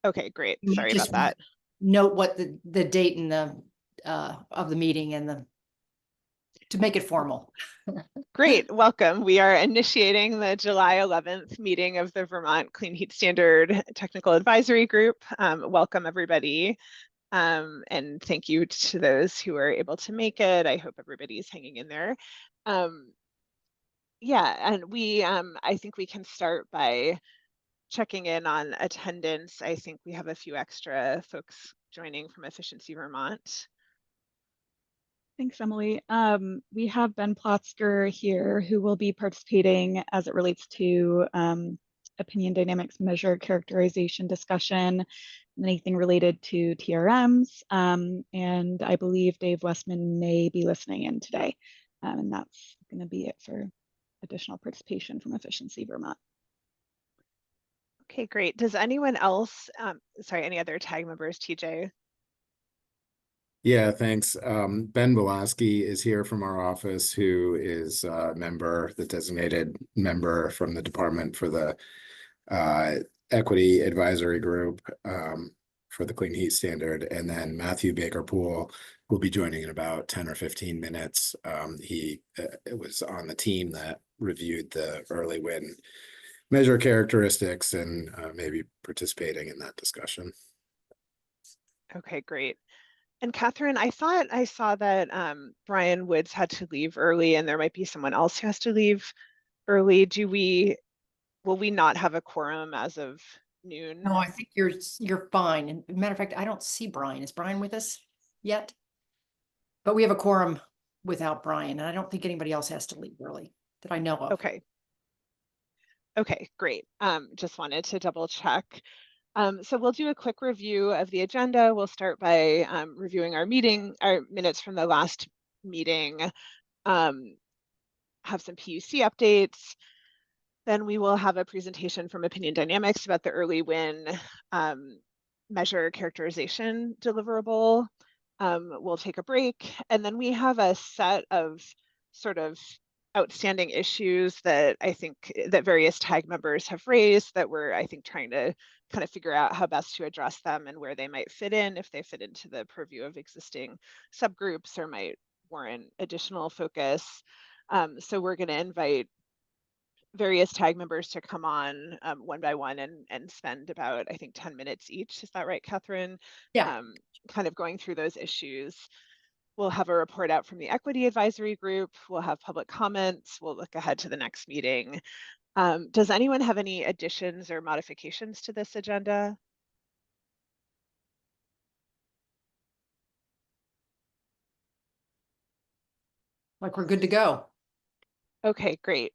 Okay, great. You might Sorry about just that. note what the date and the of the meeting and to make it formal. Great, welcome. We are initiating the July 11th meeting of the Vermont Clean Heat Standard Technical Advisory Group. Welcome, everybody. And thank you to those who are able to make it. I hope everybody's hanging in there. Yeah, and I think we can start by checking in on attendance. I think we have a few extra folks joining from Efficiency Vermont. Thanks, Emily. We have Ben Plotzker here who will be participating as it relates to opinion dynamics measure characterization discussion, anything related to TRMs. And I believe Dave Westman may be listening in today. And that's going to be it for additional participation from Efficiency Vermont. Okay, great. Does anyone else, sorry, any other TAG members, TJ? Yeah, thanks. Ben Belaski is here from our office, who is a member, the designated member from the department for the Equity Advisory Group for the Clean Heat Standard. And then Matthew Baker Poole will be joining in about 10 or 15 minutes. He was on the team that reviewed the early win measure characteristics and maybe participating in that discussion. Okay, great. And Catherine, I thought I saw that Brian Woods had to leave early and there might be someone else who has to leave early. Will we not have a quorum as of noon? No, I think you're fine. And matter of fact, I don't see Brian. Is Brian with us yet? But we have a quorum without Brian, and I don't think anybody else has to leave early that I know of. Okay. Okay, great. Just wanted to double check. So we'll do a quick review of the agenda. We'll start by reviewing our minutes from the last meeting, have some PUC updates. Then we will have a presentation from Opinion Dynamics about the early win measure characterization deliverable. We'll take a break, and then we have a set of sort of outstanding issues that I think that various TAG members have raised that we're, I think, trying to kind of figure out how best to address them and where they might fit in, if they fit into the purview of existing subgroups or might warrant additional focus. So we're going to invite various TAG members to come on one by one and spend about, I think, 10 minutes each. Is that right, Catherine? Yeah. Kind of going through those issues. We'll have a report out from the Equity Advisory Group. We'll have public comments. We'll look ahead to the next meeting. Does anyone have any additions or modifications to this agenda? Like we're good to go. Okay, great.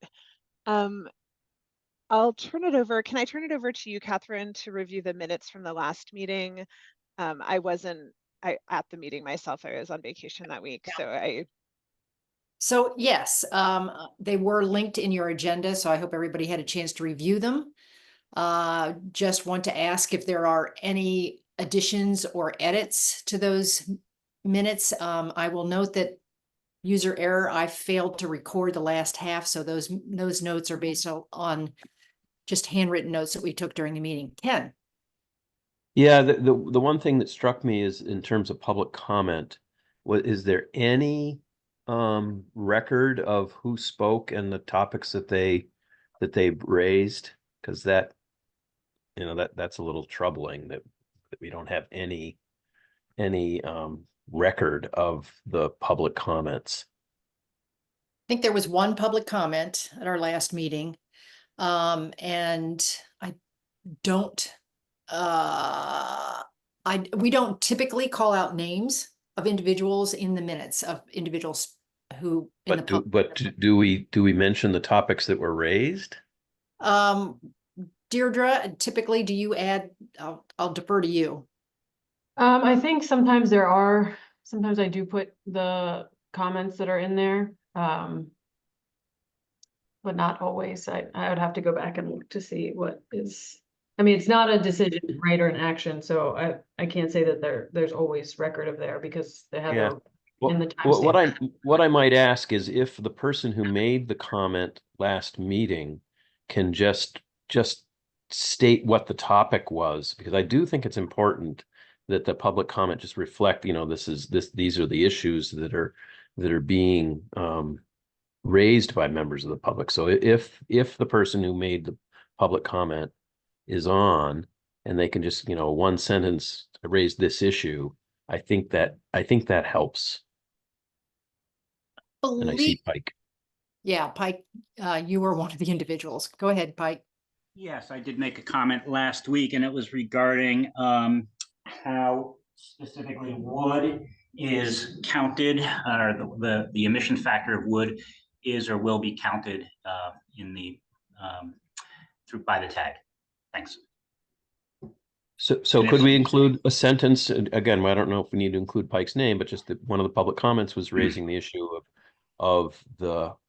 I'll turn it over. Can I turn it over to you, Catherine, to review the minutes from the last meeting? I wasn't at the meeting myself. I was on vacation that week, So yes, they were linked in your agenda, so I hope everybody had a chance to review them. Just want to ask if there are any additions or edits to those minutes. I will note that user error, I failed to record the last half, so those notes are based on just handwritten notes that we took during the meeting. Ken? Yeah, the one thing that struck me is in terms of public comment, is there any record of who spoke and the topics that they raised? Because that's a little troubling that we don't have any record of the public comments. I think there was one public comment at our last meeting. And I don't, we don't typically call out names of individuals in the minutes of individuals who in the public. But do we mention the topics that were raised? Deirdre, typically, do you add? I'll defer to you. I think sometimes I do put the comments that are in there, but not always. I would have to go back and look to see what is. I mean, it's not a decision, right, or an action, so I can't say that there's always record of there because they have in the time. What I might ask is if the person who made the comment last meeting can just state what the topic was, because I do think it's important that the public comment just reflect, these are the issues that are being raised by members of the public. So if the person who made the public comment is on, and they can just, one sentence raise this issue, I think that helps. And I see Pike. Yeah, Pike, you were one of the individuals. Go ahead, Pike. Yes, I did make a comment last week, and it was regarding how specifically wood is counted, or the emission factor of wood is or will be counted in the by the tag. Thanks. So could we include a sentence? Again, I don't know if we need to include Pike's name, but just that one of the public comments was raising the issue of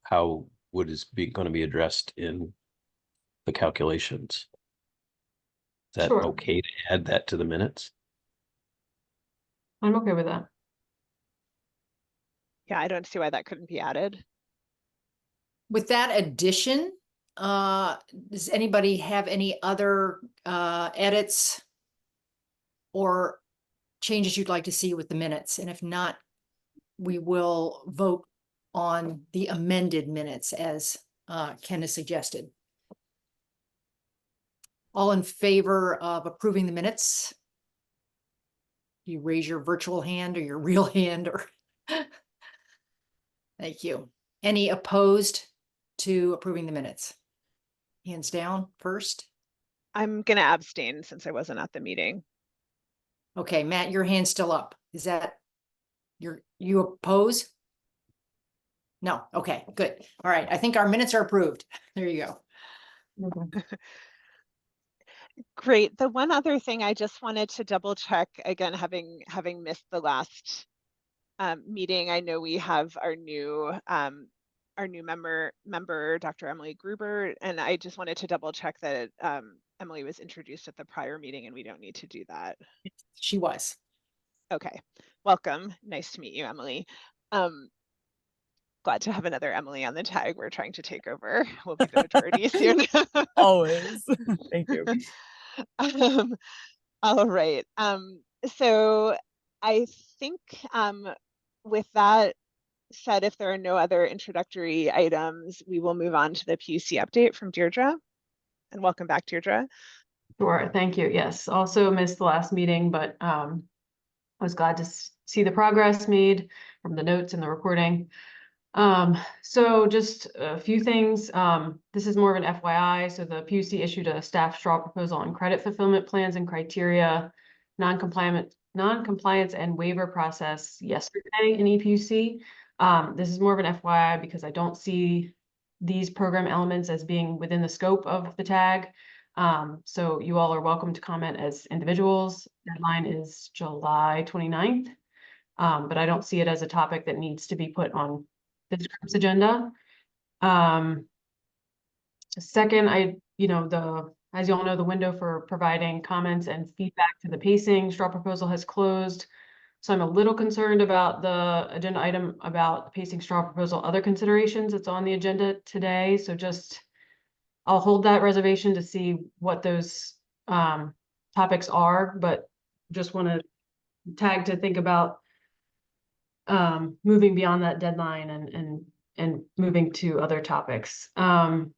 how wood is going to be addressed in the calculations. Is that Sure. okay to add that to the minutes? I'm okay with that. Yeah, I don't see why that couldn't be added. With that addition, does anybody have any other edits or changes you'd like to see with the minutes? And if not, we will vote on the amended minutes as Ken has suggested. All in favor of approving the minutes? You raise your virtual hand or your real hand, or thank you. Any opposed to approving the minutes? Hands down first. I'm going to abstain since I wasn't at the meeting. Okay, Matt, your hand's still up. Is that you oppose? No. Okay, good. All right. I think our minutes are approved. There you go. Okay. Great. The one other thing I just wanted to double check, again, having missed the last meeting, I know we have our new member, Dr. Emily Gruber, and I just wanted to double check that Emily was introduced at the prior meeting and we don't need to do that. She was. Okay, welcome. Nice to meet you, Emily. Glad to have another Emily on the tag. We're trying to take over. We'll be the majority soon. Always. Thank you. All right. So I think with that said, if there are no other introductory items, we will move on to the PUC update from Deirdre. And welcome back, Deirdre. Sure, thank you. Yes, also missed the last meeting, but I was glad to see the progress made from the notes and the recording. So just a few things. This is more of an FYI. So the PUC issued a staff straw proposal on credit fulfillment plans and criteria, non-compliance and waiver process yesterday in EPUC. This is more of an FYI because I don't see these program elements as being within the scope of the tag. So you all are welcome to comment as individuals. Deadline is July 29th, but I don't see it as a topic that needs to be put on this group's agenda. Second, as you all know, the window for providing comments and feedback to the pacing straw proposal has closed. So I'm a little concerned about the agenda item about the pacing straw proposal, other considerations that's on the agenda today. So I'll hold that reservation to see what those topics are, but just want to tag to think about moving beyond that deadline and moving to other topics. And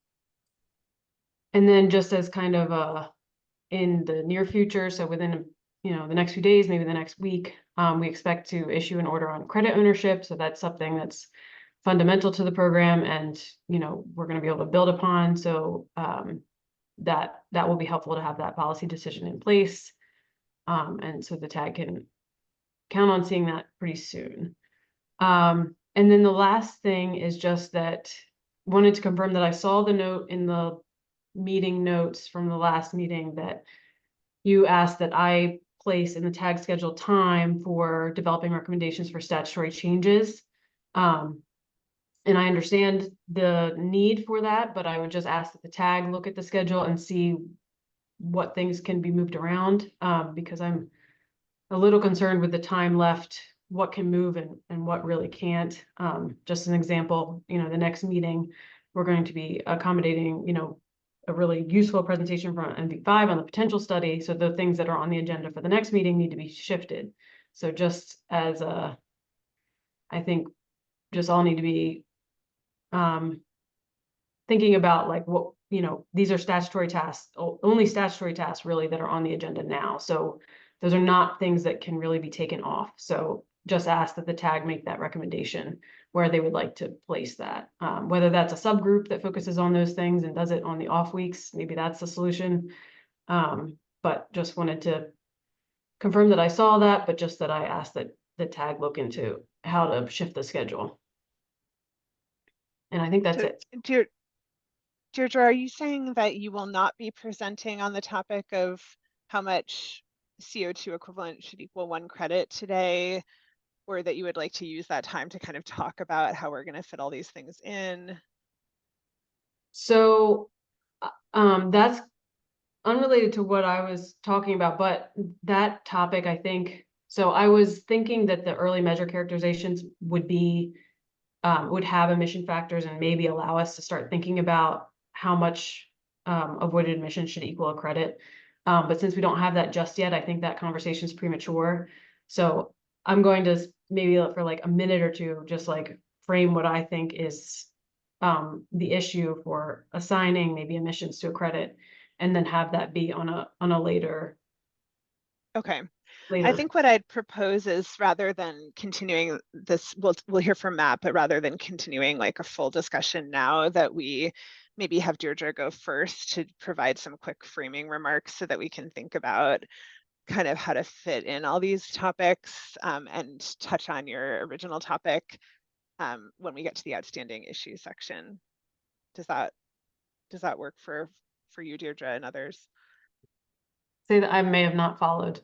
then just as kind of in the near future, so within the next few days, maybe the next week, we expect to issue an order on credit ownership. So that's something that's fundamental to the program, and we're going to be able to build upon. So that will be helpful to have that policy decision in place, and so the tag can count on seeing that pretty soon. And then the last thing is just that wanted to confirm that I saw the note in the meeting notes from the last meeting that you asked that I place in the tag schedule time for developing recommendations for statutory changes. And I understand the need for that, but I would just ask that the tag look at the schedule and see what things can be moved around, because I'm a little concerned with the time left, what can move and what really can't. Just an example, the next meeting, we're going to be accommodating, a really useful presentation from MV5 on the potential study. So the things that are on the agenda for the next meeting need to be shifted. So just as a, I think just all need to be thinking about like what, you know, these are statutory tasks, only statutory tasks really that are on the agenda now. So those are not things that can really be taken off. So just ask that the TAG make that recommendation where they would like to place that. Whether that's a subgroup that focuses on those things and does it on the off weeks, maybe that's the solution. But just wanted to confirm that I saw that, but just that I asked that the TAG look into how to shift the schedule. And I think that's So, it. Deirdre, are you saying that you will not be presenting on the topic of how much CO2 equivalent should equal 1 credit today, or that you would like to use that time to kind of talk about how we're going to fit all these things in? So that's unrelated to what I was talking about, but that topic, I think, so I was thinking that the early measure characterizations would be, would have emission factors and maybe allow us to start thinking about how much avoided emissions should equal a credit. But since we don't have that just yet, I think that conversation is premature. So I'm going to maybe for like a minute or two, just like frame what I think is the issue for assigning maybe emissions to a credit, and then have that be on a later. Okay. I think what I'd propose is, rather than continuing this, we'll hear from Matt, but rather than continuing like a full discussion now, that we maybe have Deirdre go first to provide some quick framing remarks so that we can think about kind of how to fit in all these topics, and touch on your original topic when we get to the outstanding issues section. Does that work for you, Deirdre, and others? Say that I may have not followed.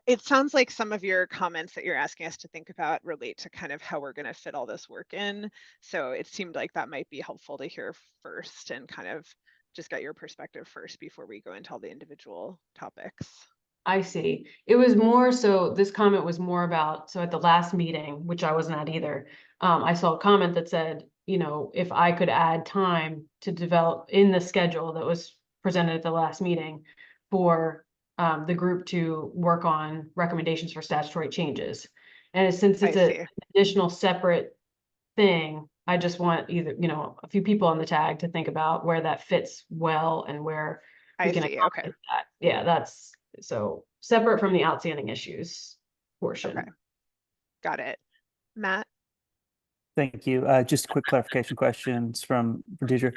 It sounds like some of your comments that you're asking us to think about relate to kind of how we're going to fit all this work in. So it seemed like that might be helpful to hear first and kind of just get your perspective first before we go into all the individual topics. I see. It was more so, this comment was more about, so at the last meeting, which I wasn't at either, I saw a comment that said, you know, if I could add time to develop in the schedule that was presented at the last meeting for the group to work on recommendations for statutory changes. And since it's an additional separate thing, I just want either, you know, a few people on the TAG to think about where that fits well and where we can accomplish that. Yeah, that's so separate from the outstanding issues portion. Okay. Got it. Matt? Thank you. Just quick clarification questions for Deirdre.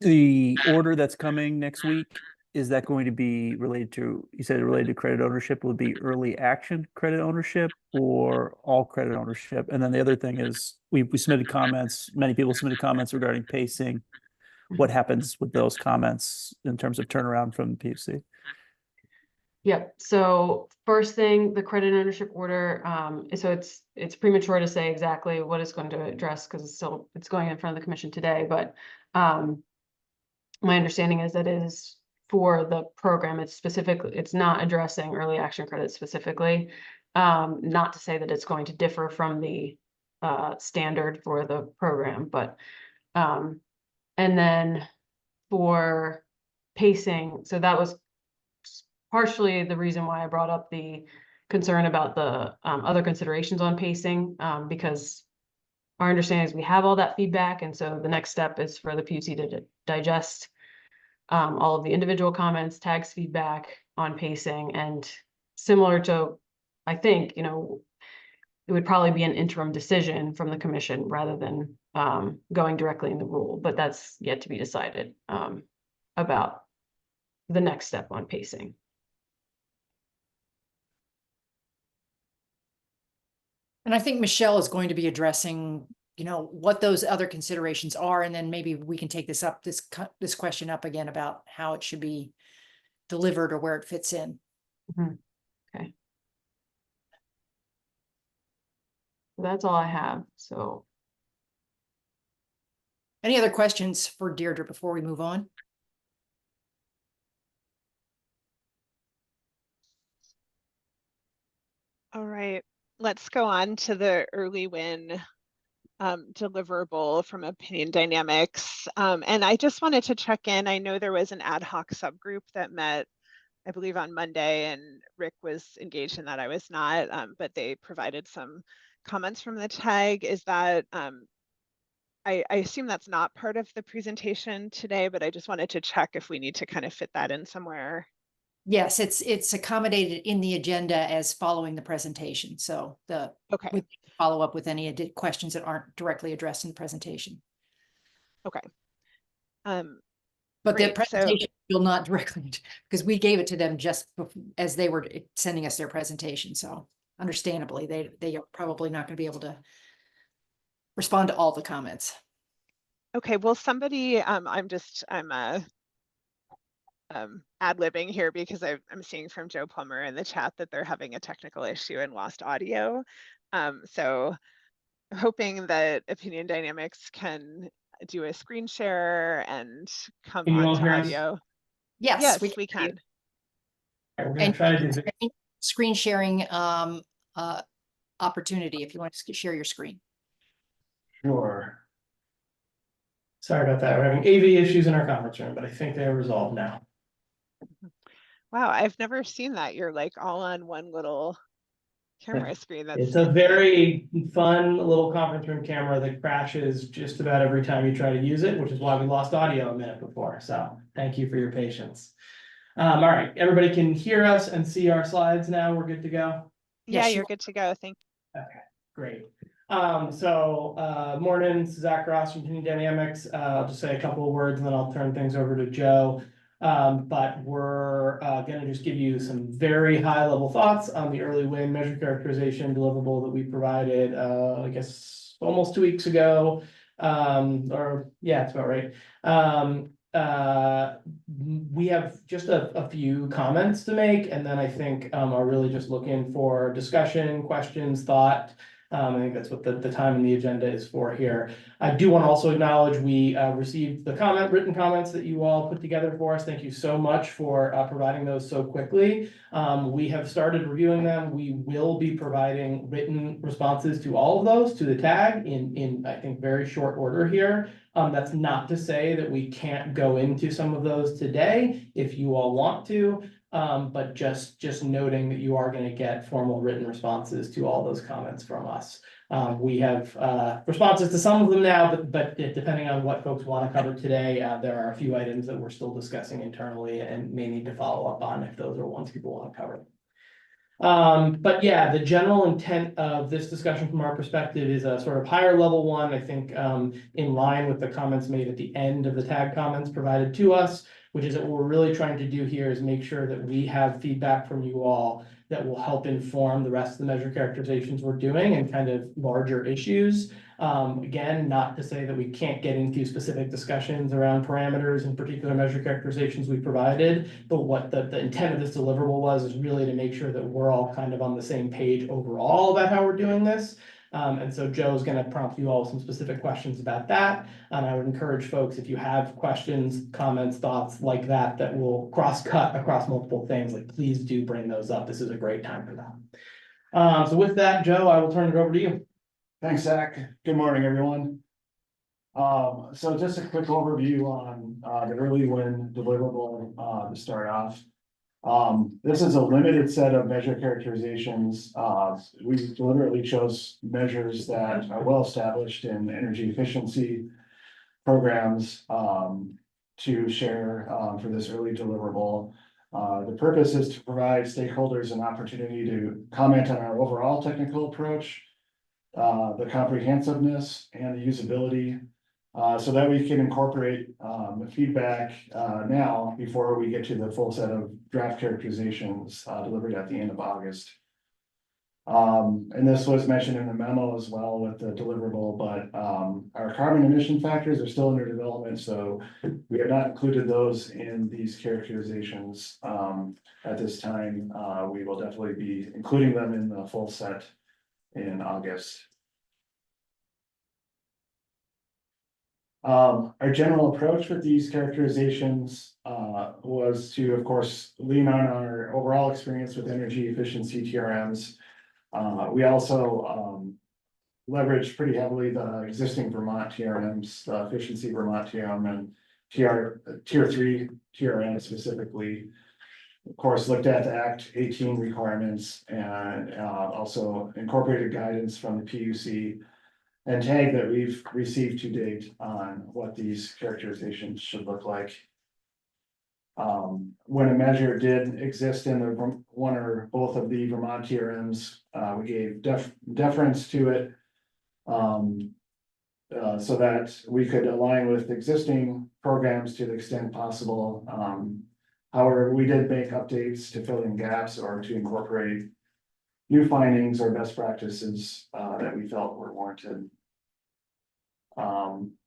The order that's coming next week, is that going to be related to, you said related to credit ownership, will it be early action credit ownership or all credit ownership? And then the other thing is, we submitted comments, many people submitted comments regarding pacing. What happens with those comments in terms of turnaround from the PUC? Yep. So first thing, the credit ownership order. So it's premature to say exactly what it's going to address because it's going in front of the commission today. But my understanding is that it is for the program. It's not addressing early action credit specifically. Not to say that it's going to differ from the standard for the program, but and then for pacing, so that was partially the reason why I brought up the concern about the other considerations on pacing, because our understanding is we have all that feedback. And so the next step is for the PUC to digest all of the individual comments, TAG's feedback on pacing, and similar to, I think, you know, it would probably be an interim decision from the commission rather than going directly in the rule, but that's yet to be decided about the next step on pacing. And I think Michelle is going to be addressing, you know, what those other considerations are, and then maybe we can take this question up again about how it should be delivered or where it fits in. Mm-hmm. Okay. That's all I have. So, any other questions for Deirdre before we move on? All right, let's go on to the early win deliverable from Opinion Dynamics. And I just wanted to check in. I know there was an ad hoc subgroup that met, I believe, on Monday, and Rick was engaged in that. I was not, but they provided some comments from the tag. Is that, I assume that's not part of the presentation today, but I just wanted to check if we need to kind of fit that in somewhere. Yes, it's accommodated in the agenda as following the presentation. So Okay. we follow up with any questions that aren't directly addressed in the presentation. Okay. But Great, the presentation will not directly, because we gave it to them just as they were sending us their presentation. So understandably, they are probably not going to be able to respond to all the comments. Okay, well, somebody, I'm ad-libbing here because I'm seeing from Joe Plummer in the chat that they're having a technical issue and lost audio. So hoping that Opinion Dynamics can do a screen share and come Can you all onto hear us? audio. Yes, Yes, we we can. All right, we're gonna And try to do this. screen sharing opportunity if you want to share your screen. Sure. Sorry about that. We're having AV issues in our conference room, but I think they are resolved now. Wow, I've never seen that. You're like all on one little camera screen. That's It's a fancy. very fun little conference room camera that crashes just about every time you try to use it, which is why we lost audio a minute before. So thank you for your patience. All right, everybody can hear us and see our slides now. We're good to go. Yeah, Yes, you're good to go. Thank you. Okay, great. Morning, this is Zach Ross from Opinion Dynamics. I'll just say a couple of words and then I'll turn things over to Joe. But we're gonna just give you some very high level thoughts on the early win measure characterization deliverable that we provided, I guess almost 2 weeks ago. Or yeah, it's about right. We have just a few comments to make, and then I think are really just looking for discussion, questions, thought. I think that's what the time in the agenda is for here. I do want to also acknowledge we received the written comments that you all put together for us. Thank you so much for providing those so quickly. We have started reviewing them. We will be providing written responses to all of those to the tag in I think very short order here. That's not to say that we can't go into some of those today if you all want to. But just noting that you are going to get formal written responses to all those comments from us. We have responses to some of them now, but depending on what folks want to cover today, there are a few items that we're still discussing internally and may need to follow up on if those are ones people want to cover. But yeah, the general intent of this discussion from our perspective is a sort of higher level one, I think, in line with the comments made at the end of the tag comments provided to us, which is that what we're really trying to do here is make sure that we have feedback from you all that will help inform the rest of the measure characterizations we're doing and kind of larger issues. Again, not to say that we can't get into specific discussions around parameters and particular measure characterizations we provided, but what the intent of this deliverable was is really to make sure that we're all kind of on the same page overall about how we're doing this. And so Joe's going to prompt you all with some specific questions about that. And I would encourage folks, if you have questions, comments, thoughts like that, that will cross-cut across multiple things, like please do bring those up. This is a great time for that. So with that, Joe, I will turn it over to you. Thanks, Zach. Good morning, everyone. So just a quick overview on the early win deliverable to start off. This is a limited set of measure characterizations. We deliberately chose measures that are well established in energy efficiency programs to share for this early deliverable. The purpose is to provide stakeholders an opportunity to comment on our overall technical approach, the comprehensiveness and the usability, so that we can incorporate feedback now before we get to the full set of draft characterizations delivered at the end of August. And this was mentioned in the memo as well with the deliverable, but our carbon emission factors are still under development, so we have not included those in these characterizations at this time. We will definitely be including them in the full set in August. Our general approach with these characterizations was to, of course, lean on our overall experience with energy efficiency TRMs. We also leveraged pretty heavily the existing Vermont TRMs, the efficiency Vermont TRM and tier 3 TRM specifically. Of course, looked at the Act 18 requirements and also incorporated guidance from the PUC and TAG that we've received to date on what these characterizations should look like. When a measure did exist in the one or both of the Vermont TRMs, we gave deference to it. So that we could align with existing programs to the extent possible. However, we did make updates to fill in gaps or to incorporate new findings or best practices that we felt were warranted.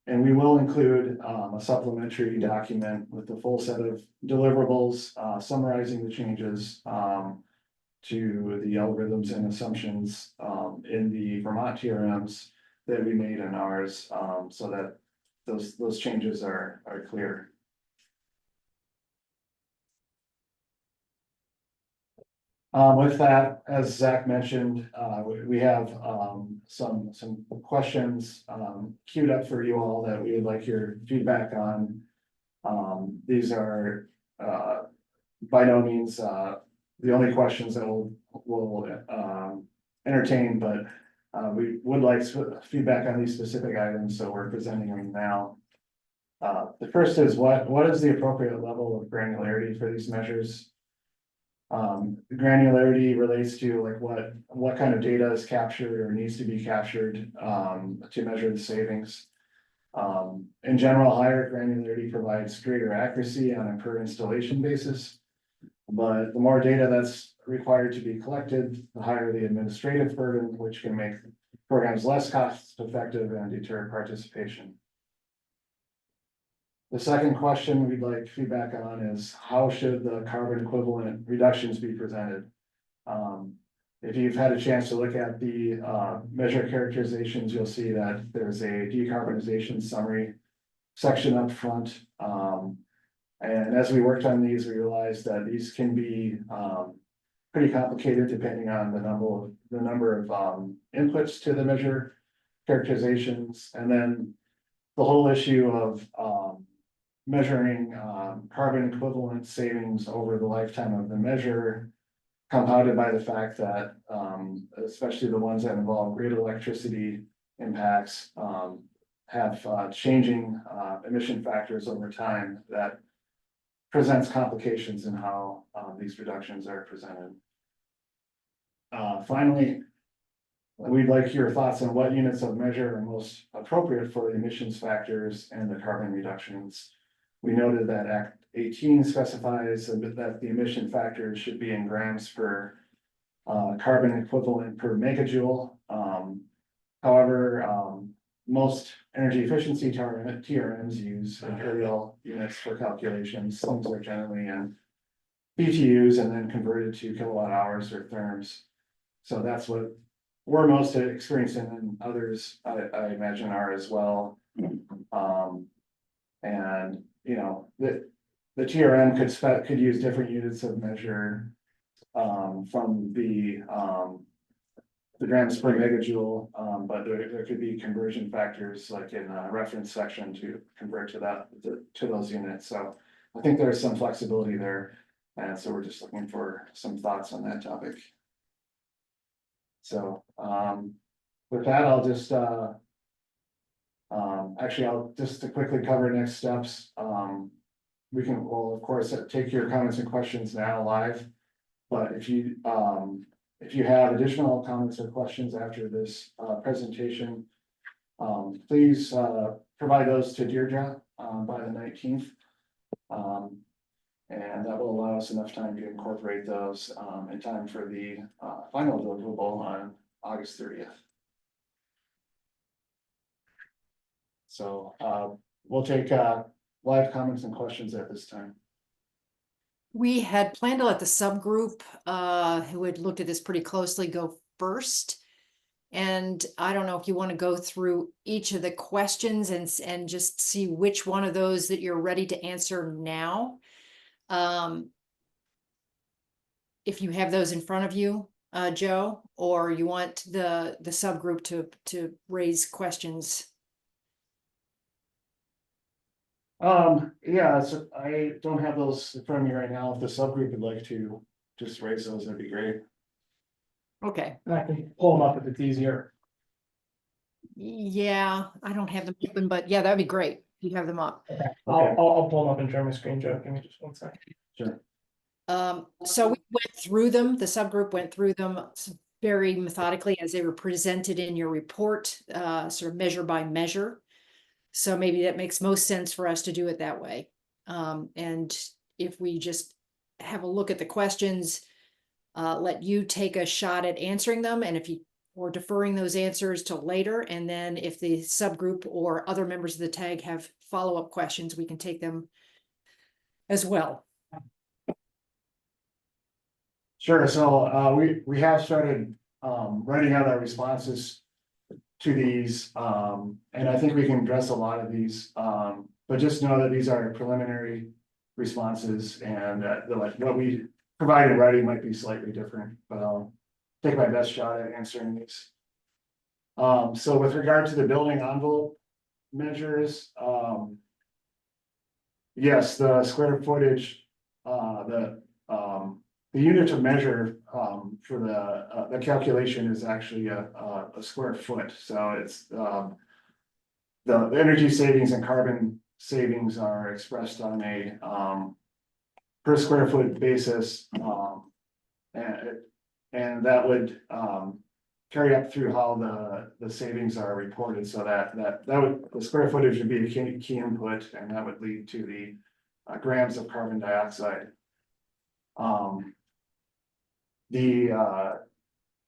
And we will include a supplementary document with the full set of deliverables summarizing the changes to the algorithms and assumptions in the Vermont TRMs that we made in ours, so that those changes are clear. With that, as Zach mentioned, we have some questions queued up for you all that we would like your feedback on. These are by no means the only questions that we'll entertain, but we would like feedback on these specific items, so we're presenting them now. The first is what is the appropriate level of granularity for these measures? Granularity relates to like what kind of data is captured or needs to be captured to measure the savings. In general, higher granularity provides greater accuracy on a per installation basis. But the more data that's required to be collected, the higher the administrative burden, which can make programs less cost effective and deter participation. The second question we'd like feedback on is how should the carbon equivalent reductions be presented? If you've had a chance to look at the measure characterizations, you'll see that there's a decarbonization summary section up front. And as we worked on these, we realized that these can be pretty complicated depending on the number of inputs to the measure characterizations, and then the whole issue of measuring carbon equivalent savings over the lifetime of the measure, compounded by the fact that especially the ones that involve grid electricity impacts have changing emission factors over time that presents complications in how these reductions are presented. Finally, we'd like your thoughts on what units of measure are most appropriate for the emissions factors and the carbon reductions. We noted that Act 18 specifies that the emission factors should be in grams per carbon equivalent per megajoule. However, most energy efficiency TRMs use imperial units for calculations. Some are generally in BTUs and then converted to kilowatt hours or therms. So that's what we're most experiencing, and others I imagine are as well. And you know, the TRM could use different units of measure from the grams per megajoule, but there could be conversion factors like in a reference section to convert to those units. So I think there's some flexibility there, and so we're just looking for some thoughts on that topic. So with that, I'll just actually I'll just to quickly cover next steps. We'll of course take your comments and questions now live, but if you have additional comments or questions after this presentation, please provide those to Deirdre by the 19th. And that will allow us enough time to incorporate those in time for the final deliverable on August 30th. So we'll take live comments and questions at this time. We had planned to let the subgroup who had looked at this pretty closely go first. And I don't know if you want to go through each of the questions and just see which one of those that you're ready to answer now. If you have those in front of you, Joe, or you want the subgroup to raise questions? Yeah, so I don't have those in front of me right now. If the subgroup would like to just raise those, that'd be great. Okay. And I can pull them up if it's easier. Yeah, I don't have them open, but yeah, that'd be great. if You have them up. Okay. Okay. I'll pull them up and share my screen, Joe. Give me just 1 second. Sure. So we went through them, the subgroup went through them very methodically as they were presented in your report, sort of measure by measure. So maybe that makes most sense for us to do it that way. And if we just have a look at the questions, let you take a shot at answering them, and or deferring those answers till later, and then if the subgroup or other members of the tag have follow-up questions, we can take them as well. Sure, so we have started writing out our responses to these, and I think we can address a lot of these, but just know that these are preliminary responses, and that what we provide in writing might be slightly different, but I'll take my best shot at answering these. So with regard to the building envelope measures, yes, the square footage, the unit of measure for the calculation is actually a square foot, so it's the energy savings and carbon savings are expressed on a per square foot basis, and that would carry up through how the savings are reported, so that would, the square footage would be a key input, and that would lead to the grams of carbon dioxide.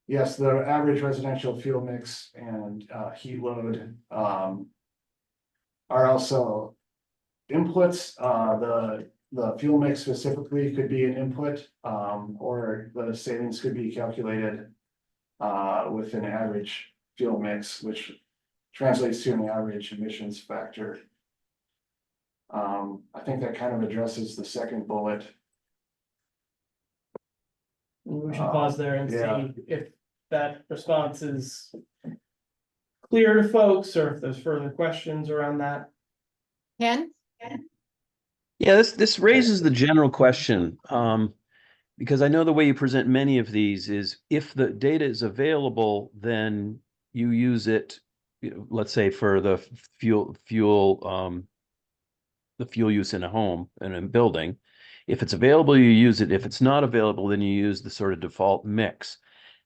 Yes, the average residential fuel mix and heat load are also inputs. The fuel mix specifically could be an input, or the savings could be calculated with an average fuel mix, which translates to an average emissions factor. I think that kind of addresses the second bullet. We should pause there and yeah. see if that response is clear to folks, or if there's further questions around that. Ken? Yeah, this raises the general question, because I know the way you present many of these is if the data is available, then you use it, let's say for the fuel use in a home and a building. If it's available, you use it. If it's not available, then you use the sort of default mix.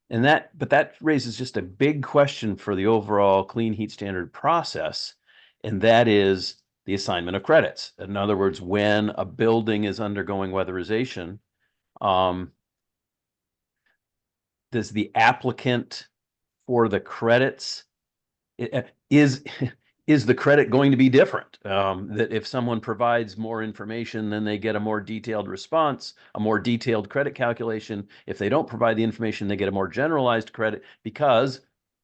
But that raises just a big question for the overall clean heat standard process, and that is the assignment of credits. In other words, when a building is undergoing weatherization, does the applicant for the credits is the credit going to be different? That if someone provides more information, then they get a more detailed response, a more detailed credit calculation. If they don't provide the information, they get a more generalized credit, because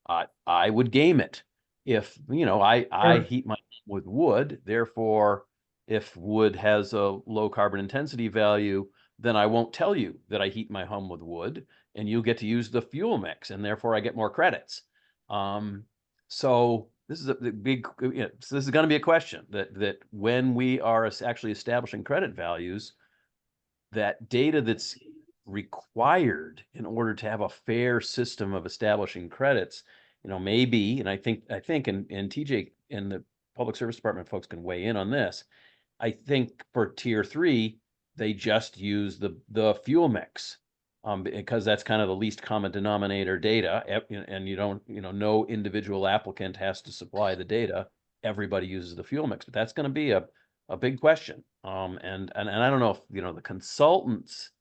I would game it. If, I heat my home with wood, therefore, if wood has a low carbon intensity value, then I won't tell you that I heat my home with wood, and you'll get to use the fuel mix, and therefore I get more credits. So this is a big, so this is going to be a question that when we are actually establishing credit values, that data that's required in order to have a fair system of establishing credits, maybe, and I think, and TJ and the Public Service Department folks can weigh in on this. I think for tier 3, they just use the fuel mix. Because that's kind of the least common denominator data, and you don't, no individual applicant has to supply the data. Everybody uses the fuel mix, but that's going to be a big question. And I don't know if, the consultants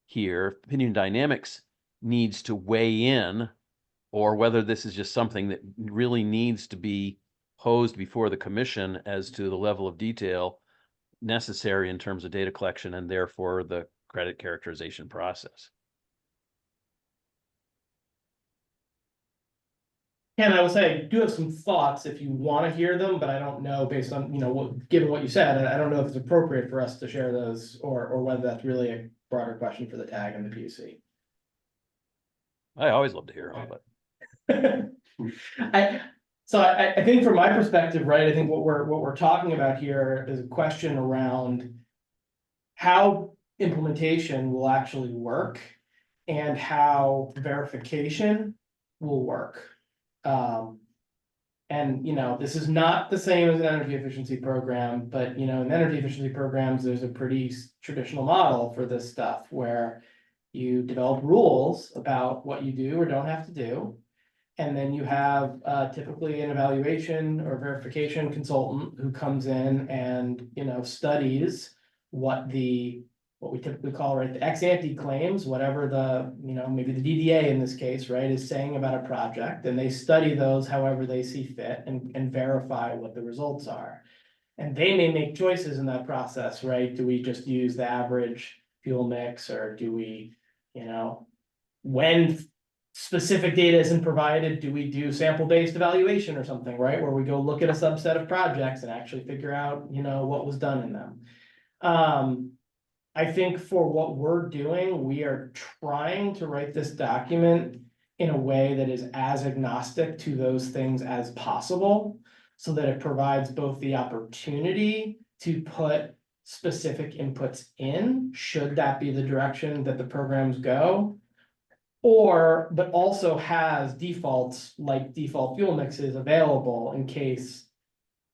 here, Opinion Dynamics, needs to weigh in, or whether this is just something that really needs to be posed before the commission as to the level of detail necessary in terms of data collection and therefore the credit characterization process. Ken, I would say I do have some thoughts if you want to hear them, but I don't know, based on, given what you said, I don't know if it's appropriate for us to share those, or whether that's really a broader question for the tag and the PUC. I always love to hear them, but I think from my perspective, right, I think what we're talking about here is a question around how implementation will actually work and how verification will work. And, this is not the same as an energy efficiency program, but, in energy efficiency programs, there's a pretty traditional model for this stuff where you develop rules about what you do or don't have to do. And then you have typically an evaluation or verification consultant who comes in and, studies what we typically call, right, the ex-ante claims, whatever the, maybe the DDA in this case, right, is saying about a project, and they study those however they see fit and verify what the results are. And they may make choices in that process, right? Do we just use the average fuel mix, or do we, when specific data isn't provided, do we do sample-based evaluation or something, right? Where we go look at a subset of projects and actually figure out, what was done in them. I think for what we're doing, we are trying to write this document in a way that is as agnostic to those things as possible, so that it provides both the opportunity to put specific inputs in, should that be the direction that the programs go, but also has defaults like default fuel mixes available in case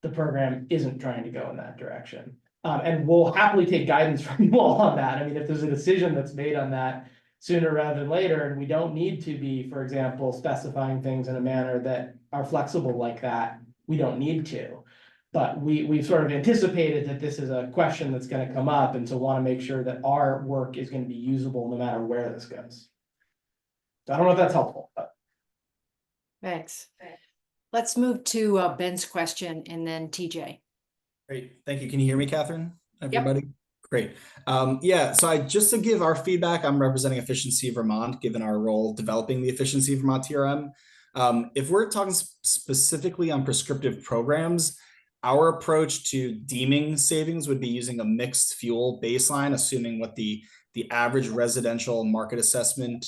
the program isn't trying to go in that direction. And we'll happily take guidance from you all on that. I mean, if there's a decision that's made on that sooner rather than later, and we don't need to be, for example, specifying things in a manner that are flexible like that, we don't need to. But we've sort of anticipated that this is a question that's going to come up, and so want to make sure that our work is going to be usable no matter where this goes. So I don't know if that's helpful, but. Thanks. Let's move to Ben's question and then TJ. Great, thank you. Can you hear me, Catherine? Everybody? Yep. Great. Yeah, so just to give our feedback, I'm representing Efficiency Vermont, given our role developing the Efficiency Vermont TRM. If we're talking specifically on prescriptive programs, our approach to deeming savings would be using a mixed fuel baseline, assuming what the average residential market assessment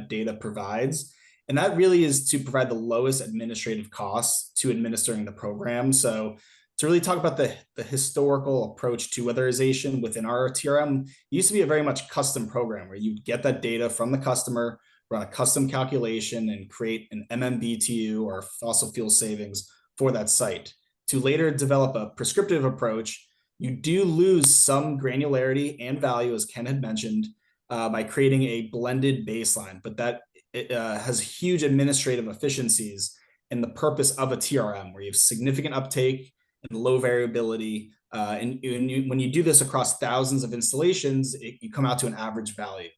data provides. And that really is to provide the lowest administrative costs to administering the program. So to really talk about the historical approach to weatherization within our TRM, it used to be a very much custom program where you get that data from the customer, run a custom calculation, and create an MMBTU or fossil fuel savings for that site. To later develop a prescriptive approach, you do lose some granularity and value, as Ken had mentioned, by creating a blended baseline, but that has huge administrative efficiencies in the purpose of a TRM, where you have significant uptake and low variability. And when you do this across thousands of installations, you come out to an average value.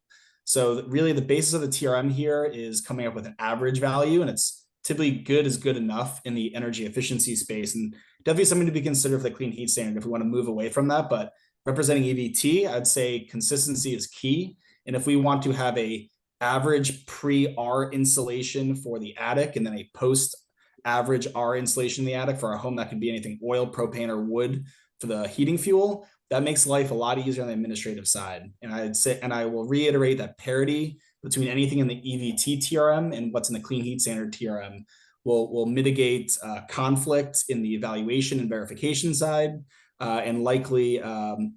So really the basis of the TRM here is coming up with an average value, and it's typically good is good enough in the energy efficiency space, and definitely something to be considered for the clean heat standard if we want to move away from that. But representing EVT, I'd say consistency is key. And if we want to have a average pre-R installation for the attic and then a post average R installation in the attic for our home, that could be anything oil, propane, or wood for the heating fuel, that makes life a lot easier on the administrative side. And I'd say, and I will reiterate that parity between anything in the EVT TRM and what's in the clean heat standard TRM will mitigate conflict in the evaluation and verification side, and likely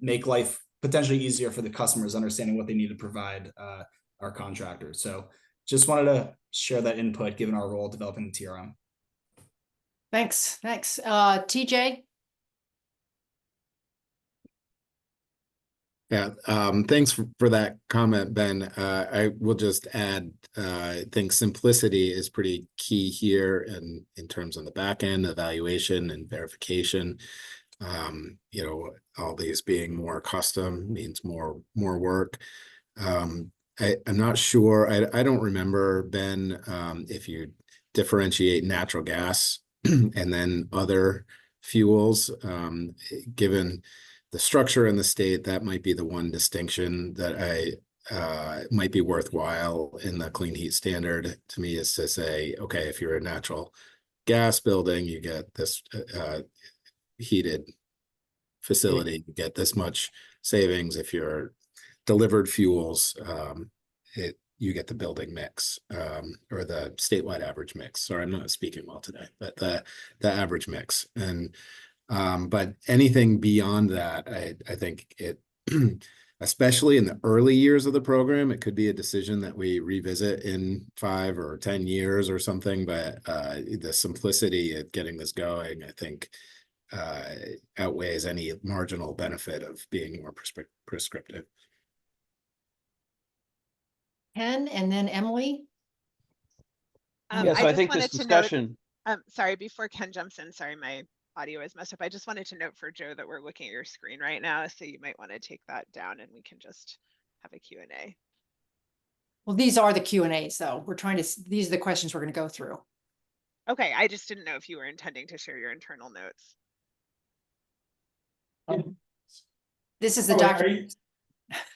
make life potentially easier for the customers understanding what they need to provide our contractors. So just wanted to share that input given our role developing the TRM. Thanks. TJ? Yeah, thanks for that comment, Ben. I will just add, I think simplicity is pretty key here in terms of the back end evaluation and verification. All these being more custom means more work. I'm not sure. I don't remember, Ben, if you differentiate natural gas and then other fuels, given the structure in the state, that might be the one distinction that might be worthwhile in the clean heat standard to me, is to say, okay, if you're a natural gas building, you get this heated facility, you get this much savings. If you're delivered fuels, you get the building mix, or the statewide average mix. Sorry, I'm not speaking well today, but the average mix. And but anything beyond that, I think it, especially in the early years of the program, it could be a decision that we revisit in 5 or 10 years or something. But the simplicity of getting this going, I think, outweighs any marginal benefit of being more prescriptive. Ken, and then Emily. Yeah, so I just think this wanted to note, discussion, sorry, before Ken jumps in, sorry, my audio is messed up. I just wanted to note for Joe that we're looking at your screen right now, so you might want to take that down and we can just have a Q&A. Well, these are the Q&As though. These are the questions we're going to go through. Okay, I just didn't know if you were intending to share your internal notes. This is the Oh, document.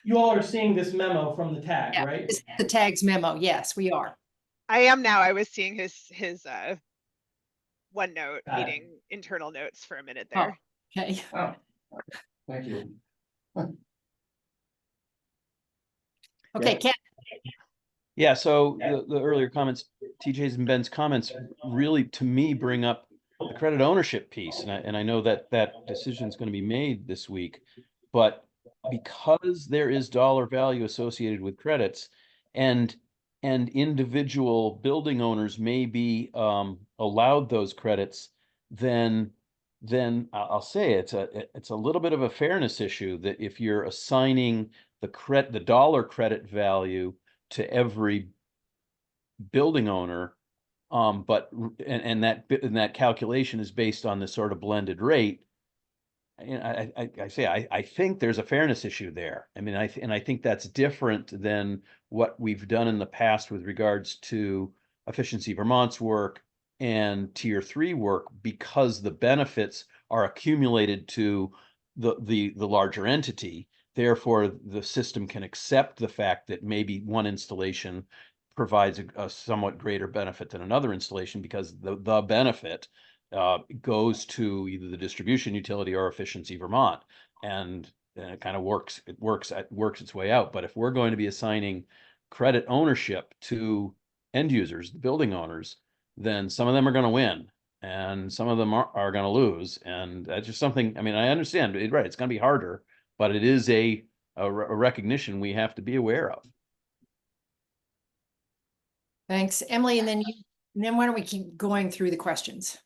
you all are seeing this memo from the tag, Yeah, right? this is the tags memo. Yes, we are. I am now. I was seeing his OneNote Got it. meeting internal notes for a minute Oh, there. okay. Oh, thank you. Okay, Ken. yeah, so the earlier comments, TJ's and Ben's comments really, to me, bring up the credit ownership piece. And I know that that decision is going to be made this week, but because there is dollar value associated with credits, and individual building owners may be allowed those credits, then I'll say it's a little bit of a fairness issue that if you're assigning the dollar credit value to every building owner, but that calculation is based on this sort of blended rate. And I think there's a fairness issue there. I mean, I think that's different than what we've done in the past with regards to Efficiency Vermont's work and Tier 3 work, because the benefits are accumulated to the larger entity. Therefore, the system can accept the fact that maybe one installation provides a somewhat greater benefit than another installation, because the benefit goes to either the distribution utility or Efficiency Vermont, and it kind of works its way out. But if we're going to be assigning credit ownership to end users, the building owners, then some of them are going to win and some of them are going to lose. And that's just something, I mean, I understand, right, it's going to be harder, but it is a recognition we have to be aware of. Thanks, Emily. And then why don't we keep going through the questions?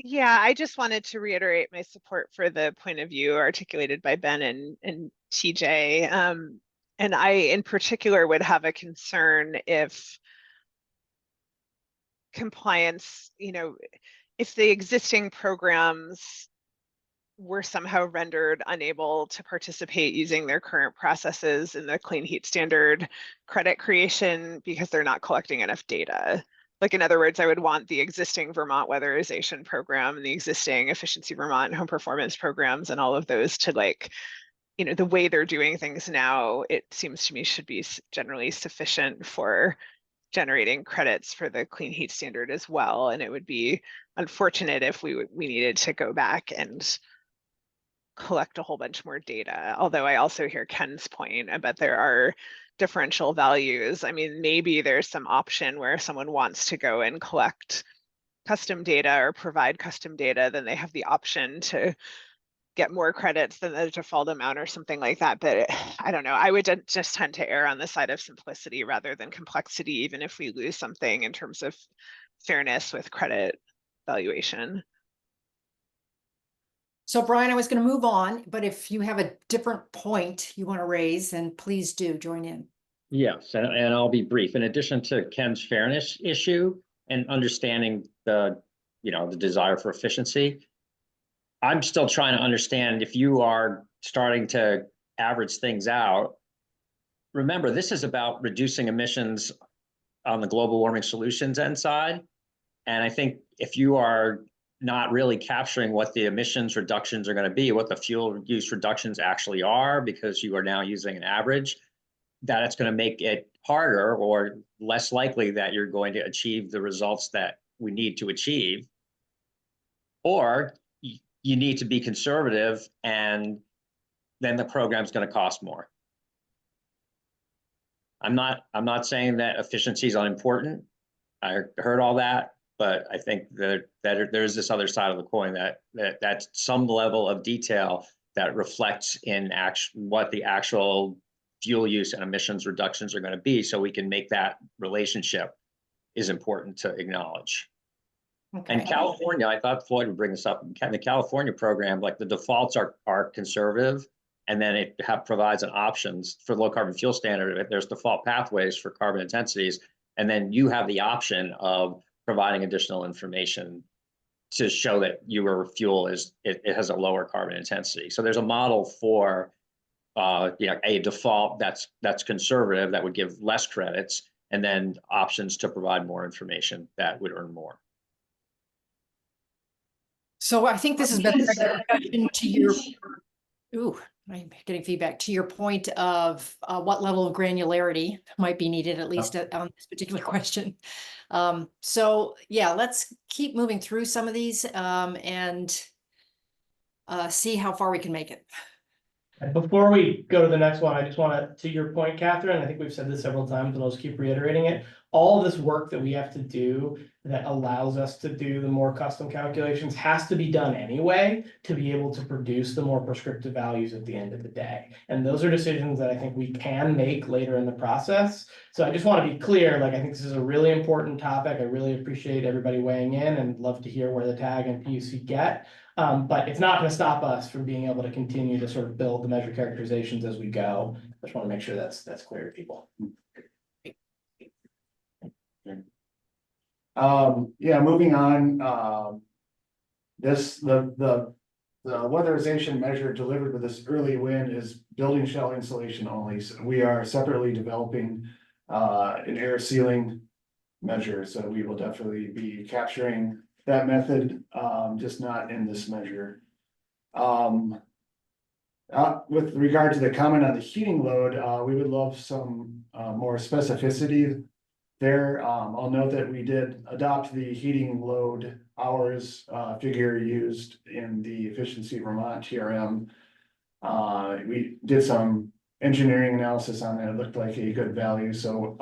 Yeah, I just wanted to reiterate my support for the point of view articulated by Ben and TJ. And I, in particular, would have a concern if compliance, if the existing programs were somehow rendered unable to participate using their current processes in the Clean Heat Standard credit creation because they're not collecting enough data. Like, in other words, I would want the existing Vermont weatherization program and the existing Efficiency Vermont home performance programs and all of those to, like, the way they're doing things now, it seems to me should be generally sufficient for generating credits for the Clean Heat Standard as well. And it would be unfortunate if we needed to go back and collect a whole bunch more data. Although I also hear Ken's point about there are differential values. I mean, maybe there's some option where if someone wants to go and collect custom data or provide custom data, then they have the option to get more credits than the default amount or something like that. But I don't know, I would just tend to err on the side of simplicity rather than complexity, even if we lose something in terms of fairness with credit valuation. So Brian, I was going to move on, but if you have a different point you want to raise, then please do join in. Yes, and I'll be brief. In addition to Ken's fairness issue and understanding the desire for efficiency, I'm still trying to understand if you are starting to average things out. Remember, this is about reducing emissions on the global warming solutions end side. And I think if you are not really capturing what the emissions reductions are going to be, what the fuel use reductions actually are, because you are now using an average, that it's going to make it harder or less likely that you're going to achieve the results that we need to achieve. Or you need to be conservative, and then the program's going to cost more. I'm not saying that efficiency is unimportant. I heard all that, but I think that there's this other side of the coin that's some level of detail that reflects in what the actual fuel use and emissions reductions are going to be, so we can make that relationship is important to acknowledge. And Okay. California, I thought Floyd would bring this up. In the California program, like the defaults are conservative, and then it provides an options for low carbon fuel standard. There's default pathways for carbon intensities, and then you have the option of providing additional information to show that your fuel it has a lower carbon intensity. So there's a model for a default that's conservative that would give less credits, and then options to provide more information that would earn more. So I think this has been a discussion to your, ooh, I'm getting feedback to your point of what level of granularity might be needed, at least on this particular question. So yeah, let's keep moving through some of these and see how far we can make it. Before we go to the next one, I just want to your point, Catherine, I think we've said this several times, but I'll just keep reiterating it. All this work that we have to do that allows us to do the more custom calculations has to be done anyway to be able to produce the more prescriptive values at the end of the day. And those are decisions that I think we can make later in the process. So I just want to be clear, like, I think this is a really important topic. I really appreciate everybody weighing in and love to hear where the TAG and PUC get. But it's not going to stop us from being able to continue to sort of build the measure characterizations as we go. I just want to make sure that's clear to people. Yeah, moving on, the weatherization measure delivered with this early win is building shell insulation only. So we are separately developing an air sealing measure, so we will definitely be capturing that method, just not in this measure. With regard to the comment on the heating load, we would love some more specificity there. I'll note that we did adopt the heating load hours figure used in the Efficiency Vermont TRM. We did some engineering analysis on that. It looked like a good value. So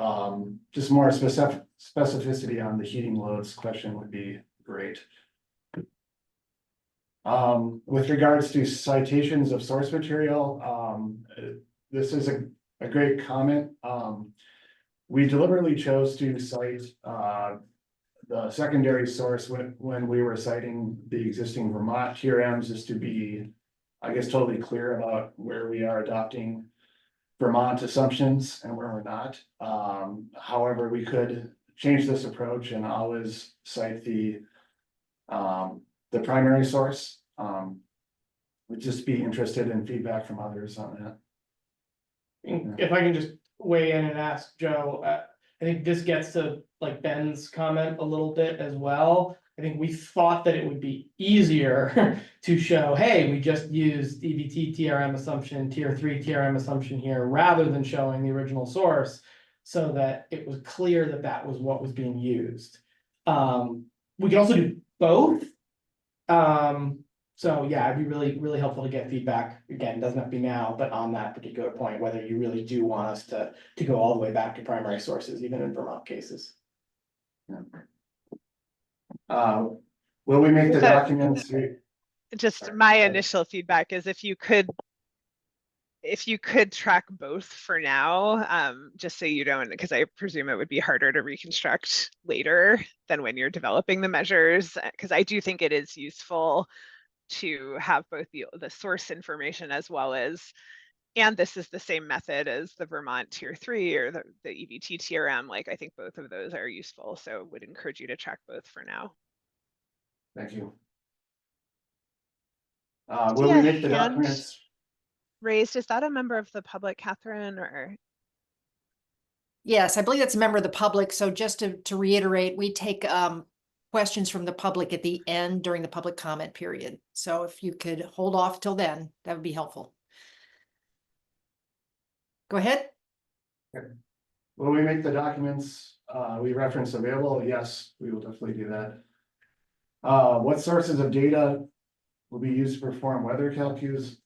just more specificity on the heating loads question would be great. With regards to citations of source material, this is a great comment. We deliberately chose to cite the secondary source when we were citing the existing Vermont TRMs, just to be, I guess, totally clear about where we are adopting Vermont assumptions and where we're not. However, we could change this approach and always cite the primary source. Would just be interested in feedback from others on that. If I can just weigh in and ask Joe, I think this gets to like Ben's comment a little bit as well. I think we thought that it would be easier to show, hey, we just used EBT TRM assumption, tier 3 TRM assumption here, rather than showing the original source, so that it was clear that that was what was being used. We can also do both. So yeah, it'd be really, really helpful to get feedback. Again, it doesn't have to be now, but on that particular point, whether you really do want us to go all the way back to primary sources, even in Vermont cases. Will we make the documents? Just my initial feedback is if you could track both for now, just so you don't, because I presume it would be harder to reconstruct later than when you're developing the measures, because I do think it is useful to have both the source information as well as, and this is the same method as the Vermont tier 3 or the EBT TRM. Like, I think both of those are useful, so would encourage you to track both for now. Thank you. Will we make the documents? Raised, is that a member of the public, Catherine, or? Yes, I believe that's a member of the public. So just to reiterate, we take questions from the public at the end during the public comment period. So if you could hold off till then, that would be helpful. Go ahead. Will we make the documents we reference available? Yes, we will definitely do that. What sources of data will be used to perform weather calculations?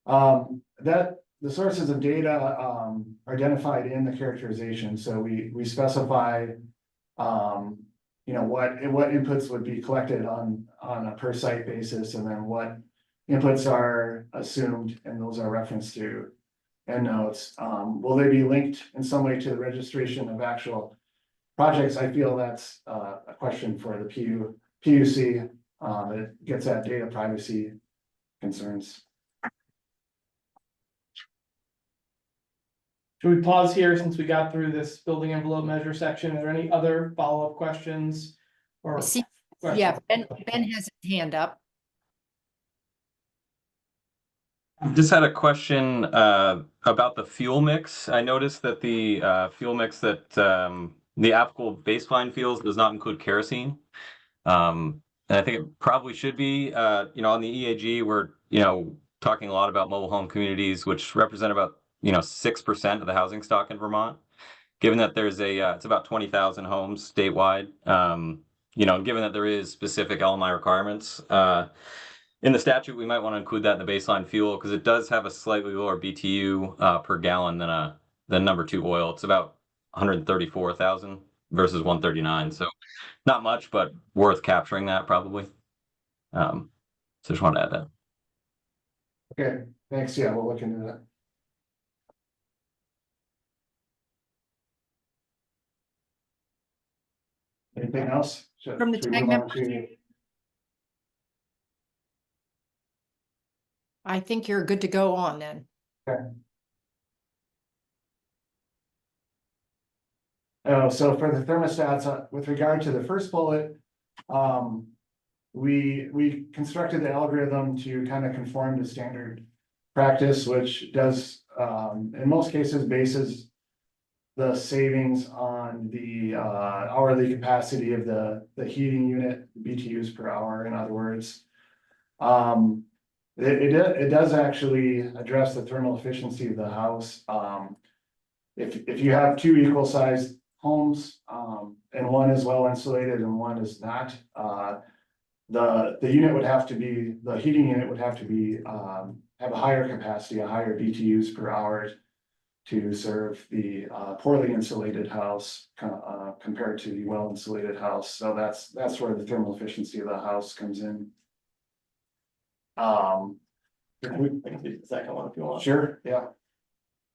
That the sources of data, are identified in the characterization, so we specify. You know, what inputs would be collected on a per site basis, and then what inputs are assumed, and those are referenced to endnotes. Will they be linked in some way to the registration of actual projects? I feel that's a question for the PUC. It gets at data privacy concerns. Should we pause here since we got through this building envelope measure section? Are there any other follow-up questions? Or See, questions? yeah, Ben has his hand up. Just had a question about the fuel mix. I noticed that the fuel mix that the applicable baseline fuels does not include kerosene. And I think it probably should be, you know, on the EAG, we're, you know, talking a lot about mobile home communities, which represent about, you know, 6% of the housing stock in Vermont. Given that there's it's about 20,000 homes statewide, you know, given that there is specific LMI requirements, in the statute, we might want to include that in the baseline fuel because it does have a slightly lower BTU per gallon than number 2 oil. It's about 134,000 versus 139. So not much, but worth capturing that probably. So just want to add that. Okay, thanks. Yeah, we'll look into that. Anything else? From the Should we tag move on members? to- I think you're good to go on then. Oh, so for the thermostats, with regard to the first bullet, we constructed the algorithm to kind of conform to standard practice, which does, in most cases, bases the savings on the hourly capacity of the heating unit, BTUs per hour, in other words. It does actually address the thermal efficiency of the house. If you have 2 equal sized homes, and one is well insulated and one is not, the unit would have to be, the heating unit would have to be, have a higher capacity, a higher BTUs per hour to serve the poorly insulated house compared to the well insulated house. So that's where the thermal efficiency of the house comes in. I can do the second one if you want. Sure, yeah.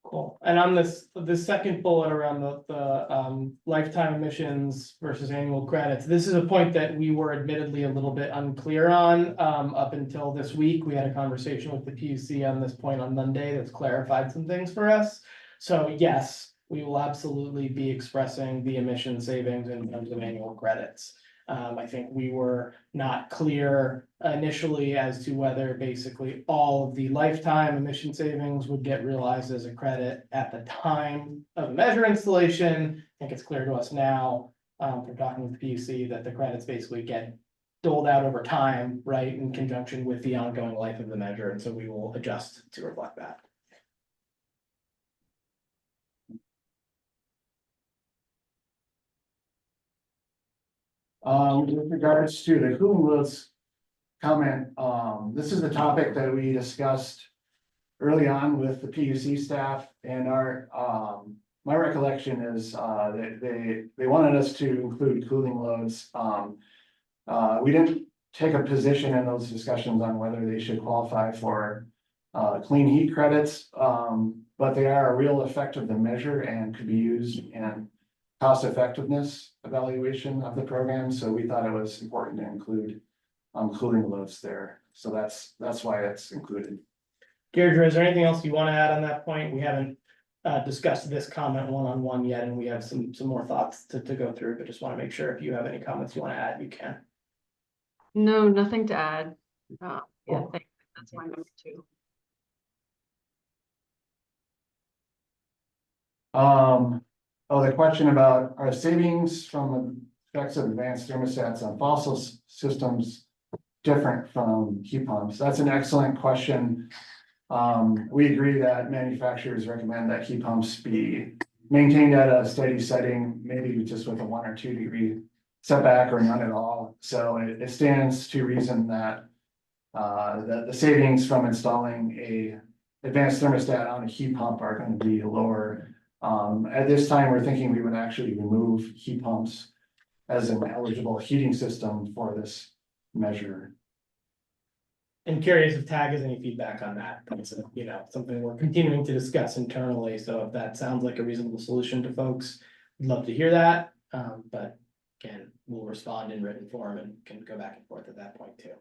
Cool. And on this second bullet around the lifetime emissions versus annual credits, this is a point that we were admittedly a little bit unclear on up until this week. We had a conversation with the PUC on this point on Monday that's clarified some things for us. So yes, we will absolutely be expressing the emission savings in terms of annual credits. I think we were not clear initially as to whether basically all of the lifetime emission savings would get realized as a credit at the time of the measure installation. I think it's clear to us now from talking with the PUC that the credits basically get doled out over time, right, in conjunction with the ongoing life of the measure. And so we will adjust to reflect that. With regards to the cooling loads comment, this is the topic that we discussed early on with the PUC staff, and my recollection is they wanted us to include cooling loads. We didn't take a position in those discussions on whether they should qualify for clean heat credits, but they are a real effect of the measure and could be used in cost effectiveness evaluation of the program. So we thought it was important to include cooling loads there. So that's why it's included. Deirdre, is there anything else you want to add on that point? We haven't discussed this comment one-on-one yet, and we have some more thoughts to go through, but just want to make sure if you have any comments you want to add, you can. No, nothing to add. Yeah, thanks. That's my number 2. Oh, the question about our savings from the effects of advanced thermostats on fossil systems different from heat pumps? That's an excellent question. We agree that manufacturers recommend that heat pumps be maintained at a steady setting, maybe just with a 1 or 2 degree setback or none at all. So it stands to reason that the savings from installing a advanced thermostat on a heat pump are going to be lower. At this time, we're thinking we would actually remove heat pumps as an eligible heating system for this measure. And curious if TAG has any feedback on that. That's, something we're continuing to discuss internally. So if that sounds like a reasonable solution to folks, we'd love to hear that. But again, we'll respond in written form and can go back and forth at that point too.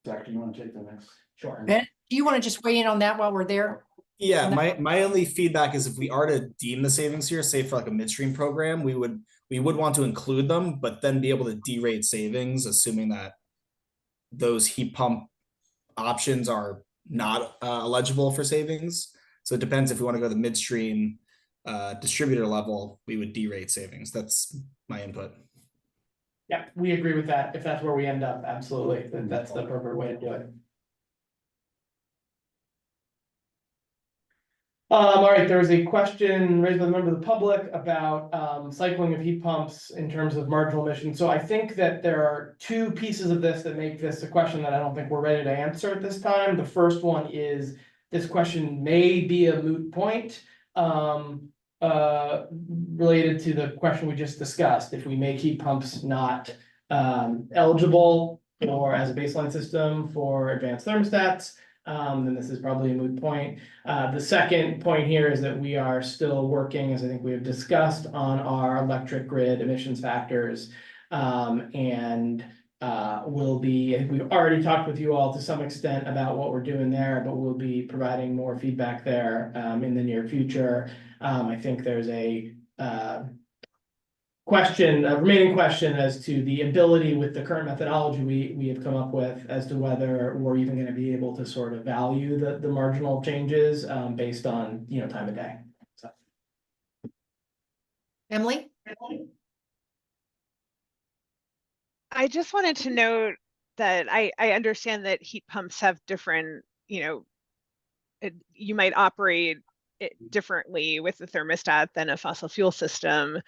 Zach, do you want to take the next? Sure. Ben, do you want to just weigh in on that while we're there? Yeah, my only feedback is if we are to deem the savings here, say for like a midstream program, we would want to include them, but then be able to derate savings, assuming that those heat pump options are not eligible for savings. So it depends if we want to go to the midstream distributor level, we would derate savings. That's my input. Yeah, we agree with that. If that's where we end up, absolutely. That's the appropriate way to do it. All right, there was a question raised by a member of the public about cycling of heat pumps in terms of marginal emissions. So I think that there are two pieces of this that make this a question that I don't think we're ready to answer at this time. The first one is this question may be a moot point related to the question we just discussed. If we make heat pumps not eligible or as a baseline system for advanced thermostats, then this is probably a moot point. The second point here is that we are still working, as I think we have discussed, on our electric grid emissions factors. And we'll be, we've already talked with you all to some extent about what we're doing there, but we'll be providing more feedback there in the near future. I think there's a remaining question as to the ability with the current methodology we have come up with as to whether we're even going to be able to sort of value the marginal changes based on time of day. So. Emily? I just wanted to note that I understand that heat pumps have different, you might operate it differently with the thermostat than a fossil fuel system,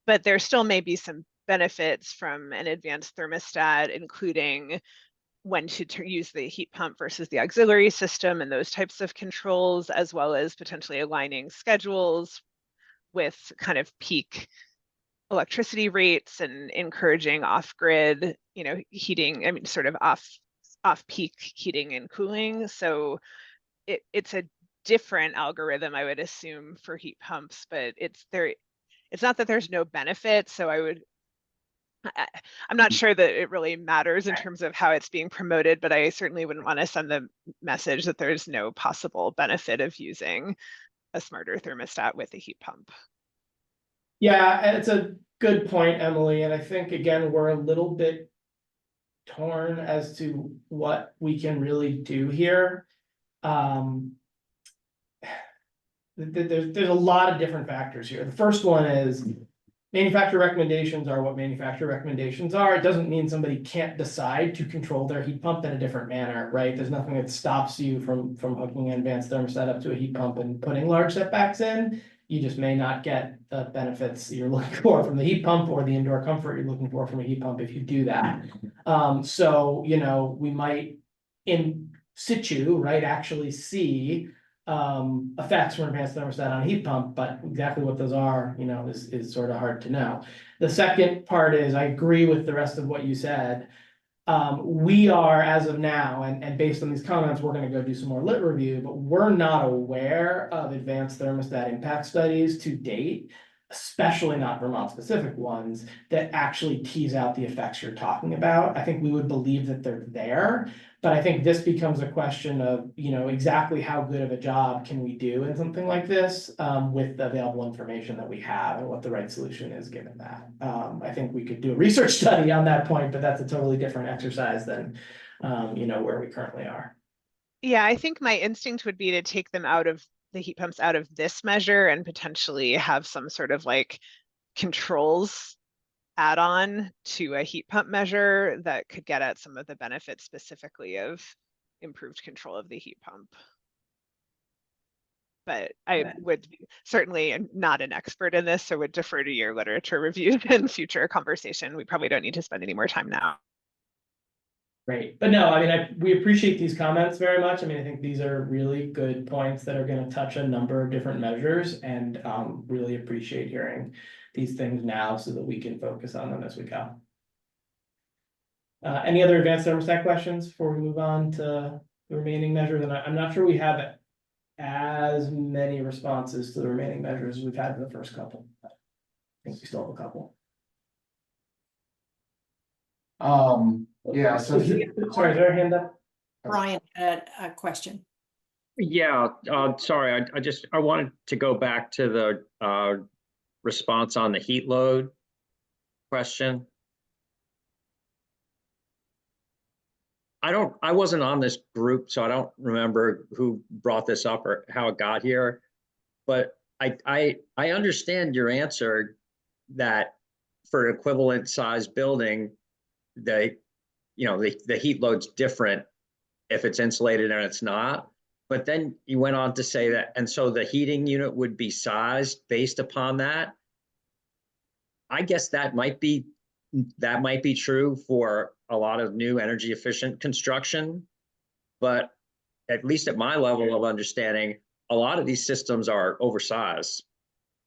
but there still may be some benefits from an advanced thermostat, including when to use the heat pump versus the auxiliary system and those types of controls, as well as potentially aligning schedules with kind of peak electricity rates and encouraging off-grid, heating, sort of off-peak heating and cooling. So it's a different algorithm, I would assume, for heat pumps, but it's not that there's no benefit. So I'm not sure that it really matters in terms of how it's being promoted, but I certainly wouldn't want to send the message that there's no possible benefit of using a smarter thermostat with a heat pump. Yeah, it's a good point, Emily. And I think, again, we're a little bit torn as to what we can really do here. There's a lot of different factors here. The first one is manufacturer recommendations are what manufacturer recommendations are. It doesn't mean somebody can't decide to control their heat pump in a different manner, right? There's nothing that stops you from hooking an advanced thermostat up to a heat pump and putting large setbacks in. You just may not get the benefits you're looking for from the heat pump or the indoor comfort you're looking for from a heat pump if you do that. So, we might in situ, right, actually see effects from advanced thermostat on a heat pump, but exactly what those are, is sort of hard to know. The second part is I agree with the rest of what you said. We are, as of now, and based on these comments, we're going to go do some more lit review, but we're not aware of advanced thermostat impact studies to date, especially not Vermont-specific ones, that actually tease out the effects you're talking about. I think we would believe that they're there, but I think this becomes a question of, exactly how good of a job can we do in something like this with the available information that we have and what the right solution is given that. I think we could do a research study on that point, but that's a totally different exercise than, where we currently are. Yeah, I think my instinct would be to take them out of the heat pumps out of this measure and potentially have some sort of like controls add-on to a heat pump measure that could get at some of the benefits specifically of improved control of the heat pump. But I would certainly, am not an expert in this, so would defer to your literature review and future conversation. We probably don't need to spend any more time now. Great, but no, I mean, we appreciate these comments very much. I mean, I think these are really good points that are gonna touch a number of different measures and really appreciate hearing these things now so that we can focus on them as we go. Any other advanced thermostat questions before we move on to the remaining measures? And I'm not sure we have as many responses to the remaining measures as we've had in the first couple. I think we still have a couple. Yeah, so. Sorry, is there a hand up? Brian had a question. Yeah, sorry, I wanted to go back to the response on the heat load question. I wasn't on this group, so I don't remember who brought this up or how it got here. But I understand your answer that for an equivalent size building, the heat load's different if it's insulated and it's not. But then you went on to say that, and so the heating unit would be sized based upon that. I guess that might be true for a lot of new energy efficient construction, but at least at my level of understanding, a lot of these systems are oversized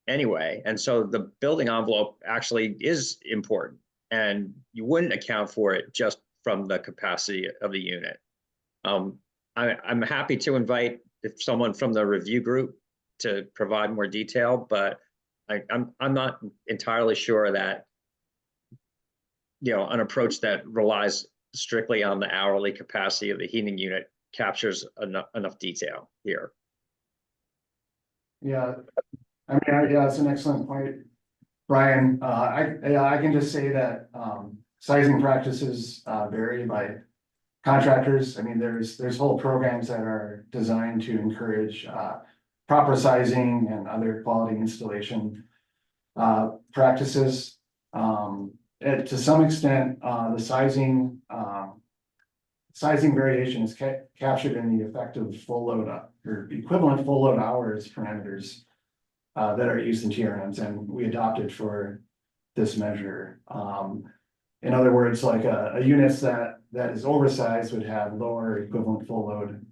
anyway. And so the building envelope actually is important, and you wouldn't account for it just from the capacity of the unit. I'm happy to invite someone from the review group to provide more detail, but I'm not entirely sure that an approach that relies strictly on the hourly capacity of the heating unit captures enough detail here. Yeah, I mean, yeah, it's an excellent point, Brian. I can just say that sizing practices vary by contractors. I mean, there's whole programs that are designed to encourage proper sizing and other quality installation practices. To some extent, the sizing variation is captured in the effective full load or equivalent full load hours parameters that are used in TRMs, and we adopted for this measure. In other words, like a unit that is oversized would have lower equivalent full load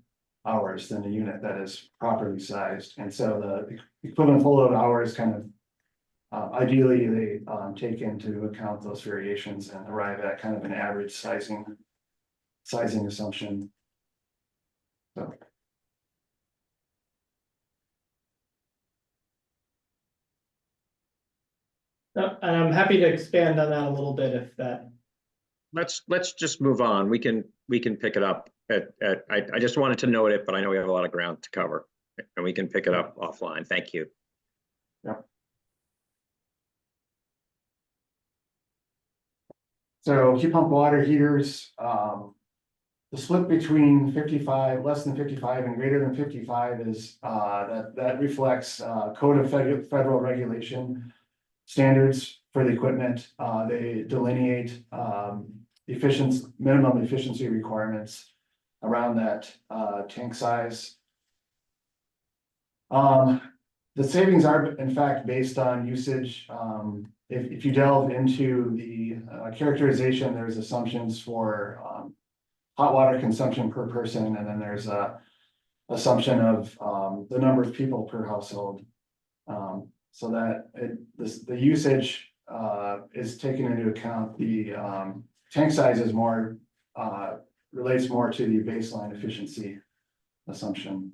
hours than a unit that is properly sized. And so the equivalent full load hours kind of ideally, they take into account those variations and arrive at kind of an average sizing assumption. So. And I'm happy to expand on that a little bit if that. Let's just move on. We can pick it up I just wanted to note it, but I know we have a lot of ground to cover, and we can pick it up offline. Thank you. Yeah. So heat pump water heaters, the split between 55, less than 55 and greater than 55 is that reflects Code of Federal Regulation standards for the equipment. They delineate minimum efficiency requirements around that tank size. The savings are in fact based on usage. If you delve into the characterization, there's assumptions for hot water consumption per person, and then there's a assumption of the number of people per household. So that the usage is taken into account. The tank size is more relates more to the baseline efficiency assumption.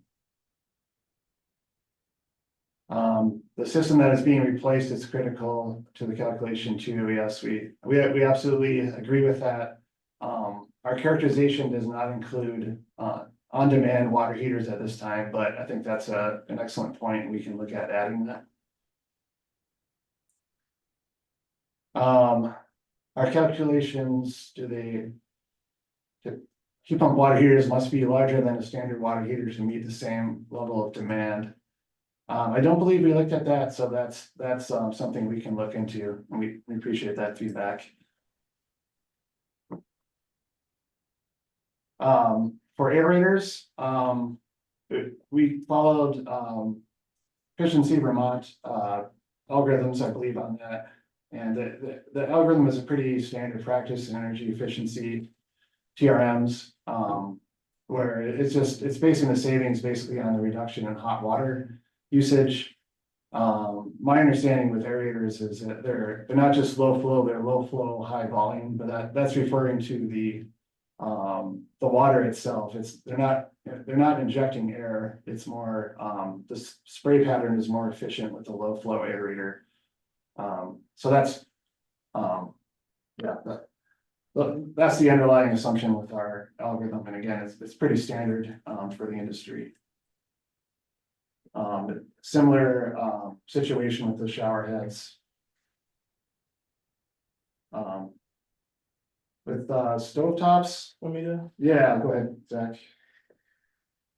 The system that is being replaced is critical to the calculation too. Yes, we absolutely agree with that. Our characterization does not include on-demand water heaters at this time, but I think that's an excellent point. We can look at adding that. Our calculations, heat pump water heaters must be larger than a standard water heater to meet the same level of demand. I don't believe we looked at that, so that's something we can look into, and we appreciate that feedback. For aerators, we followed Efficiency Vermont algorithms, I believe, on that. And the algorithm is a pretty standard practice in energy efficiency TRMs, where it's basing the savings basically on the reduction in hot water usage. My understanding with aerators is that they're not just low flow, they're low flow, high volume, but that's referring to the water itself. They're not injecting air. It's more, the spray pattern is more efficient with the low flow aerator. So that's, that's the underlying assumption with our algorithm. And again, it's pretty standard, for the industry. Similar, situation with the shower heads. With stovetops, yeah, go ahead, Zach.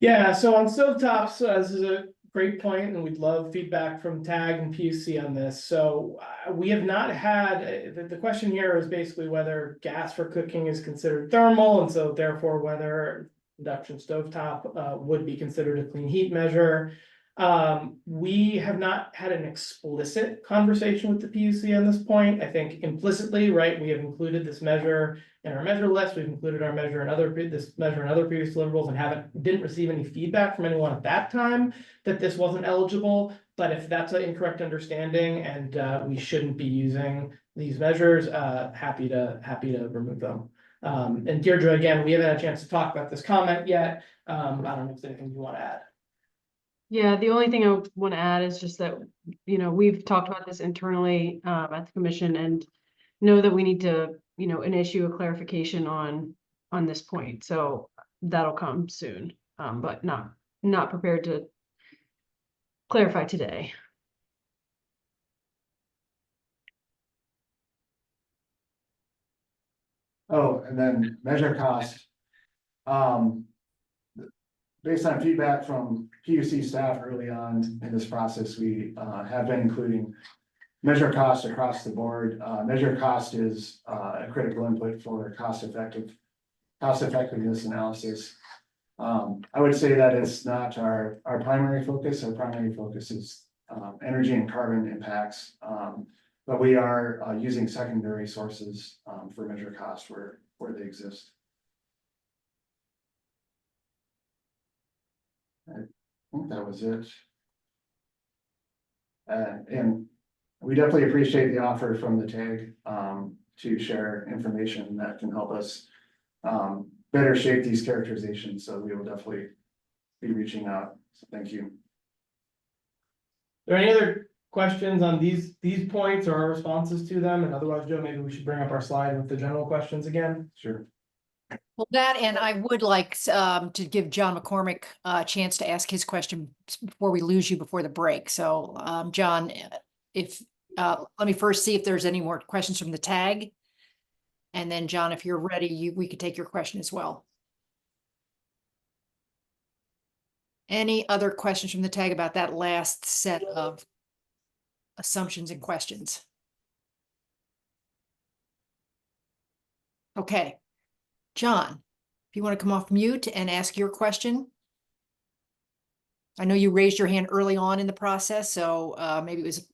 Yeah, so on stovetops, this is a great point, and we'd love feedback from TAG and PUC on this. So we have not had, the question here is basically whether gas for cooking is considered thermal, and so therefore whether induction stovetop would be considered a clean heat measure. We have not had an explicit conversation with the PUC on this point. I think implicitly, right, we have included this measure in our measure list. We've included our measure in other previous deliverables and didn't receive any feedback from anyone at that time that this wasn't eligible. But if that's an incorrect understanding and we shouldn't be using these measures, happy to remove them. And Deirdre, again, we haven't had a chance to talk about this comment yet. I don't know if there's anything you want to add. Yeah, the only thing I want to add is just that, we've talked about this internally at the commission and know that we need to, issue a clarification on this point. So that'll come soon, but not prepared to clarify today. Oh, and then measure cost. Based on feedback from PUC staff early on in this process, we have been including measure cost across the board. Measure cost is a critical input for cost effectiveness analysis. I would say that it's not our primary focus. Our primary focus is energy and carbon impacts, but we are using secondary sources for measure cost where they exist. I think that was it. And we definitely appreciate the offer from the TAG to share information that can help us better shape these characterizations. So we will definitely be reaching out. So thank you. Are there any other questions on these points or our responses to them? And otherwise, Joe, maybe we should bring up our slide with the general questions again. Sure. Well, that, and I would like to give John McCormick a chance to ask his question before we lose you before the break. So, John, let me first see if there's any more questions from the TAG. And then, John, if you're ready, we could take your question as well. Any other questions from the TAG about that last set of assumptions and questions? Okay. John, if you want to come off mute and ask your question. I know you raised your hand early on in the process, so maybe it was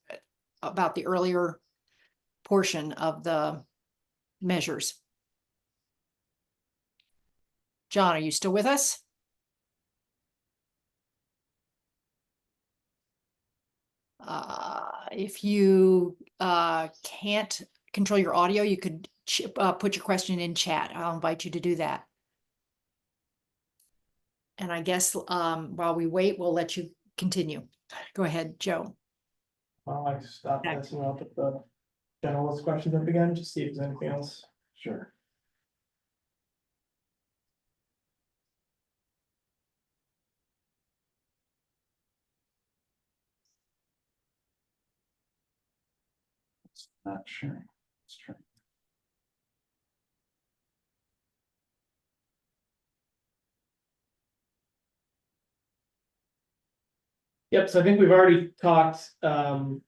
about the earlier portion of the measures. John, are you still with us? If you can't control your audio, you could put your question in chat. I'll invite you to do that. And I guess while we wait, we'll let you continue. Go ahead, Joe. Well, I stopped messing up with the generalist questions up again, just see if there's anything else. Sure. Not sure. Let's try. Yep, so I think we've already talked to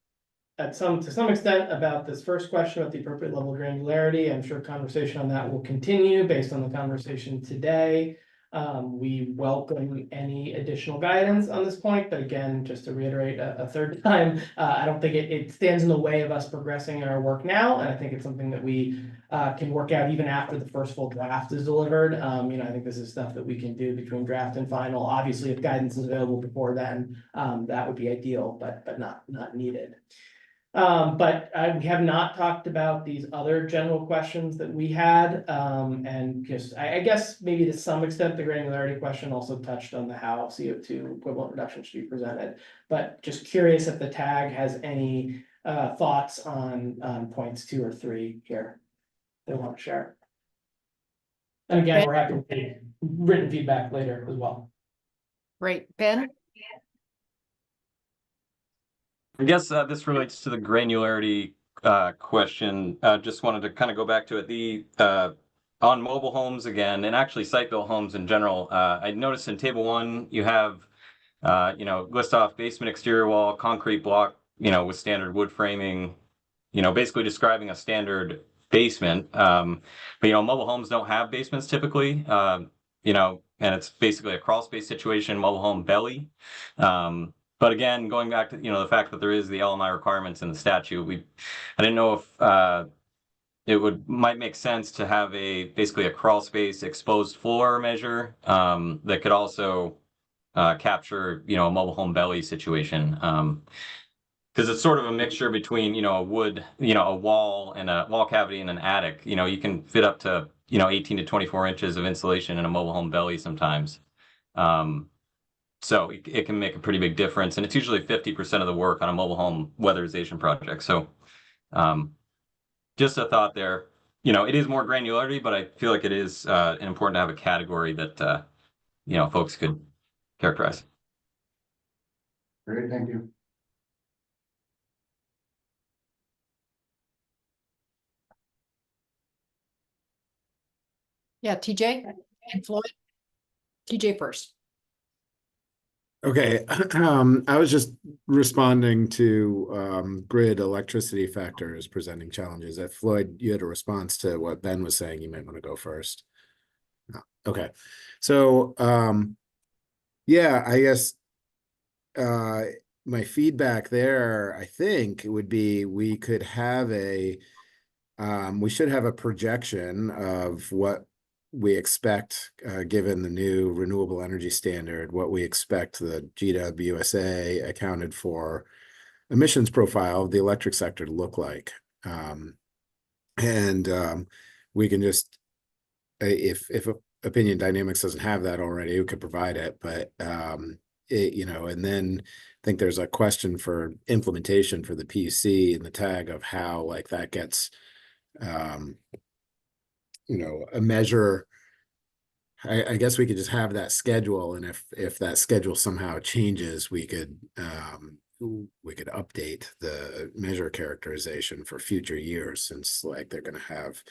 some extent about this first question about the appropriate level of granularity. I'm sure conversation on that will continue based on the conversation today. We welcome any additional guidance on this point, but again, just to reiterate a third time, I don't think it stands in the way of us progressing in our work now, and I think it's something that we can work out even after the first full draft is delivered. I think this is stuff that we can do between draft and final. Obviously, if guidance is available before then, that would be ideal, but not needed. But we have not talked about these other general questions that we had. And just, I guess maybe to some extent, the granularity question also touched on the how CO2 equivalent reduction should be presented. But just curious if the tag has any thoughts on points 2 or 3 here they want to share. And again, we're happy to take written feedback later as well. Great. Ben? I guess this relates to the granularity question. Just wanted to kind of go back to it. On mobile homes again, and actually site-built homes in general, I noticed in table 1 you have list off basement exterior wall, concrete block, with standard wood framing, basically describing a standard basement. But mobile homes don't have basements typically, and it's basically a crawl space situation, mobile home belly. But again, going back to the fact that there is the LMI requirements in the statute, I didn't know if it might make sense to have basically a crawl space exposed floor measure that could also capture a mobile home belly situation, because it's sort of a mixture between a wood, a wall and a wall cavity and an attic. You can fit up to 18 to 24 inches of insulation in a mobile home belly sometimes. So it can make a pretty big difference, and it's usually 50% of the work on a mobile home weatherization project. So just a thought there. It is more granularity, but I feel like it is important to have a category that folks could characterize. Great, thank you. Yeah, TJ and Floyd. TJ first. Okay, I was just responding to grid electricity factors presenting challenges. If Floyd, you had a response to what Ben was saying, you might want to go first. No. Okay, so yeah, I guess my feedback there, I think, would be we could have we should have a projection of what we expect, given the new renewable energy standard, what we expect the GWUSA accounted for emissions profile of the electric sector to look like. We can just, if Opinion Dynamics doesn't have that already, we could provide it, but and then I think there's a question for implementation for the PUC and the tag of how that gets a measure. I guess we could just have that schedule, and if that schedule somehow changes, we could update the measure characterization for future years, since they're going to have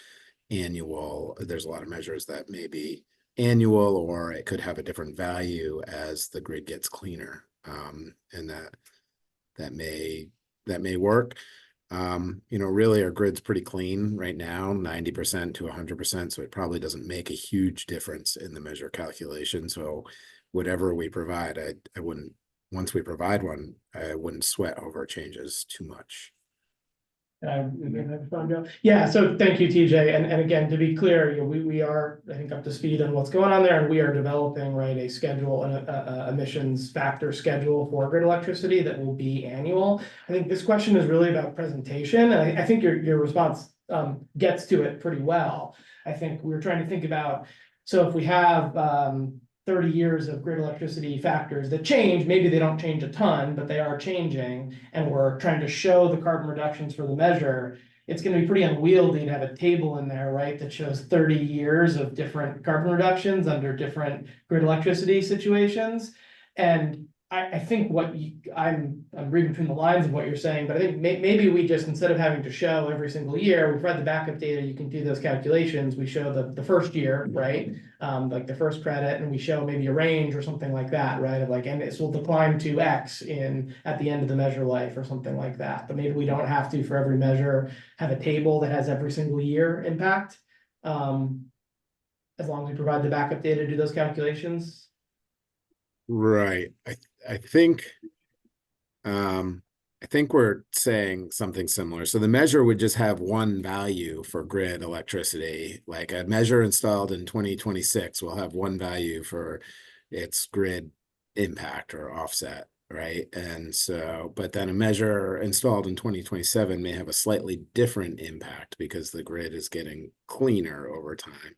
annual. There's a lot of measures that may be annual, or it could have a different value as the grid gets cleaner, and that may work. Really our grid's pretty clean right now, 90% to 100%. So it probably doesn't make a huge difference in the measure calculation. So whatever we provide, I wouldn't, once we provide one, I wouldn't sweat over changes too much. Yeah, so thank you, TJ. And again, to be clear, we are, I think, up to speed on what's going on there, and we are developing a schedule, an emissions factor schedule for grid electricity that will be annual. I think this question is really about presentation, and I think your response gets to it pretty well. I think we're trying to think about, so if we have 30 years of grid electricity factors that change, maybe they don't change a ton, but they are changing, and we're trying to show the carbon reductions for the measure, it's going to be pretty unwieldy to have a table in there, right, that shows 30 years of different carbon reductions under different grid electricity situations. And I think what I'm reading between the lines of what you're saying, but I think maybe we just, instead of having to show every single year, we've read the backup data, you can do those calculations. We show the first year, right? Like the first credit, and we show maybe a range or something like that, right? Of and this will decline to X at the end of the measure life or something like that. But maybe we don't have to, for every measure, have a table that has every single year impact. as long as we provide the backup data to do those calculations? Right. I think I think we're saying something similar. So the measure would just have one value for grid electricity, like a measure installed in 2026 will have one value for its grid impact or offset, right? And so, but then a measure installed in 2027 may have a slightly different impact because the grid is getting cleaner over time.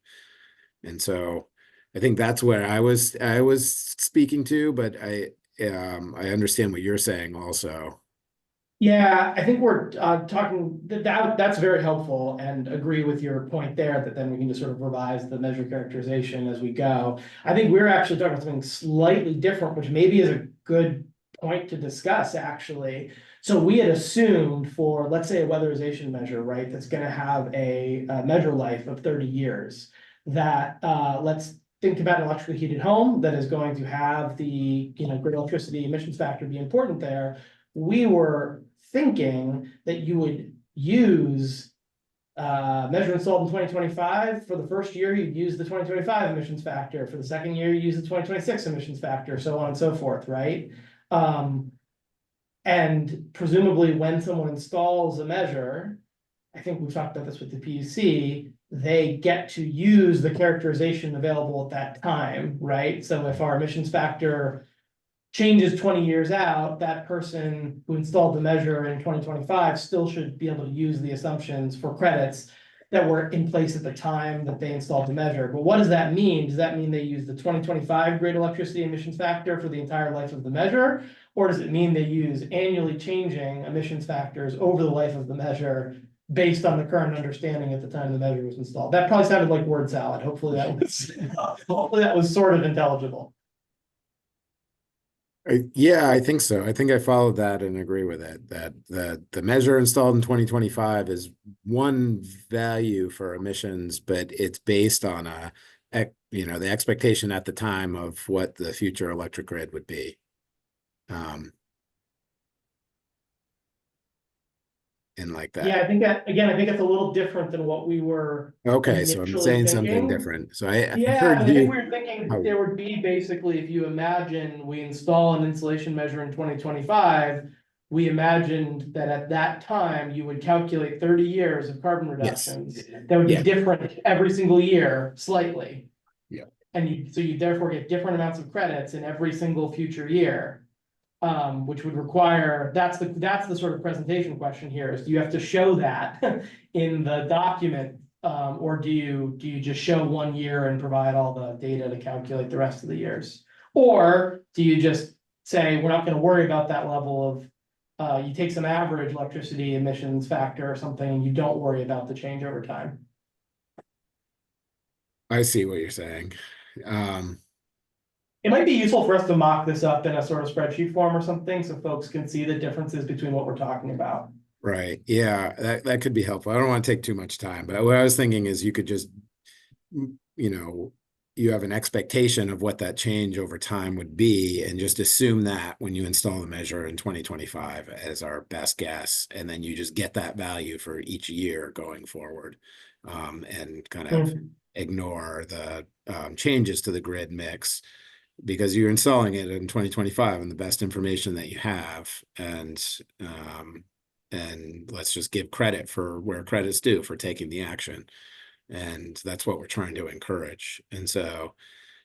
And so I think that's where I was speaking to, but I understand what you're saying also. Yeah, I think we're talking that's very helpful, and agree with your point there that then we can just sort of revise the measure characterization as we go. I think we're actually talking about something slightly different, which maybe is a good point to discuss actually. So we had assumed for, let's say, a weatherization measure, right, that's going to have a measure life of 30 years, that let's think about an electrically heated home that is going to have the grid electricity emissions factor be important there. We were thinking that you would use measure installed in 2025. For the first year, you'd use the 2025 emissions factor. For the second year, you use the 2026 emissions factor, so on and so forth, right? And presumably when someone installs a measure, I think we've talked about this with the PUC, they get to use the characterization available at that time, right? So if our emissions factor changes 20 years out, that person who installed the measure in 2025 still should be able to use the assumptions for credits that were in place at the time that they installed the measure. But what does that mean? Does that mean they use the 2025 grid electricity emissions factor for the entire life of the measure? Or does it mean they use annually changing emissions factors over the life of the measure based on the current understanding at the time the measure was installed? That probably sounded like word salad. Hopefully that was sort of intelligible. Yeah, I think so. I think I followed that and agree with it, that the measure installed in 2025 is one value for emissions, but it's based on the expectation at the time of what the future electric grid would be. And like that. Yeah, I think that, again, I think it's a little different than what we were. Okay, so I'm initially saying thinking. something different. So I Yeah, heard I think you. we were thinking that there would be basically, if you imagine we install an insulation measure in 2025, we imagined that at that time you would calculate 30 years of carbon reductions. That would be different every single year, slightly. Yeah. And so you therefore get different amounts of credits in every single future year. Which would require, that's the sort of presentation question here, is do you have to show that in the document? Or do you just show 1 year and provide all the data to calculate the rest of the years? Or do you just say, we're not going to worry about that level of, you take some average electricity emissions factor or something, and you don't worry about the change over time? I see what you're saying. It might be useful for us to mock this up in a sort of spreadsheet form or something, so folks can see the differences between what we're talking about. Right. Yeah, that could be helpful. I don't want to take too much time, but what I was thinking is you could just, you have an expectation of what that change over time would be, and just assume that when you install the measure in 2025 as our best guess, and then you just get that value for each year going forward, and kind of ignore the changes to the grid mix, because you're installing it in 2025 and the best information that you have, and let's just give credit for where credit's due for taking the action. And that's what we're trying to encourage. And so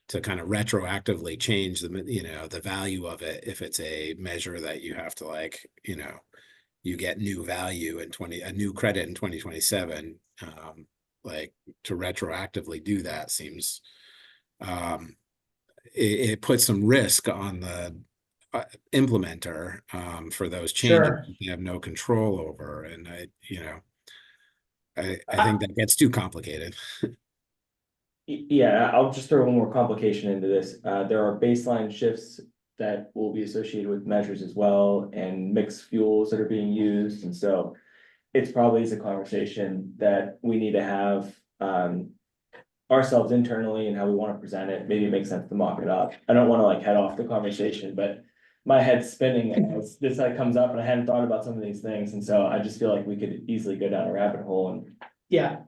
to kind of retroactively change the value of it, if it's a measure that you have to you get new value in a new credit in 2027, to retroactively do that seems, it puts some risk on the implementer for those changes you have no control over. And I think that gets too complicated. Yeah, I'll just throw one more complication into this. There are baseline shifts that will be associated with measures as well, and mixed fuels that are being used. And so it's probably a conversation that we need to have ourselves internally, and how we want to present it. Maybe it makes sense to mock it up. I don't want to head off the conversation, but my head's spinning as this comes up, and I hadn't thought about some of these things. And so I just feel like we could easily go down a rabbit hole. And yeah,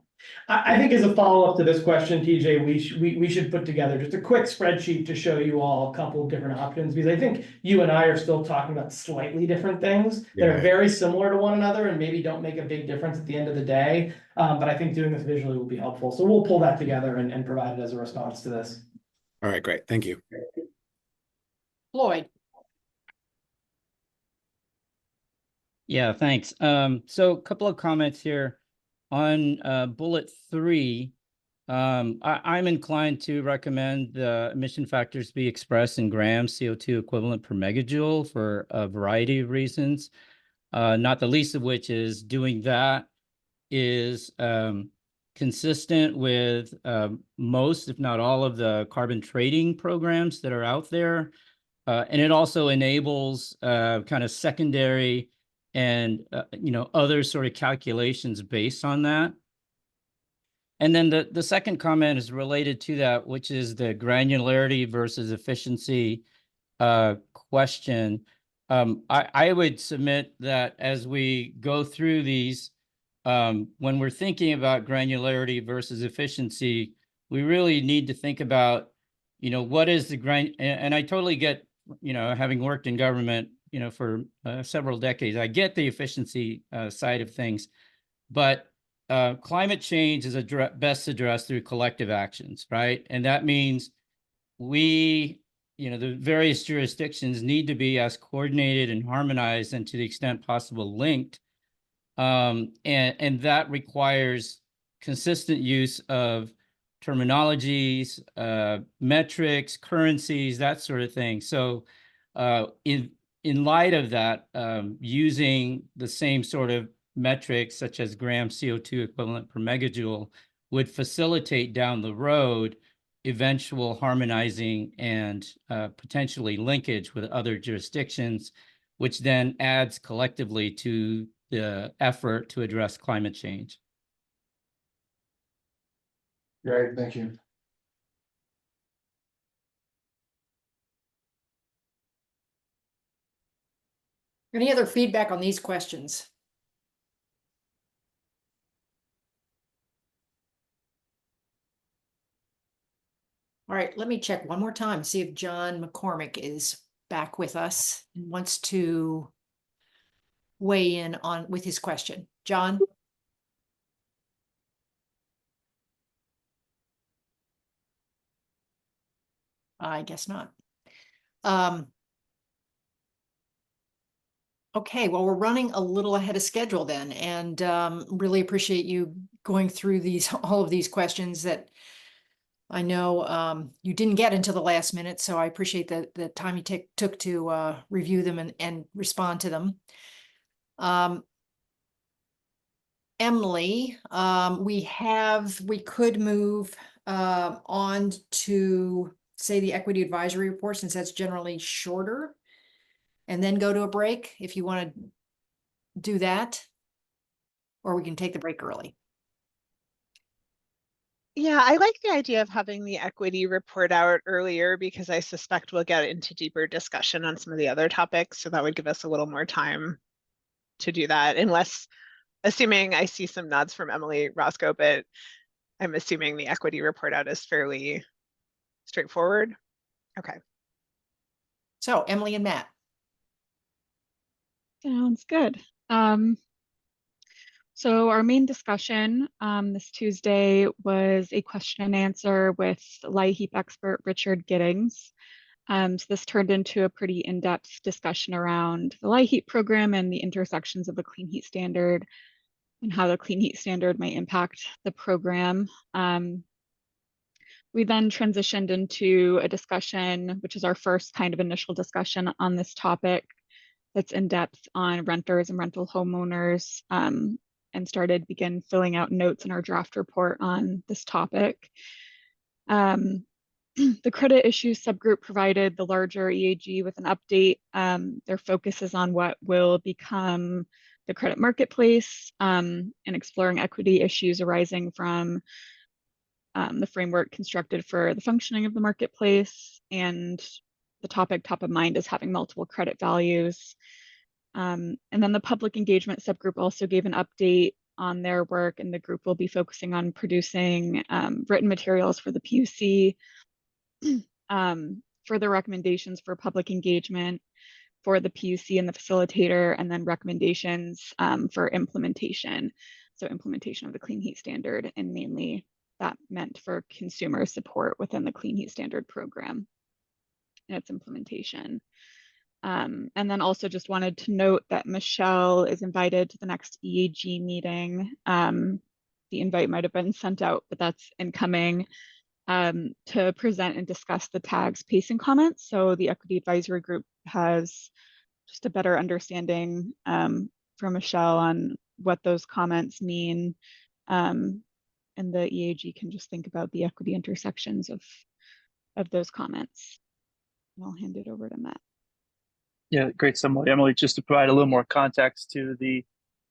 I think as a follow-up to this question, TJ, we should put together just a quick spreadsheet to show you all a couple of different options, because I think you and I are still talking about slightly different things that are Yeah. very similar to one another and maybe don't make a big difference at the end of the day. But I think doing this visually will be helpful. So we'll pull that together and provide it as a response to this. All right, great. Thank you. Floyd. Yeah, thanks. So a couple of comments here on bullet 3. I'm inclined to recommend the emission factors be expressed in grams CO2 equivalent per megajoule for a variety of reasons, not the least of which is doing that is consistent with most, if not all, of the carbon trading programs that are out there. And it also enables kind of secondary and other sort of calculations based on that. And then the second comment is related to that, which is the granularity versus efficiency question. I would submit that as we go through these, when we're thinking about granularity versus efficiency, we really need to think about, what is the and I totally get, having worked in government, for several decades, I get the efficiency side of things, but climate change is best addressed through collective actions, right? And that means we, the various jurisdictions need to be as coordinated and harmonized and to the extent possible linked. And that requires consistent use of terminologies, metrics, currencies, that sort of thing. So in light of that, using the same sort of metrics such as gram CO2 equivalent per megajoule would facilitate down the road eventual harmonizing and potentially linkage with other jurisdictions, which then adds collectively to the effort to address climate change. Great, thank you. Any other feedback on these questions? All right, let me check one more time, see if John McCormick is back with us and wants to weigh in on with his question. John? I guess not. Okay, well, we're running a little ahead of schedule then, and really appreciate you going through all of these questions that I know you didn't get until the last minute, so I appreciate the time you took to review them and respond to them. Emily, we could move on to, say, the equity advisory report, since that's generally shorter, and then go to a break if you want to do that, or we can take the break early. Yeah, I like the idea of having the equity report out earlier because I suspect we'll get into deeper discussion on some of the other topics. So that would give us a little more time to do that, assuming I see some nods from Emily Roscoe, but I'm assuming the equity report out is fairly straightforward. Okay. So Emily and Matt. Sounds good. So our main discussion this Tuesday was a question and answer with LIHEAP expert Richard Giddings. So this turned into a pretty in-depth discussion around the LIHEAP program and the intersections of the Clean Heat Standard and how the Clean Heat Standard might impact the program. We then transitioned into a discussion, which is our first kind of initial discussion on this topic that's in depth on renters and rental homeowners, and began filling out notes in our draft report on this topic. The credit issues subgroup provided the larger EAG with an update. Their focus is on what will become the credit marketplace and exploring equity issues arising from the framework constructed for the functioning of the marketplace. And the topic top of mind is having multiple credit values. And then the public engagement subgroup also gave an update on their work, and the group will be focusing on producing written materials for the PUC, further recommendations for public engagement for the PUC and the facilitator, and then recommendations for implementation. So implementation of the Clean Heat Standard, and mainly that meant for consumer support within the Clean Heat Standard program and its implementation. And then also just wanted to note that Michelle is invited to the next EAG meeting. The invite might have been sent out, but that's incoming, to present and discuss the tags pacing comments. So the Equity Advisory Group has just a better understanding from Michelle on what those comments mean. And the EAG can just think about the equity intersections of those comments. And I'll hand it over to Matt. Yeah, great summary, Emily. Just to provide a little more context to the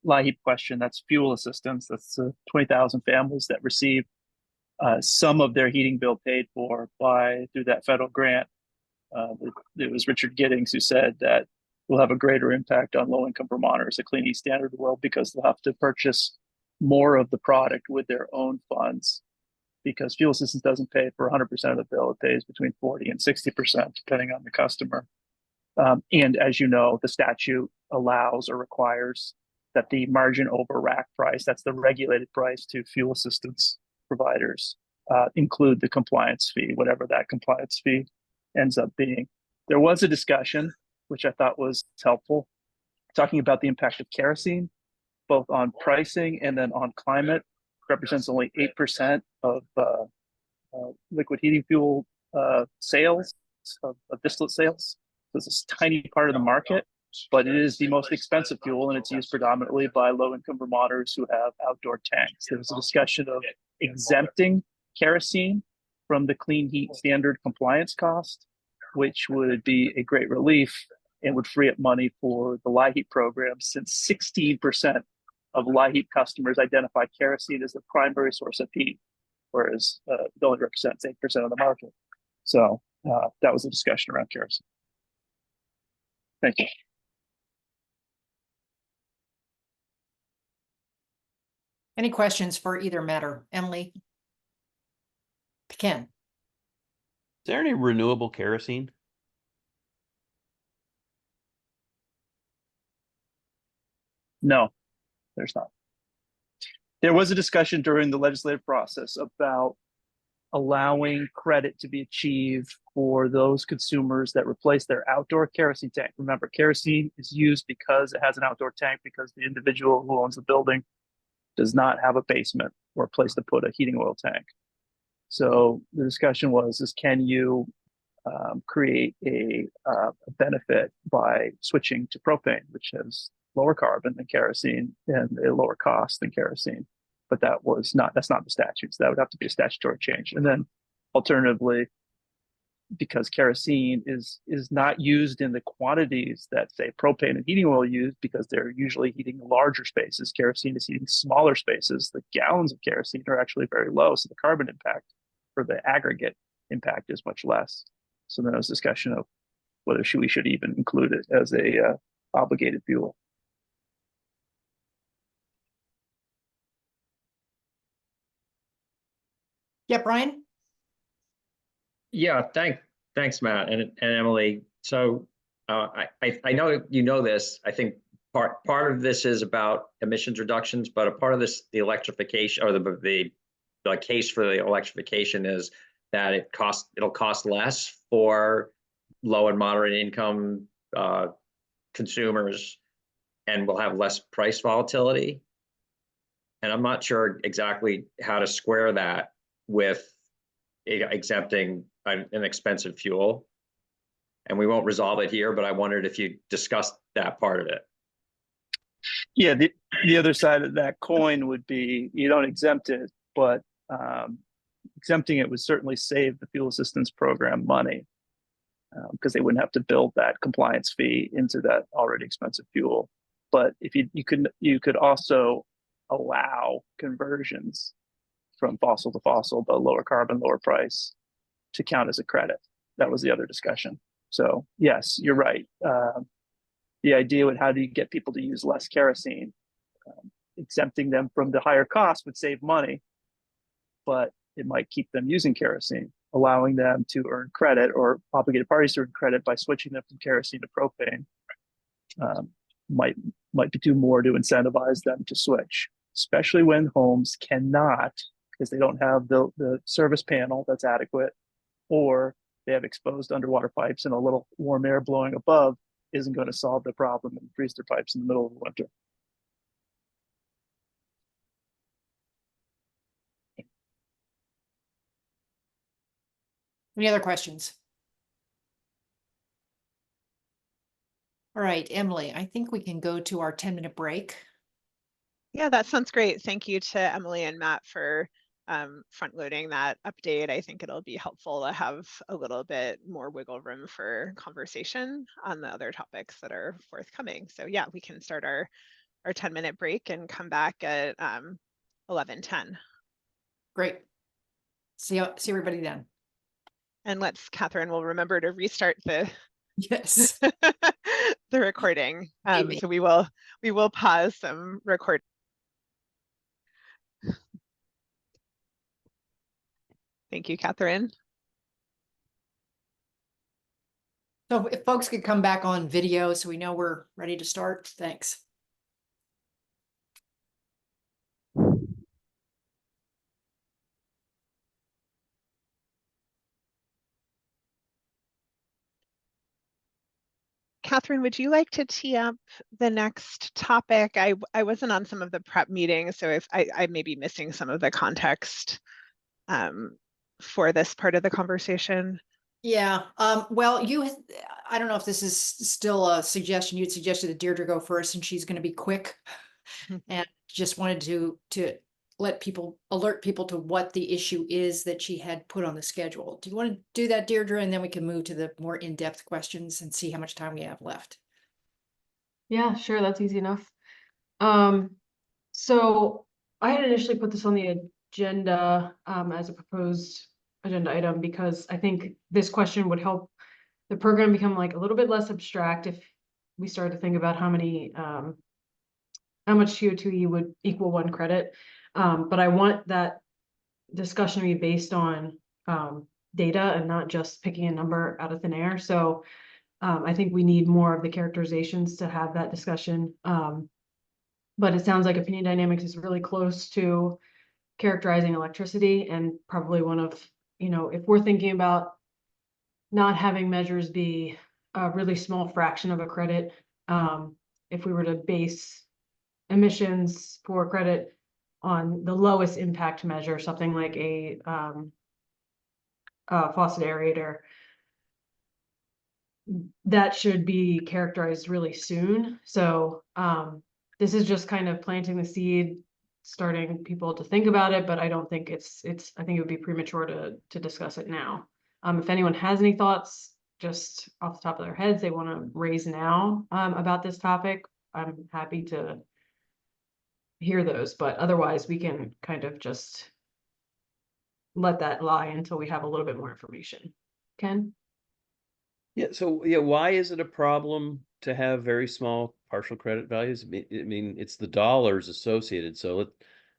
LIHEAP question, that's fuel assistance. That's 20,000 families that receive some of their heating bill paid for through that federal grant. It was Richard Giddings who said that will have a greater impact on low-income Vermonters, the Clean Heat Standard world, because they'll have to purchase more of the product with their own funds, because fuel assistance doesn't pay for 100% of the bill. It pays between 40 and 60%, depending on the customer. And as you know, the statute allows or requires that the margin over rack price, that's the regulated price to fuel assistance providers, include the compliance fee, whatever that compliance fee ends up being. There was a discussion, which I thought was helpful, talking about the impact of kerosene, both on pricing and then on climate. Represents only 8% of liquid heating fuel sales, of distillate sales. So it's a tiny part of the market, but it is the most expensive fuel, and it's used predominantly by low-income Vermonters who have outdoor tanks. There was a discussion of exempting kerosene from the Clean Heat Standard compliance cost, which would be a great relief and would free up money for the LIHEAP program, since 16% of LIHEAP customers identify kerosene as the primary source of heat, whereas it only represents 8% of the market. So that was a discussion around kerosene. Thank you. Any questions for either Matt or Emily? Ken? Is there any renewable kerosene? No, there's not. There was a discussion during the legislative process about allowing credit to be achieved for those consumers that replace their outdoor kerosene tank. Remember, kerosene is used because it has an outdoor tank, because the individual who owns the building does not have a basement or a place to put a heating oil tank. So the discussion was, can you create a benefit by switching to propane, which has lower carbon than kerosene and a lower cost than kerosene? But that's not the statute. So that would have to be a statutory change. And then alternatively, because kerosene is not used in the quantities that, say, propane and heating oil use, because they're usually heating larger spaces. Kerosene is heating smaller spaces. The gallons of kerosene are actually very low, so the carbon impact for the aggregate impact is much less. So then there was discussion of whether we should even include it as a obligated fuel. Yeah, Brian? Yeah, thanks, Matt and Emily. So I know you know this. I think part of this is about emissions reductions, but a part of this, the electrification, or the case for the electrification, is that it'll cost less for low and moderate income consumers, and will have less price volatility. And I'm not sure exactly how to square that with exempting an expensive fuel. And we won't resolve it here, but I wondered if you discussed that part of it. Yeah, the other side of that coin would be, you don't exempt it, but exempting it would certainly save the fuel assistance program money, because they wouldn't have to build that compliance fee into that already expensive fuel. But if you could also allow conversions from fossil to fossil, but lower carbon, lower price, to count as a credit. That was the other discussion. So yes, you're right. The idea with how do you get people to use less kerosene exempting them from the higher cost would save money, but it might keep them using kerosene, allowing them to earn credit or obligated parties to earn credit by switching them from kerosene to propane. Might do more to incentivize them to switch, especially when homes cannot, because they don't have the service panel that's adequate, or they have exposed underwater pipes and a little warm air blowing above isn't going to solve the problem and freeze their pipes in the middle of the winter. Any other questions? All right, Emily, I think we can go to our 10-minute break. Yeah, that sounds great. Thank you to Emily and Matt for front loading that update. I think it'll be helpful to have a little bit more wiggle room for conversation on the other topics that are forthcoming. So yeah, we can start our 10-minute break and come back at 11:10. Great. See everybody then. And Catherine will remember to restart the yes the recording. So we will pause some recording. Thank you, Catherine. So if folks could come back on video so we know we're ready to start, thanks. Catherine, would you like to tee up the next topic? I wasn't on some of the prep meetings, so if I may be missing some of the context for this part of the conversation. Yeah, well, I don't know if this is still a suggestion. You'd suggested that Deirdre go first, and she's going to be quick. And just wanted to alert people to what the issue is that she had put on the schedule. Do you want to do that, Deirdre? And then we can move to the more in-depth questions and see how much time we have left. Yeah, sure. That's easy enough. So I had initially put this on the agenda as a proposed agenda item because I think this question would help the program become like a little bit less abstract if we started to think about how much CO2e would equal 1 credit. But I want that discussion to be based on data and not just picking a number out of thin air. So I think we need more of the characterizations to have that discussion. But it sounds like opinion dynamics is really close to characterizing electricity, and probably one of, if we're thinking about not having measures be a really small fraction of a credit, if we were to base emissions for credit on the lowest impact measure, something like a faucet aerator, that should be characterized really soon. So this is just kind of planting the seed, starting people to think about it, but I don't think I think it would be premature to discuss it now. If anyone has any thoughts just off the top of their heads they want to raise now about this topic, I'm happy to hear those, but otherwise we can kind of just let that lie until we have a little bit more information. Ken? Yeah, so yeah, why is it a problem to have very small partial credit values? I mean, it's the dollars associated. So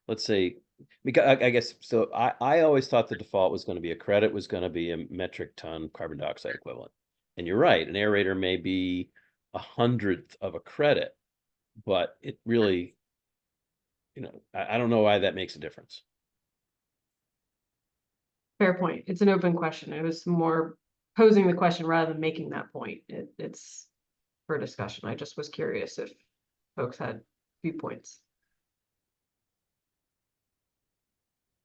let's say, because I guess, so I always thought the default was going to be a credit was going to be a metric ton carbon dioxide equivalent. And you're right, an aerator may be 100th of a credit, but it really, I don't know why that makes a difference. Fair point. It's an open question. It was more posing the question rather than making that point. It's for discussion. I just was curious if folks had viewpoints.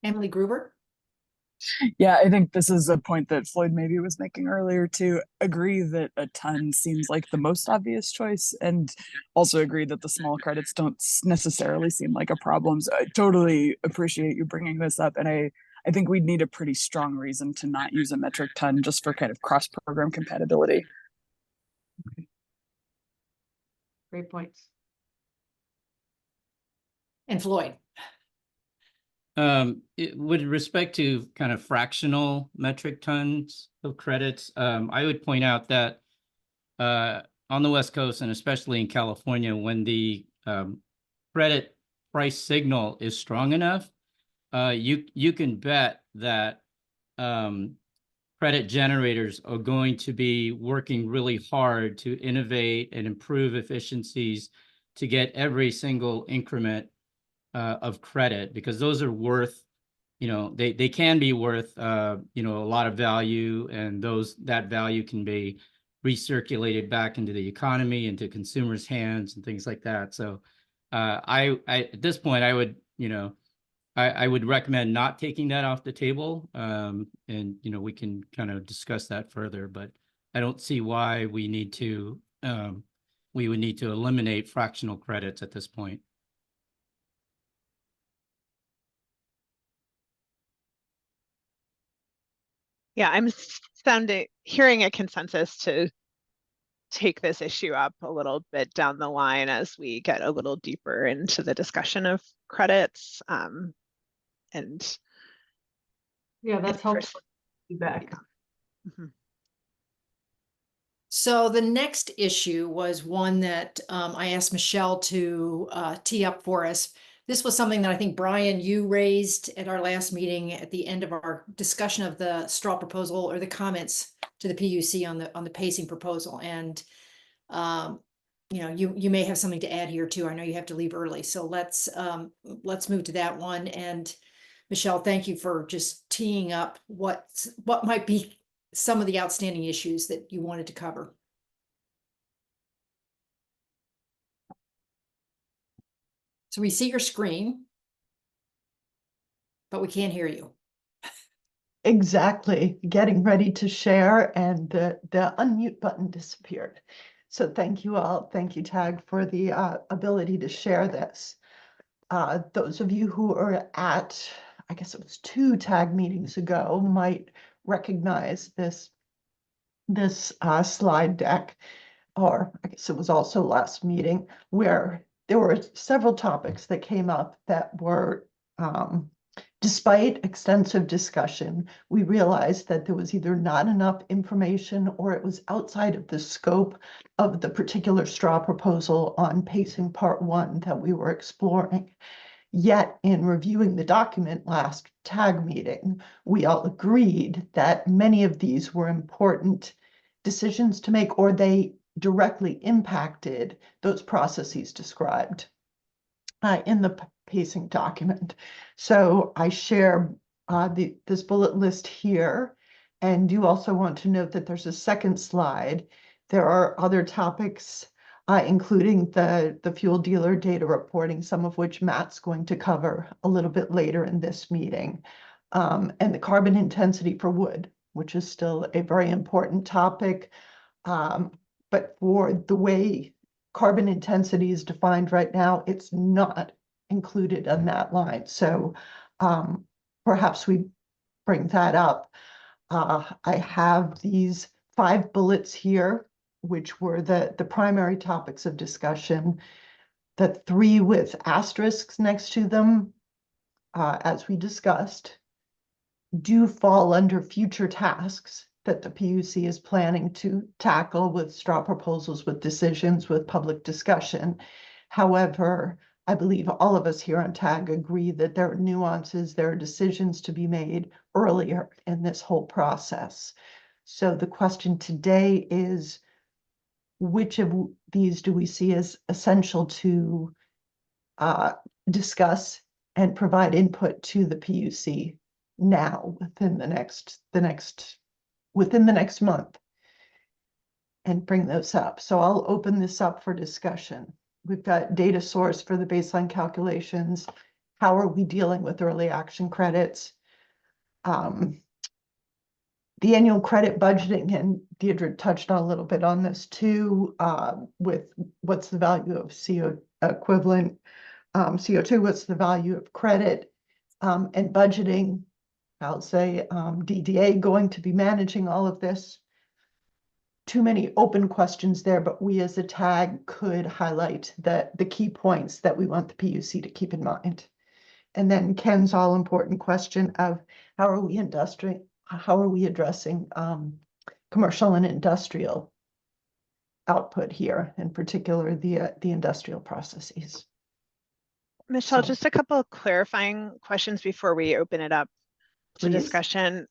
Emily Gruber? Yeah, I think this is a point that Floyd maybe was making earlier to agree that a ton seems like the most obvious choice, and also agree that the small credits don't necessarily seem like a problem. So I totally appreciate you bringing this up, and I think we'd need a pretty strong reason to not use a metric ton just for kind of cross-program compatibility. Okay. Great points. And Floyd? With respect to kind of fractional metric tons of credits, I would point out that on the West Coast and especially in California, when the credit price signal is strong enough, you can bet that credit generators are going to be working really hard to innovate and improve efficiencies to get every single increment of credit, because those are worth, they can be worth, a lot of value, and that value can be recirculated back into the economy, into consumers' hands and things like that. So I at this point, I would, I would recommend not taking that off the table. And, we can kind of discuss that further, but I don't see why we would need to eliminate fractional credits at this point. Yeah, I'm hearing a consensus to take this issue up a little bit down the line as we get a little deeper into the discussion of credits. And yeah, that's helpful feedback. Mhm. So the next issue was one that I asked Michelle to tee up for us. This was something that I think, Brian, you raised at our last meeting at the end of our discussion of the straw proposal, or the comments to the PUC on the pacing proposal. And you may have something to add here too. I know you have to leave early, so let's move to that one. And Michelle, thank you for just teeing up what might be some of the outstanding issues that you wanted to cover. So we see your screen, but we can't hear you. Exactly. Getting ready to share, and the unmute button disappeared. So thank you all. Thank you, Tag, for the ability to share this. Those of you who are at, I guess it was 2 Tag meetings ago, might recognize this slide deck, or I guess it was also last meeting, where there were several topics that came up that were, despite extensive discussion, we realized that there was either not enough information or it was outside of the scope of the particular straw proposal on pacing part 1 that we were exploring. Yet in reviewing the document last Tag meeting, we all agreed that many of these were important decisions to make, or they directly impacted those processes described in the pacing document. So I share this bullet list here, and do also want to note that there's a second slide. There are other topics, including the fuel dealer data reporting, some of which Matt's going to cover a little bit later in this meeting, and the carbon intensity for wood, which is still a very important topic. But for the way carbon intensity is defined right now, it's not included on that line. So perhaps we bring that up. I have these 5 bullets here, which were the primary topics of discussion. The 3 with asterisks next to them, as we discussed, do fall under future tasks that the PUC is planning to tackle with straw proposals, with decisions, with public discussion. However, I believe all of us here on TAG agree that there are nuances, there are decisions to be made earlier in this whole process. So the question today is, which of these do we see as essential to discuss and provide input to the PUC now within the next month, and bring those up. So I'll open this up for discussion. We've got data source for the baseline calculations. How are we dealing with early action credits? The annual credit budgeting, and Deirdre touched on a little bit on this too, with what's the value of CO equivalent CO2, what's the value of credit, and budgeting. I'll say DDA going to be managing all of this. Too many open questions there, but we as a TAG could highlight the key points that we want the PUC to keep in mind. And then Ken's all important question of how are we addressing commercial and industrial output here, in particular the industrial processes. Michelle, So- just a couple of clarifying questions before we open it up to Please. discussion.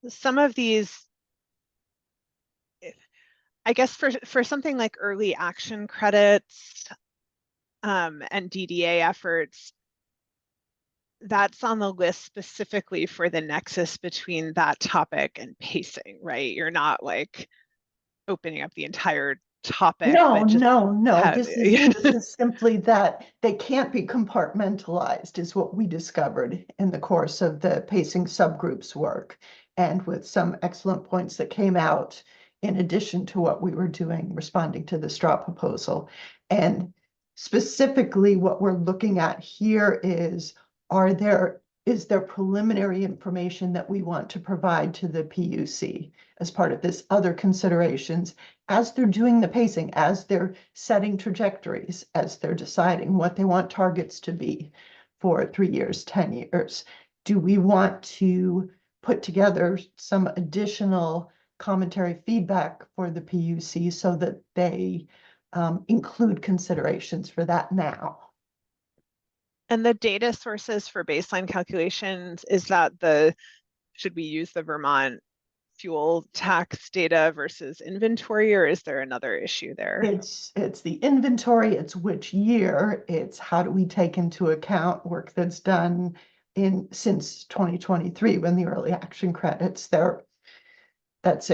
Some of these, I guess for something like early action credits and DDA efforts, that's on the list specifically for the nexus between that topic and pacing, right? You're not like opening up the entire topic. No, but just no. have- This is simply that they can't be compartmentalized, is what we discovered in the course of the pacing subgroups work, and with some excellent points that came out in addition to what we were doing, responding to the straw proposal. And specifically, what we're looking at here is there preliminary information that we want to provide to the PUC as part of this other considerations as they're doing the pacing, as they're setting trajectories, as they're deciding what they want targets to be for 3 years, 10 years. Do we want to put together some additional commentary feedback for the PUC so that they include considerations for that now? And the data sources for baseline calculations, should we use the Vermont fuel tax data versus inventory, or is there another issue there? It's the inventory, it's which year, it's how do we take into account work that's done since 2023 when the early action credits there. That's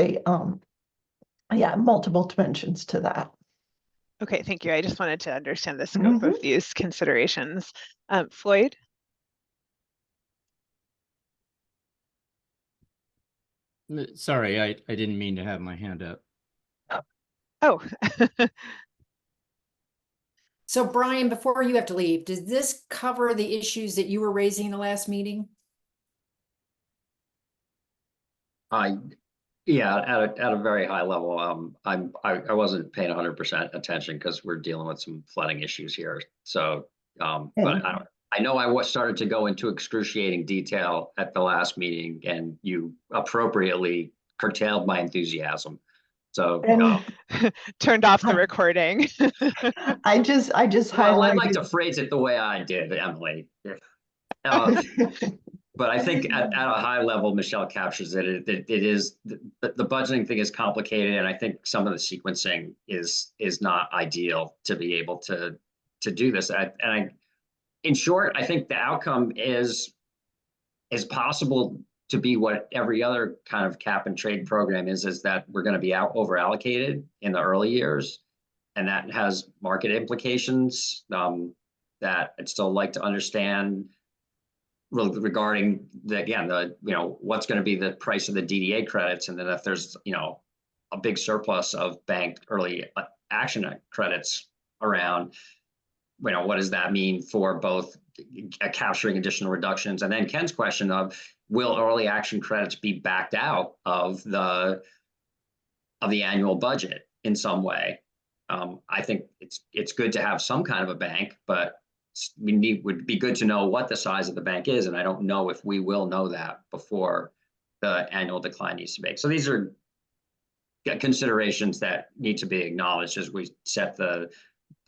multiple dimensions to that. Okay, thank you. I just wanted to understand the scope of these considerations. Floyd? Sorry, I didn't mean to have my hand up. Oh. So Brian, before you have to leave, does this cover the issues that you were raising in the last meeting? Yeah, at a very high level, I wasn't paying 100% attention because we're dealing with some flooding issues here. So, but I know I started to go into excruciating detail at the last meeting, and you appropriately curtailed my enthusiasm. So turned off the recording. I just well, I like to phrase it the way I did, Emily. But I think at a high level, Michelle captures it. It is the budgeting thing is complicated, and I think some of the sequencing is not ideal to be able to do this. In short, I think the outcome is possible to be what every other kind of cap and trade program is that we're going to be over allocated in the early years, and that has market implications that I'd still like to understand regarding what's going to be the price of the DDA credits, and then if there's a big surplus of banked early action credits around, what does that mean for both capturing additional reductions? And then Ken's question of, will early action credits be backed out of the annual budget in some way? I think it's good to have some kind of a bank, but would be good to know what the size of the bank is, and I don't know if we will know that before the annual decline needs to make. So these are considerations that need to be acknowledged as we set the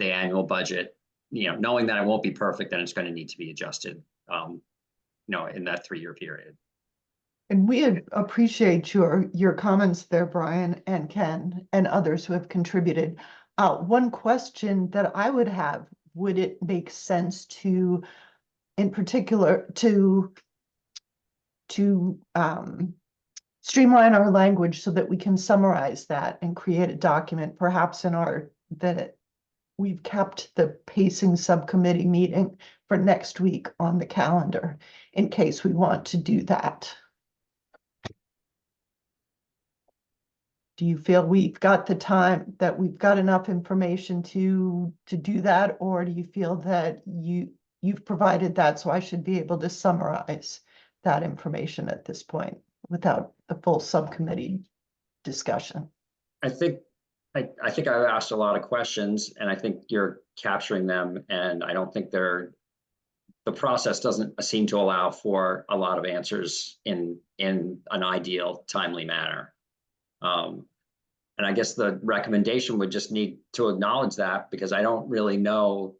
annual budget, knowing that it won't be perfect and it's going to need to be adjusted, in that 3-year period. And we appreciate your comments there, Brian and Ken and others who have contributed. One question that I would have, would it make sense to, in particular, to streamline our language so that we can summarize that and create a document, perhaps that we've kept the pacing subcommittee meeting for next week on the calendar in case we want to do that? Do you feel we've got the time, that we've got enough information to do that? Or do you feel that you've provided that, so I should be able to summarize that information at this point without the full subcommittee discussion? I think I've asked a lot of questions, and I think you're capturing them, and I don't think the process doesn't seem to allow for a lot of answers in an ideal, timely manner. And I guess the recommendation would just need to acknowledge that, because I don't really know.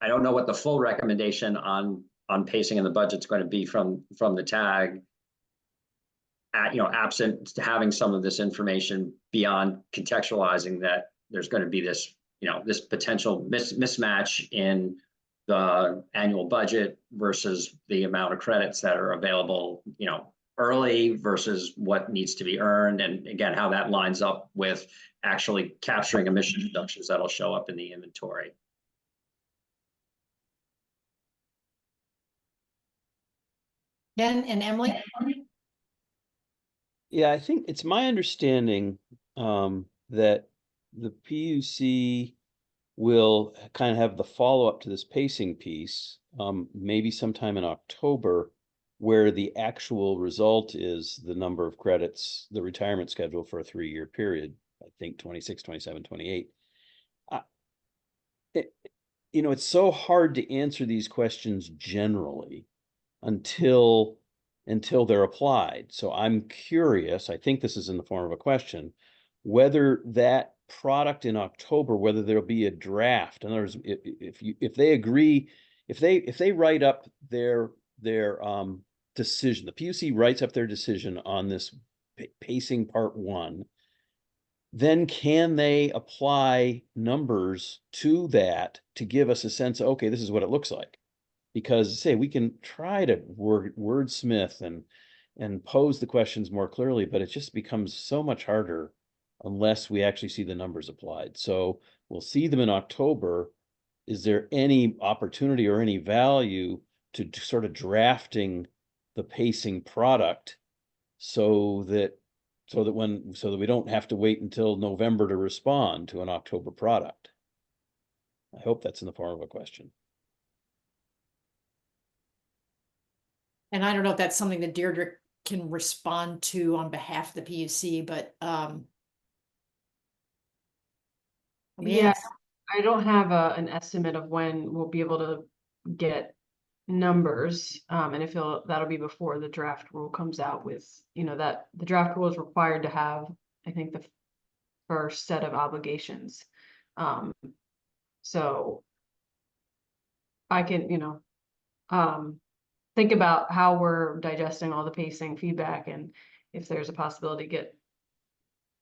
I don't know what the full recommendation on pacing in the budget's going to be from the TAG. Absent having some of this information beyond contextualizing that there's going to be this, this potential mismatch in the annual budget versus the amount of credits that are available, early versus what needs to be earned. And again, how that lines up with actually capturing emission reductions that'll show up in the inventory. Ken and Emily? Yeah, I think it's my understanding that the PUC will kind of have the follow-up to this pacing piece, maybe sometime in October, where the actual result is the number of credits, the retirement schedule for a 3-year period, I think 26, 27, 28. It's so hard to answer these questions generally until they're applied. So I'm curious, I think this is in the form of a question, whether that product in October, whether there'll be a draft. In other words, if they agree, if they write up their decision, the PUC writes up their decision on this pacing part 1, then can they apply numbers to that to give us a sense of, okay, this is what it looks like? Because say we can try to wordsmith and pose the questions more clearly, but it just becomes so much harder unless we actually see the numbers applied. So we'll see them in October. Is there any opportunity or any value to sort of drafting the pacing product so that we don't have to wait until November to respond to an October product? I hope that's in the form of a question. And I don't know if that's something that Deirdre can respond to on behalf of the PUC, but yeah, I don't have an estimate of when we'll be able to get numbers, and I feel that'll be before the draft rule comes out with, that the draft rule is required to have, I think, the first set of obligations. So I can, think about how we're digesting all the pacing feedback and if there's a possibility to get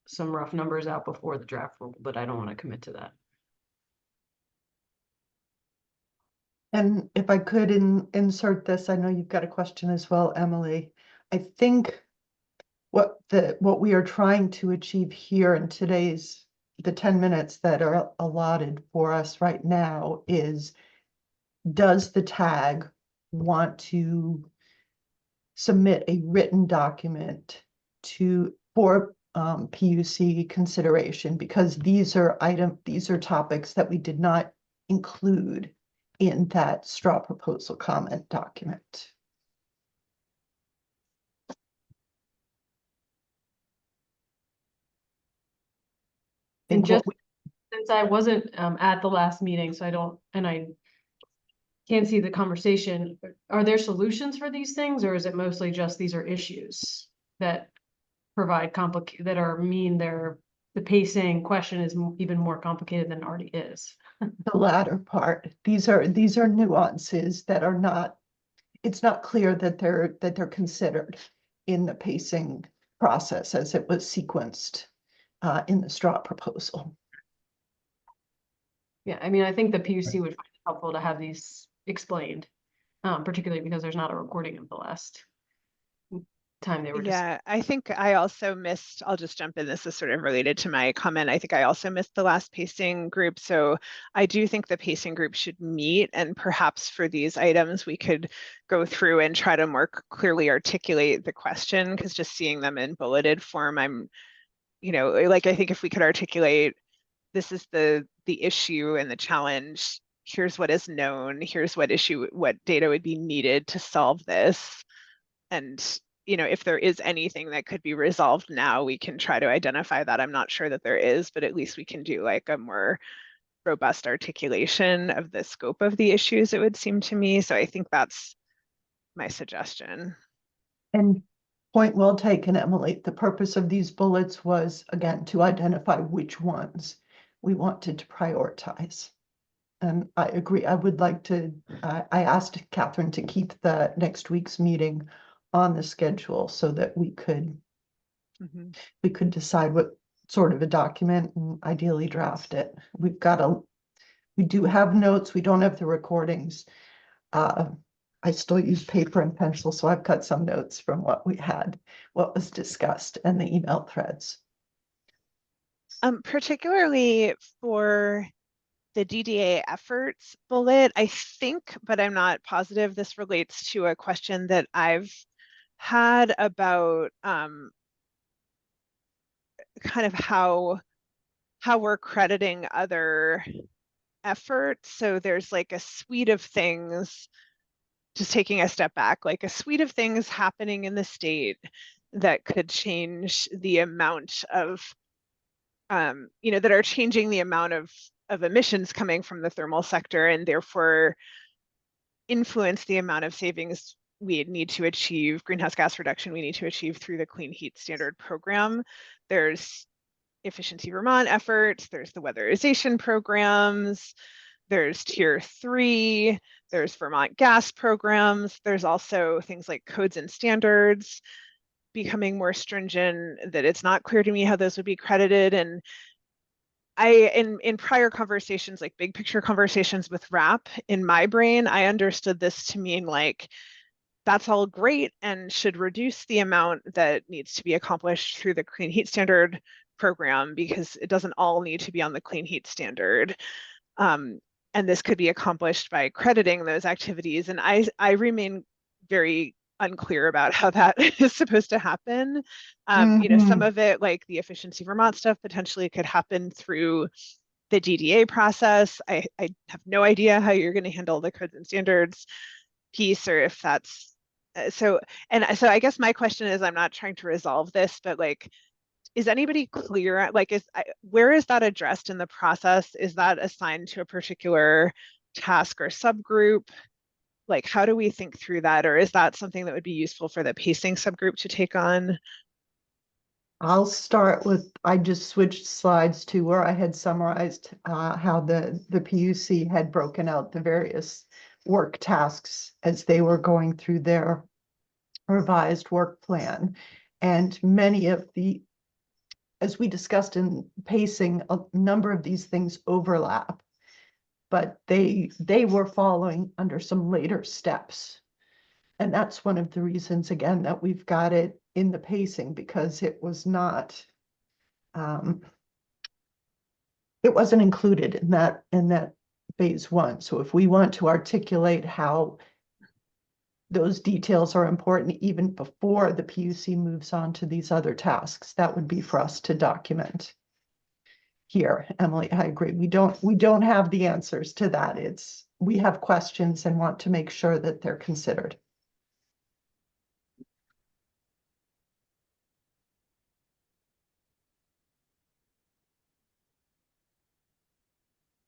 some rough numbers out before the draft rule, but I don't want to commit to that. And if I could insert this, I know you've got a question as well, Emily. I think what we are trying to achieve here in the 10 minutes that are allotted for us right now is, does the TAG want to submit a written document for PUC consideration? Because these are topics that we did not include in that straw proposal comment document. And just since I wasn't at the last meeting, so I can't see the conversation, are there solutions for these things, or is it mostly just these are issues that provide the pacing question is even more complicated than it already is? The latter part, these are nuances that are not, it's not clear that they're considered in the pacing process as it was sequenced in the straw proposal. Yeah, I mean, I think the PUC would find it helpful to have these explained, particularly because there's not a recording of the last time they were Yeah, I think I also missed, I'll just jump in, this is sort of related to my comment. I think I also missed the last pacing group. So I do think the pacing group should meet, and perhaps for these items, we could go through and try to more clearly articulate the question, because just seeing them in bulleted form, I'm, I think if we could articulate, this is the issue and the challenge, here's what is known, here's what data would be needed to solve this. And if there is anything that could be resolved now, we can try to identify that. I'm not sure that there is, but at least we can do like a more robust articulation of the scope of the issues, it would seem to me. So I think that's my suggestion. And point well taken, Emily. The purpose of these bullets was, again, to identify which ones we wanted to prioritize. And I agree. I would like to, I asked Catherine to keep the next week's meeting on the schedule so that we could decide what sort of a document and ideally draft it. We do have notes. We don't have the recordings. I still use paper and pencil, so I've cut some notes from what was discussed and the email threads. Particularly for the DDA efforts bullet, I think, but I'm not positive, this relates to a question that I've had about kind of how we're crediting other efforts. So there's like a suite of things, just taking a step back, like a suite of things happening in the state that could change the amount of, that are changing the amount of emissions coming from the thermal sector, and therefore influence the amount of savings we need to achieve, greenhouse gas reduction we need to achieve through the Clean Heat Standard program. There's Efficiency Vermont efforts, there's the weatherization programs, there's Tier 3, there's Vermont gas programs, there's also things like codes and standards becoming more stringent, that it's not clear to me how those would be credited. And in prior conversations, like big picture conversations with RAP, in my brain, I understood this to mean like, that's all great and should reduce the amount that needs to be accomplished through the Clean Heat Standard program, because it doesn't all need to be on the Clean Heat Standard. And this could be accomplished by crediting those activities. And I remain very unclear about how that is supposed to happen. Some of it, like the Efficiency Vermont stuff, potentially could happen through the DDA process. I have no idea how you're going to handle the codes and standards piece, or if that's so I guess my question is, I'm not trying to resolve this, but like, is anybody clear, like, where is that addressed in the process? Is that assigned to a particular task or subgroup? Like, how do we think through that? Or is that something that would be useful for the pacing subgroup to take on? I'll start with, I just switched slides to where I had summarized how the PUC had broken out the various work tasks as they were going through their revised work plan. And many of the, as we discussed in pacing, a number of these things overlap, but they were following under some later steps. And that's one of the reasons, again, that we've got it in the pacing, because it was not, it wasn't included in that phase one. So if we want to articulate how those details are important even before the PUC moves on to these other tasks, that would be for us to document here. Emily, I agree. We don't have the answers to that. We have questions and want to make sure that they're considered.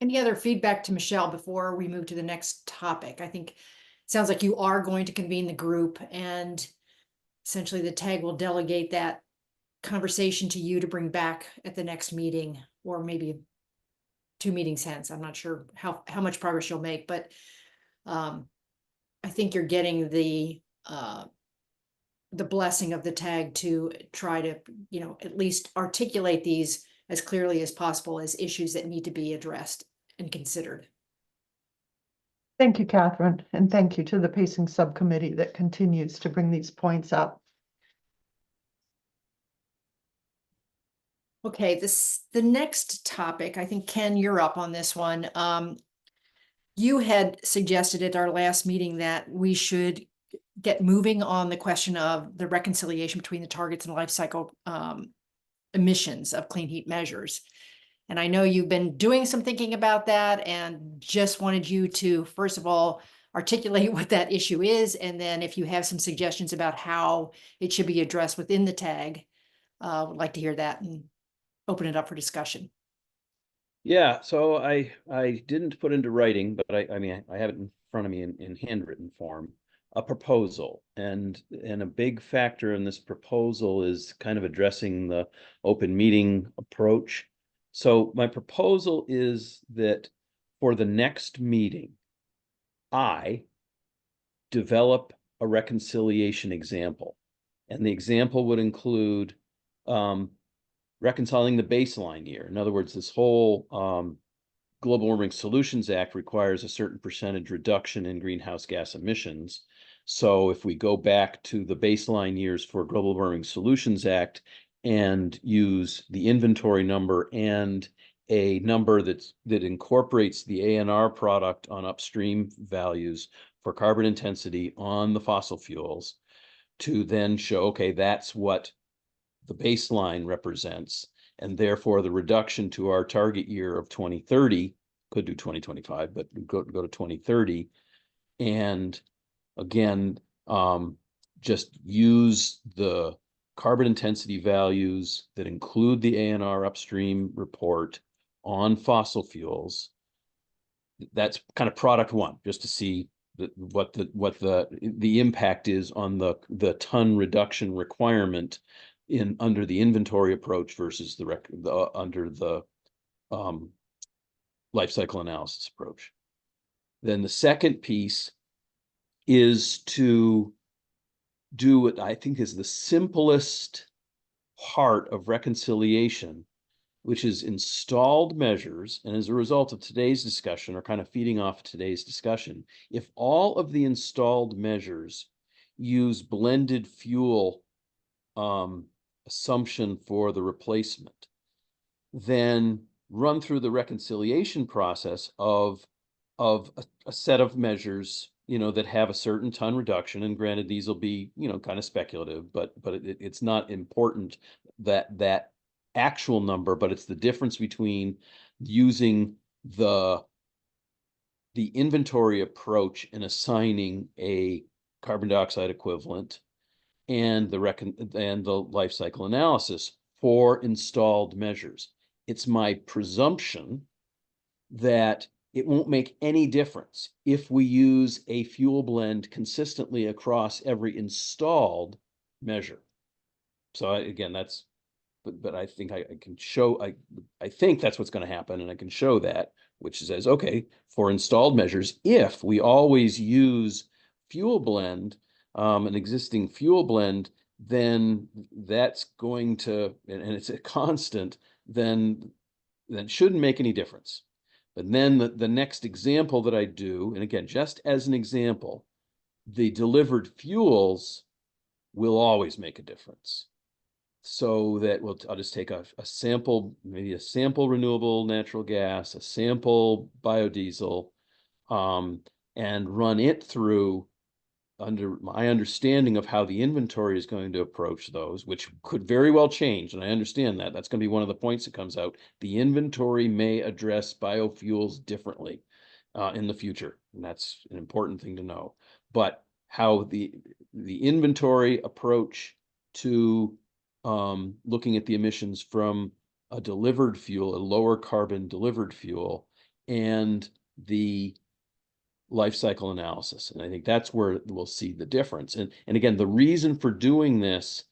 Any other feedback to Michelle before we move to the next topic? I think it sounds like you are going to convene the group, and essentially the TAG will delegate that conversation to you to bring back at the next meeting, or maybe 2 meetings hence. I'm not sure how much progress you'll make, but I think you're getting the blessing of the TAG to try to, at least articulate these as clearly as possible as issues that need to be addressed and considered. Thank you, Catherine, and thank you to the pacing subcommittee that continues to bring these points up. Okay, the next topic, I think, Ken, you're up on this one. You had suggested at our last meeting that we should get moving on the question of the reconciliation between the targets and life cycle emissions of clean heat measures. And I know you've been doing some thinking about that, and just wanted you to, first of all, articulate what that issue is, and then if you have some suggestions about how it should be addressed within the TAG, would like to hear that and open it up for discussion. Yeah, so I didn't put into writing, but I mean, I have it in front of me in handwritten form, a proposal. And a big factor in this proposal is kind of addressing the open meeting approach. So my proposal is that for the next meeting, I develop a reconciliation example. And the example would include reconciling the baseline year. In other words, this whole Global Warming Solutions Act requires a certain percentage reduction in greenhouse gas emissions. So if we go back to the baseline years for Global Warming Solutions Act and use the inventory number and a number that incorporates the ANR product on upstream values for carbon intensity on the fossil fuels, to then show, okay, that's what the baseline represents, and therefore the reduction to our target year of 2030, could do 2025, but go to 2030, and again, just use the carbon intensity values that include the ANR upstream report on fossil fuels. That's kind of product one, just to see what the impact is on the ton reduction requirement under the inventory approach versus under the life cycle analysis approach. Then the second piece is to do what I think is the simplest part of reconciliation, which is installed measures. And as a result of today's discussion, or kind of feeding off today's discussion, if all of the installed measures use blended fuel assumption for the replacement, then run through the reconciliation process of a set of measures, that have a certain ton reduction. And granted, these will be, kind of speculative, but it's not important that actual number, but it's the difference between using the inventory approach and assigning a carbon dioxide equivalent and the life cycle analysis for installed measures. It's my presumption that it won't make any difference if we use a fuel blend consistently across every installed measure. So again, but I think I can show, I think that's what's going to happen, and I can show that, which says, okay, for installed measures, if we always use fuel blend, an existing fuel blend, then that's going to, and it's a constant, then that shouldn't make any difference. But then the next example that I do, and again, just as an example, the delivered fuels will always make a difference. So that I'll just take a sample, maybe a sample renewable natural gas, a sample biodiesel, and run it through under my understanding of how the inventory is going to approach those, which could very well change. And I understand that. That's going to be one of the points that comes out. The inventory may address biofuels differently in the future. And that's an important thing to know. But how the inventory approach to looking at the emissions from a delivered fuel, a lower carbon delivered fuel, and the life cycle analysis. And I think that's where we'll see the difference. And again, the reason for doing this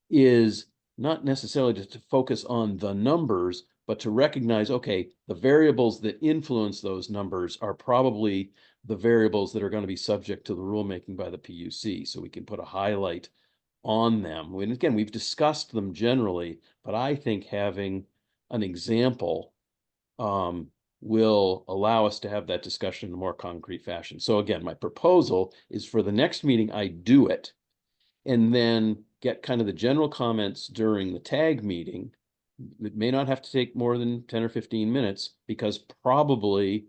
is not necessarily just to focus on the numbers, but to recognize, okay, the variables that influence those numbers are probably the variables that are going to be subject to the rulemaking by the PUC. So we can put a highlight on them. And again, we've discussed them generally, but I think having an example will allow us to have that discussion in a more concrete fashion. So again, my proposal is for the next meeting, I do it, and then get kind of the general comments during the tag meeting. It may not have to take more than 10 or 15 minutes, because probably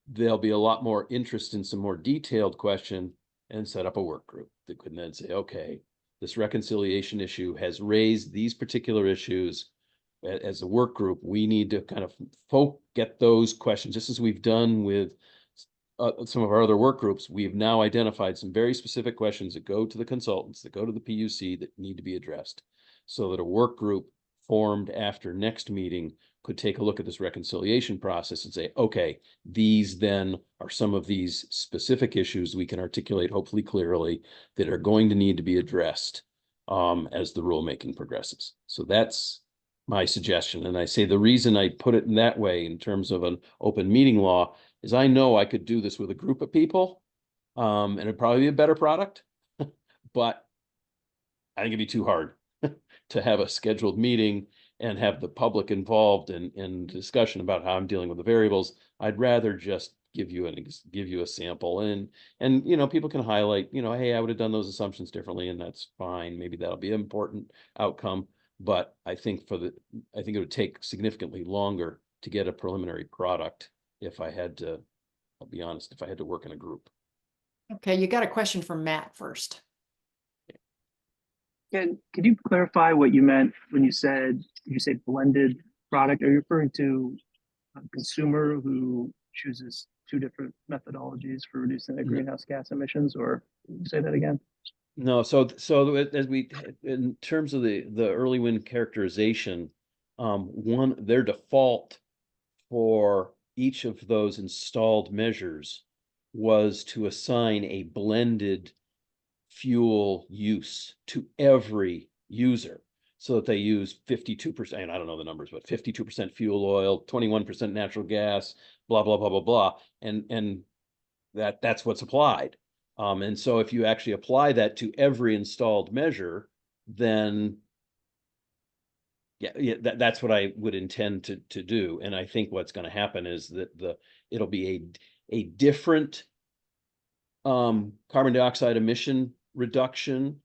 there'll be a lot more interest in some more detailed question, and set up a work group that could then say, okay, this reconciliation issue has raised these particular issues. As a work group, we need to kind of get those questions, just as we've done with some of our other work groups. We've now identified some very specific questions that go to the consultants, that go to the PUC, that need to be addressed, so that a work group formed after next meeting could take a look at this reconciliation process and say, okay, these then are some of these specific issues we can articulate, hopefully clearly, that are going to need to be addressed as the rulemaking progresses. So that's my suggestion. And I say the reason I put it in that way in terms of an open meeting law is I know I could do this with a group of people, and it'd probably be a better product, but I think it'd be too hard to have a scheduled meeting and have the public involved in discussion about how I'm dealing with the variables. I'd rather just give you a sample, and you know, people can highlight, you know, hey, I would have done those assumptions differently, and that's fine. Maybe that'll be an important outcome. But I think I think it would take significantly longer to get a preliminary product if I had to, I'll be honest, if I had to work in a group. Okay, you got a question from Matt first. And could you clarify what you meant when you say blended product? Are you referring to a consumer who chooses two different methodologies for reducing their greenhouse gas emissions, or say that again? No, so as we, in terms of the early wind characterization, their default for each of those installed measures was to assign a blended fuel use to every user, so that they use 52%, I don't know the numbers, but 52% fuel oil, 21% natural gas, blah, blah, blah, blah, blah. And that's what's applied. And so if you actually apply that to every installed measure, then yeah, that's what I would intend to do. And I think what's going to happen is that it'll be a different carbon dioxide emission reduction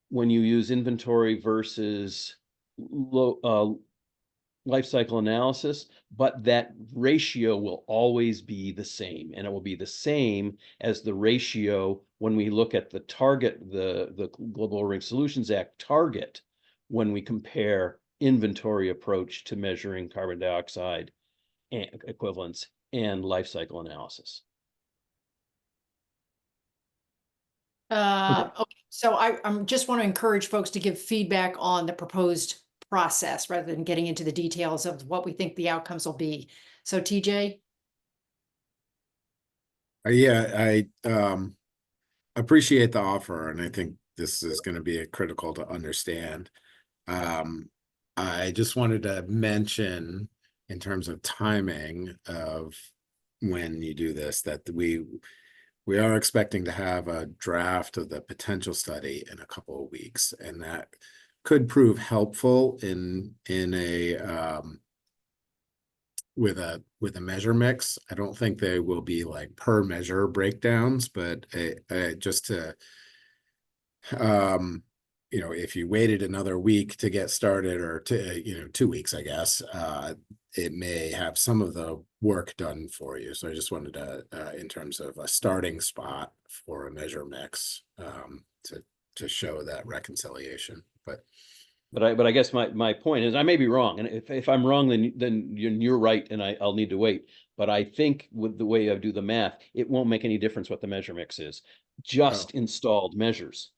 when you use inventory versus life cycle analysis, but that ratio will always be the same, and it will be the same as the ratio when we look at the target, the Global Warming Solutions Act target, when we compare inventory approach to measuring carbon dioxide equivalents and life cycle analysis. Okay, so I'm just want to encourage folks to give feedback on the proposed process rather than getting into the details of what we think the outcomes will be. So TJ? Yeah, I appreciate the offer, and I think this is going to be critical to understand. I just wanted to mention, in terms of timing of when you do this, that we are expecting to have a draft of the potential study in a couple of weeks, and that could prove helpful in a with a measure mix. I don't think they will be like per measure breakdowns, but just to you know, if you waited another week to get started, or 2 weeks, I guess, it may have some of the work done for you. So I just wanted to, in terms of a starting spot for a measure mix, to show that reconciliation. But I guess my point is, I may be wrong, and if I'm wrong, then you're right, and I'll need to wait. But I think with the way I do the math, it won't make any difference what the measure mix is. Just installed measures.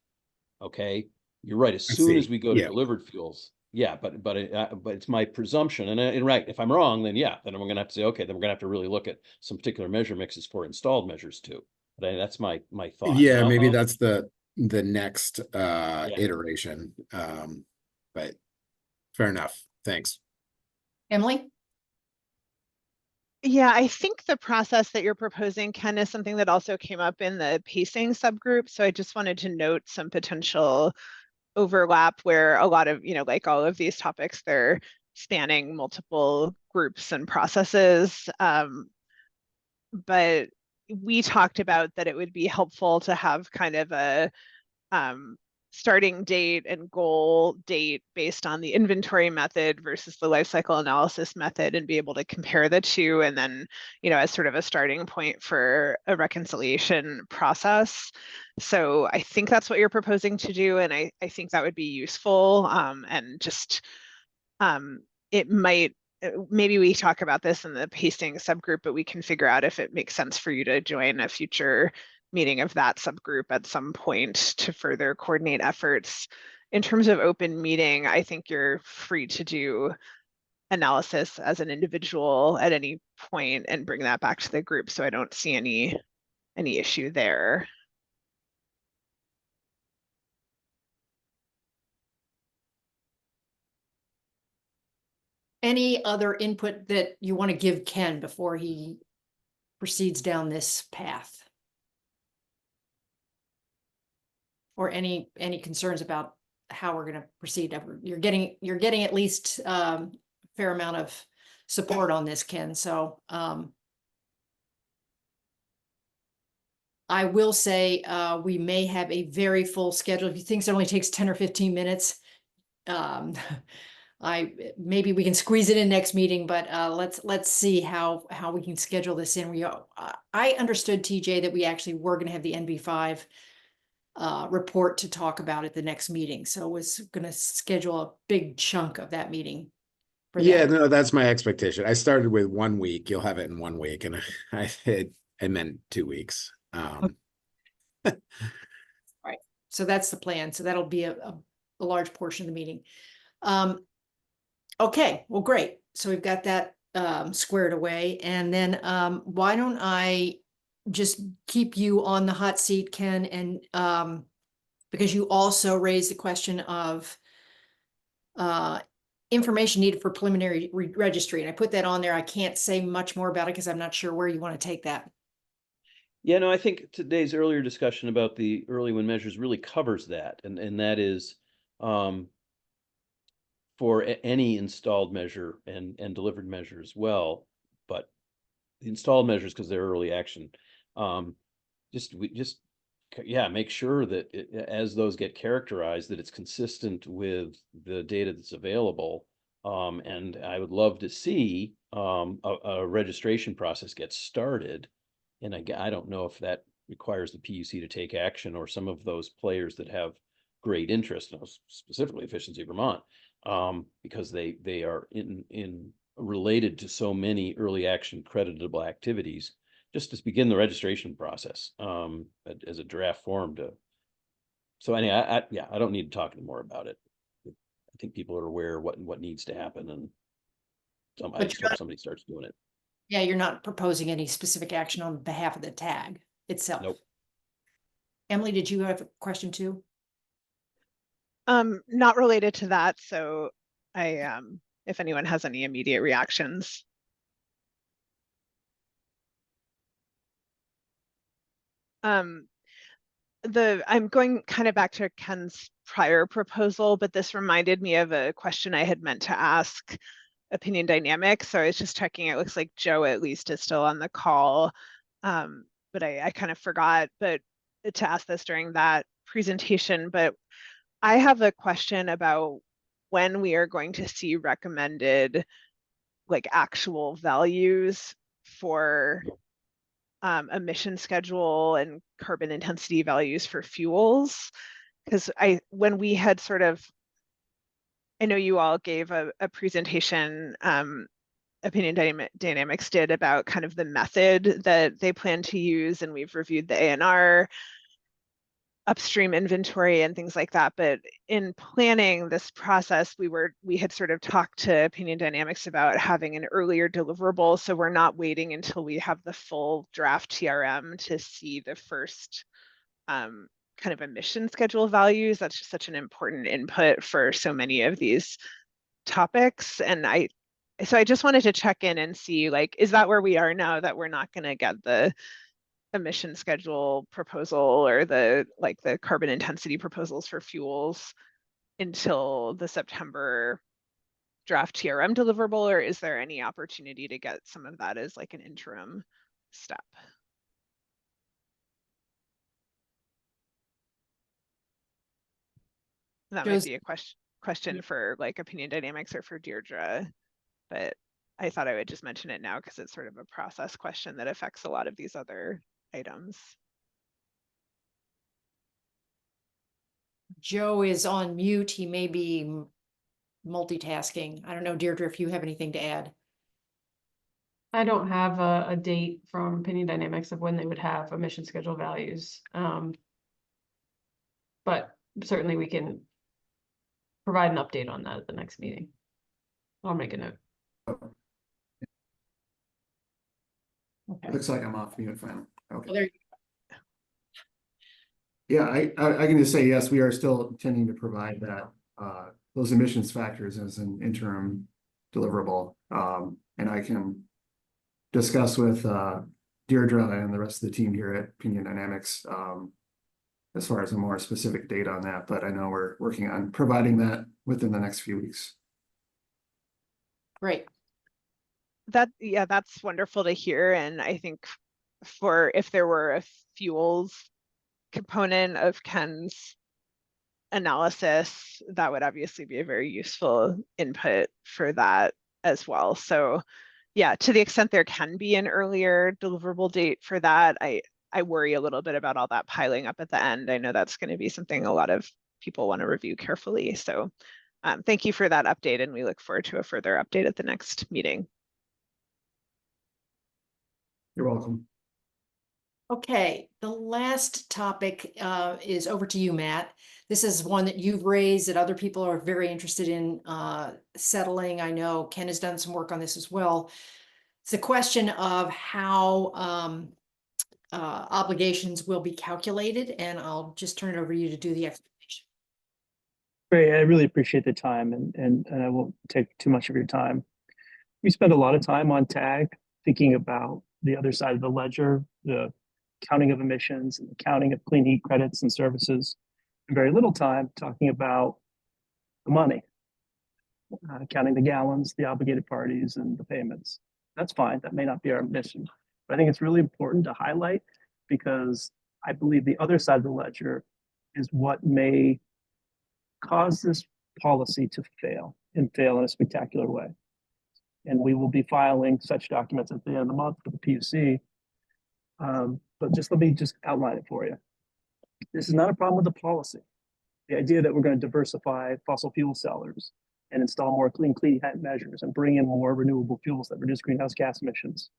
Okay, you're right. As soon as we go to delivered fuels, yeah. But it's my presumption, and right. If I'm wrong, then yeah, then we're going to have to say, okay, then we're going to have to really look at some particular measure mixes for installed measures too. But that's my thought. Yeah, maybe that's the next iteration. But fair enough. Thanks. Emily? Yeah, I think the process that you're proposing, Ken, is something that also came up in the pacing subgroup. So I just wanted to note some potential overlap where a lot of, like all of these topics, they're spanning multiple groups and processes. But we talked about that it would be helpful to have kind of a starting date and goal date based on the inventory method versus the life cycle analysis method, and be able to compare the two, and then, as sort of a starting point for a reconciliation process. So I think that's what you're proposing to do, and I think that would be useful. And just it might, maybe we talk about this in the pacing subgroup, but we can figure out if it makes sense for you to join a future meeting of that subgroup at some point to further coordinate efforts. In terms of open meeting, I think you're free to do analysis as an individual at any point and bring that back to the group. So I don't see any issue there. Any other input that you want to give Ken before he proceeds down this path? Or any concerns about how we're going to proceed? You're getting at least a fair amount of support on this, Ken. So I will say we may have a very full schedule. If you think it only takes 10 or 15 minutes, maybe we can squeeze it in next meeting, but let's see how we can schedule this in. I understood, TJ, that we actually were going to have the NV5 report to talk about at the next meeting, so was going to schedule a big chunk of that meeting. Yeah, no, that's my expectation. I started with 1 week. You'll have it in 1 week, and I meant 2 weeks. Right. So that's the plan. So that'll be a large portion of the meeting. Okay, well, great. So we've got that squared away. And then why don't I just keep you on the hot seat, Ken, and because you also raised the question of information needed for preliminary registry. And I put that on there. I can't say much more about it because I'm not sure where you want to take that. Yeah, no, I think today's earlier discussion about the early win measures really covers that. And that is for any installed measure and delivered measure as well. But the installed measures, because they're early action, make sure that as those get characterized, that it's consistent with the data that's available. And I would love to see a registration process get started. And I don't know if that requires the PUC to take action, or some of those players that have great interest, specifically Efficiency Vermont, because they are in related to so many early action creditable activities, just to begin the registration process as a draft form to. So anyway, I don't need to talk anymore about it. I think people are aware of what needs to happen, and I just hope somebody starts doing it. Yeah, you're not proposing any specific action on behalf of the tag itself. Nope. Emily, did you have a question too? Not related to that. So if anyone has any immediate reactions. I'm going kind of back to Ken's prior proposal, but this reminded me of a question I had meant to ask Opinion Dynamics. So I was just checking. It looks like Joe at least is still on the call, but I kind of forgot to ask this during that presentation. But I have a question about when we are going to see recommended actual values for emission schedule and carbon intensity values for fuels. Because when we had I know you all gave a presentation, Opinion Dynamics did, about kind of the method that they plan to use, and we've reviewed the ANR upstream inventory and things like that. But in planning this process, we had sort of talked to Opinion Dynamics about having an earlier deliverable, so we're not waiting until we have the full draft TRM to see the first kind of emission schedule values. That's just such an important input for so many of these topics. And so I just wanted to check in and see, is that where we are now, that we're not going to get the emission schedule proposal or the carbon intensity proposals for fuels until the September draft TRM deliverable, or is there any opportunity to get some of that as an interim step? That might be a question for Opinion Dynamics or for Deirdre, but I thought I would just mention it now because it's sort of a process question that affects a lot of these other items. Joe is on mute. He may be multitasking. I don't know, Deirdre, if you have anything to add. I don't have a date from Opinion Dynamics of when they would have emission schedule values. But certainly we can provide an update on that at the next meeting. I'll make a note. Okay. Looks like I'm off mute finally. Okay. Well, there you Yeah, I can just say, yes, we are still intending to provide that, those emissions factors as an interim deliverable. And I can discuss with Deirdre and the rest of the team here at Opinion Dynamics as far as a more specific date on that, but I know we're working on providing that within the next few weeks. Great. Yeah, that's wonderful to hear. And I think for if there were a fuels component of Ken's analysis, that would obviously be a very useful input for that as well. So yeah, to the extent there can be an earlier deliverable date for that, I worry a little bit about all that piling up at the end. I know that's going to be something a lot of people want to review carefully. So thank you for that update, and we look forward to a further update at the next meeting. You're welcome. Okay, the last topic is over to you, Matt. This is one that you've raised that other people are very interested in settling. I know Ken has done some work on this as well. It's a question of how obligations will be calculated, and I'll just turn it over to you to do the explanation. Great, I really appreciate the time, and I won't take too much of your time. We spend a lot of time on TAG thinking about the other side of the ledger, the counting of emissions and the counting of clean heat credits and services, and very little time talking about the money, counting the gallons, the obligated parties, and the payments. That's fine, that may not be our mission. But I think it's really important to highlight, because I believe the other side of the ledger is what may cause this policy to fail, and fail in a spectacular way. And we will be filing such documents at the end of the month for the PUC. But let me outline it for you. This is not a problem with the policy. The idea that we're going to diversify fossil fuel sellers and install more clean heat measures and bring in more renewable fuels that reduce greenhouse gas emissions,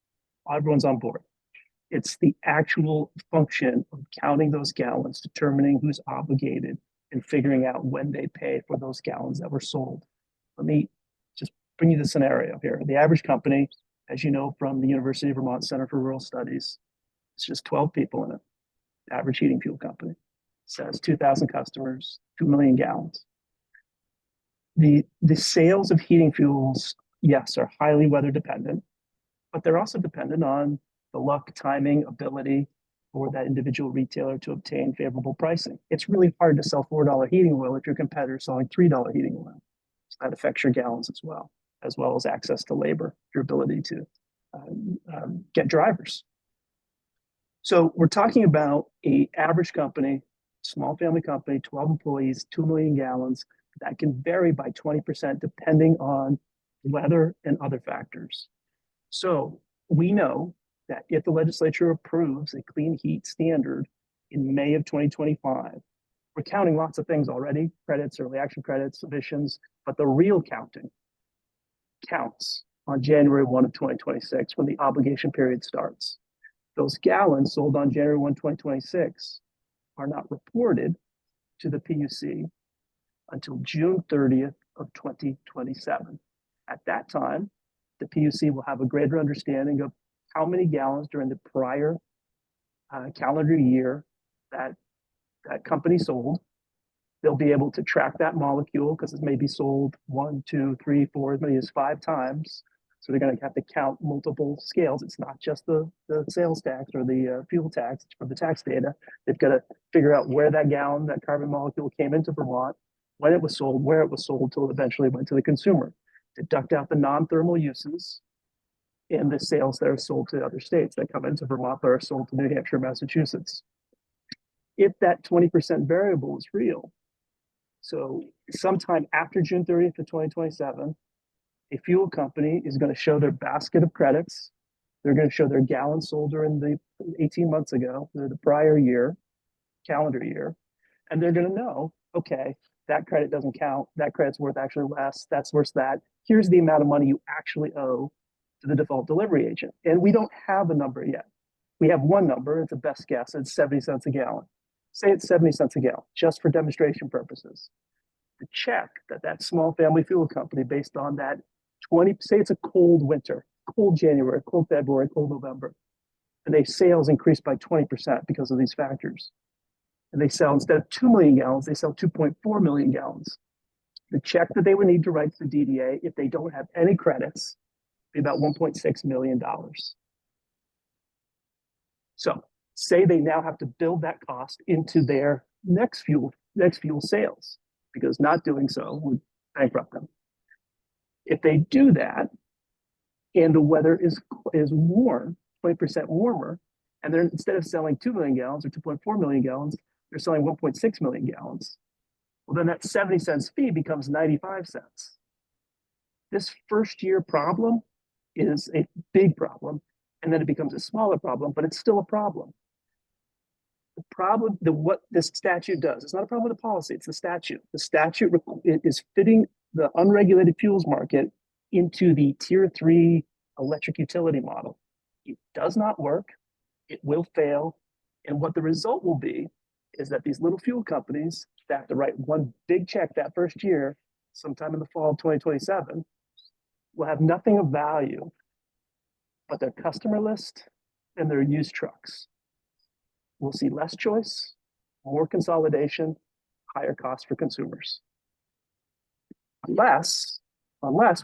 everyone's on board. It's the actual function of counting those gallons, determining who's obligated, and figuring out when they pay for those gallons that were sold. Let me just bring you the scenario here. The average company, as you know from the University of Vermont Center for Rural Studies, it's just 12 people in it. The average heating fuel company says 2,000 customers, 2 million gallons. The sales of heating fuels, yes, are highly weather dependent, but they're also dependent on the luck, timing, ability for that individual retailer to obtain favorable pricing. It's really hard to sell $4 heating oil if your competitor is selling $3 heating oil. So that affects your gallons as well as access to labor, your ability to get drivers. So we're talking about an average company, small family company, 12 employees, 2 million gallons, that can vary by 20% depending on weather and other factors. So we know that if the legislature approves a clean heat standard in May of 2025, we're counting lots of things already, credits, early action credits, emissions, but the real counting counts on January 1 of 2026 when the obligation period starts. Those gallons sold on January 1, 2026 are not reported to the PUC until June 30th of 2027. At that time, the PUC will have a greater understanding of how many gallons during the prior calendar year that company sold. They'll be able to track that molecule because it may be sold 1, 2, 3, 4, as many as 5 times. So they're going to have to count multiple scales. It's not just the sales tax or the fuel tax or the tax data. They've got to figure out where that gallon, that carbon molecule came into Vermont, when it was sold, where it was sold, till it eventually went to the consumer. Deduct out the non-thermal uses and the sales that are sold to other states that come into Vermont that are sold to New Hampshire, Massachusetts. If that 20% variable is real, so sometime after June 30th of 2027, a fuel company is going to show their basket of credits. They're going to show their gallons sold during the 18 months ago, the prior year, calendar year, and they're going to know, okay, that credit doesn't count. That credit's worth actually less. That's worth that. Here's the amount of money you actually owe to the default delivery agent. And we don't have a number yet. We have one number. It's a best guess. It's 70 cents a gallon. Say it's 70 cents a gallon, just for demonstration purposes. The check that small family fuel company, based on that say it's a cold winter, cold January, cold February, cold November, and their sales increased by 20% because of these factors. And they sell, instead of 2 million gallons, they sell 2.4 million gallons. The check that they would need to write to the DDA if they don't have any credits be about $1.6 million. So say they now have to build that cost into their next fuel sales, because not doing so would bankrupt them. If they do that, and the weather is warm, 20% warmer, and then instead of selling 2 million gallons or 2.4 million gallons, they're selling 1.6 million gallons. Well, then that 70 cents fee becomes 95 cents. This first year problem is a big problem, and then it becomes a smaller problem, but it's still a problem. The problem, what this statute does, it's not a problem with the policy, it's the statute. The statute is fitting the unregulated fuels market into the tier 3 electric utility model. It does not work, it will fail, and what the result will be is that these little fuel companies that have to write one big check that first year, sometime in the fall of 2027, will have nothing of value but their customer list and their used trucks. We'll see less choice, more consolidation, higher costs for consumers. Unless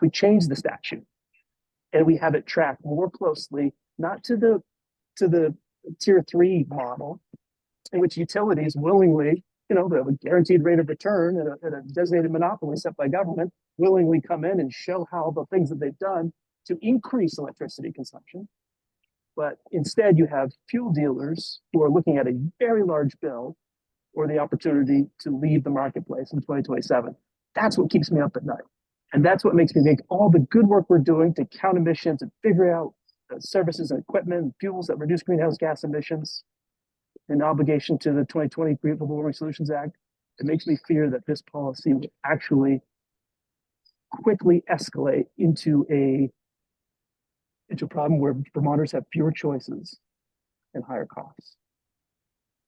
we change the statute and we have it track more closely, not to the tier 3 model, in which utilities willingly, they have a guaranteed rate of return and a designated monopoly set by government, willingly come in and show how the things that they've done to increase electricity consumption. But instead, you have fuel dealers who are looking at a very large bill or the opportunity to leave the marketplace in 2027. That's what keeps me up at night. And that's what makes me think all the good work we're doing to count emissions and figure out services and equipment and fuels that reduce greenhouse gas emissions, an obligation to the 2020 Global Warming Solutions Act, it makes me fear that this policy will actually quickly escalate into a problem where Vermonters have fewer choices and higher costs.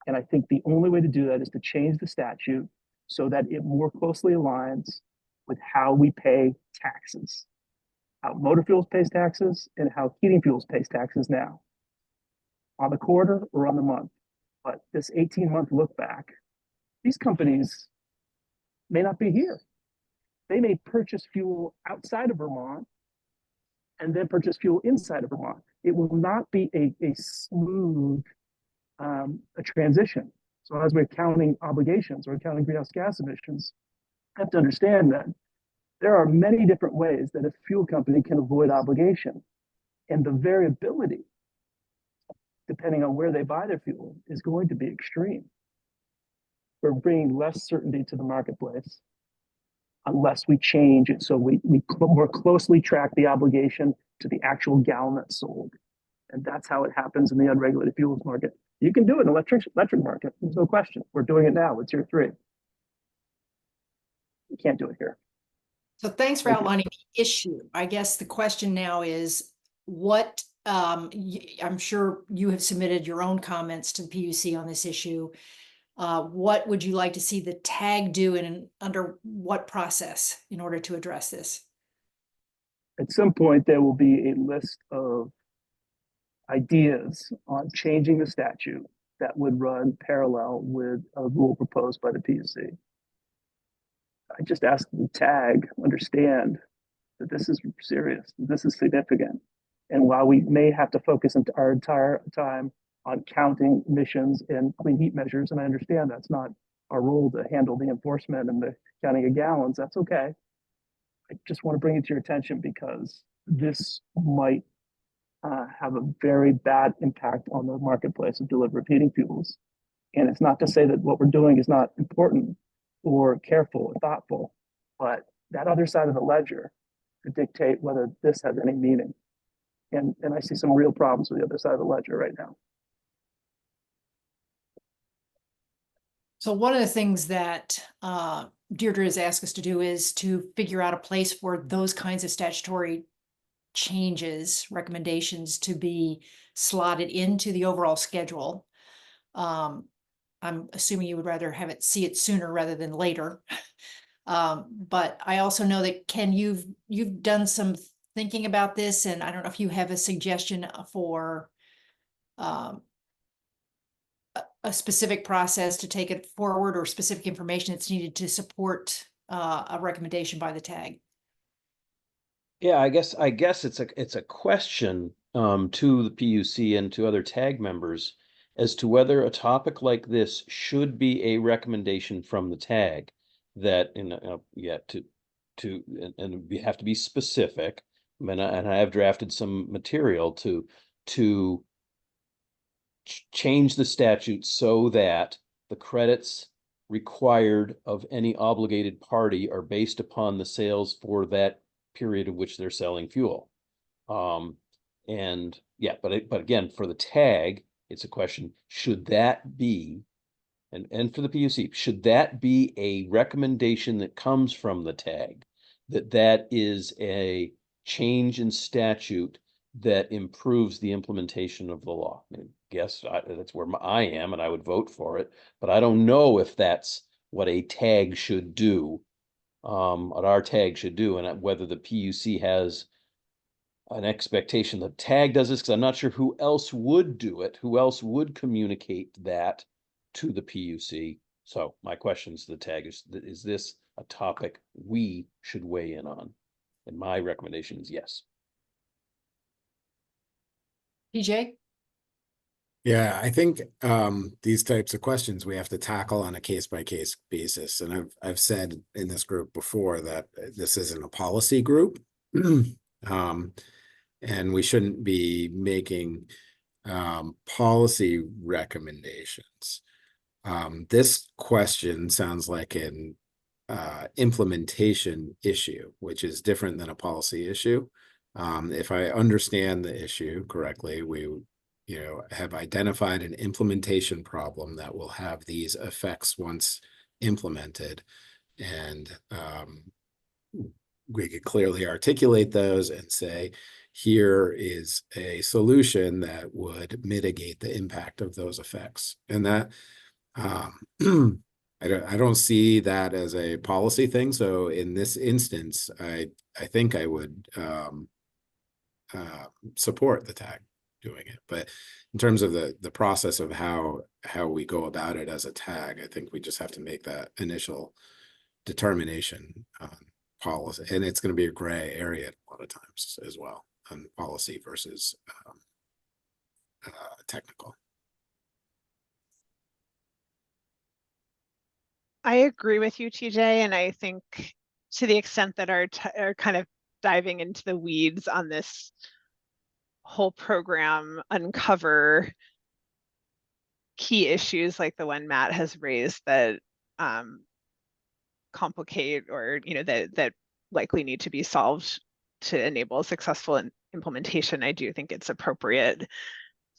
And I think the only way to do that is to change the statute so that it more closely aligns with how we pay taxes, how motor fuels pays taxes and how heating fuels pays taxes now, on the quarter or on the month. But this 18-month look back, these companies may not be here. They may purchase fuel outside of Vermont and then purchase fuel inside of Vermont. It will not be a smooth a transition. So as we're counting obligations or counting greenhouse gas emissions, I have to understand that there are many different ways that a fuel company can avoid obligation. And the variability, depending on where they buy their fuel, is going to be extreme. We're bringing less certainty to the marketplace unless we change it so we more closely track the obligation to the actual gallon that's sold. And that's how it happens in the unregulated fuels market. You can do it in the electric market, there's no question. We're doing it now with tier 3. You can't do it here. So thanks for outlining the issue. I guess the question now is what, I'm sure you have submitted your own comments to the PUC on this issue. What would you like to see the TAG do and under what process in order to address this? At some point, there will be a list of ideas on changing the statute that would run parallel with a rule proposed by the PUC. I just ask the TAG understand that this is serious, this is significant. And while we may have to focus our entire time on counting emissions and clean heat measures, and I understand that's not our role to handle the enforcement and the counting of gallons, that's okay. I just want to bring it to your attention because this might have a very bad impact on the marketplace of delivered heating fuels. And it's not to say that what we're doing is not important or careful or thoughtful, but that other side of the ledger could dictate whether this has any meaning. And I see some real problems with the other side of the ledger right now. So one of the things that Deirdre has asked us to do is to figure out a place for those kinds of statutory changes, recommendations to be slotted into the overall schedule. I'm assuming you would rather have it see it sooner rather than later. But I also know that Ken, you've done some thinking about this, and I don't know if you have a suggestion for a specific process to take it forward or specific information that's needed to support a recommendation by the tag. Yeah, I guess it's a question to the PUC and to other tag members as to whether a topic like this should be a recommendation from the tag that and we have to be specific. And I have drafted some material to change the statute so that the credits required of any obligated party are based upon the sales for that period of which they're selling fuel. And yeah, but again, for the tag, it's a question, should that be, and for the PUC, should that be a recommendation that comes from the tag, that is a change in statute that improves the implementation of the law? I guess that's where I am, and I would vote for it, but I don't know if that's what a tag should do, what our tag should do, and whether the PUC has an expectation the tag does this, because I'm not sure who else would do it, who else would communicate that to the PUC. So my question to the tag is this a topic we should weigh in on? And my recommendation is yes. PJ? Yeah, I think these types of questions we have to tackle on a case-by-case basis. And I've said in this group before that this isn't a policy group. And we shouldn't be making policy recommendations. This question sounds like an implementation issue, which is different than a policy issue. If I understand the issue correctly, we have identified an implementation problem that will have these effects once implemented, and we could clearly articulate those and say, here is a solution that would mitigate the impact of those effects. And that I don't see that as a policy thing. So in this instance, I think I would support the tag doing it. But in terms of the process of how we go about it as a tag, I think we just have to make that initial determination on policy. And it's going to be a gray area a lot of times as well, on policy versus technical. I agree with you, TJ, and I think to the extent that are kind of diving into the weeds on this whole program, uncover key issues like the one Matt has raised that complicate or that likely need to be solved to enable successful implementation. I do think it's appropriate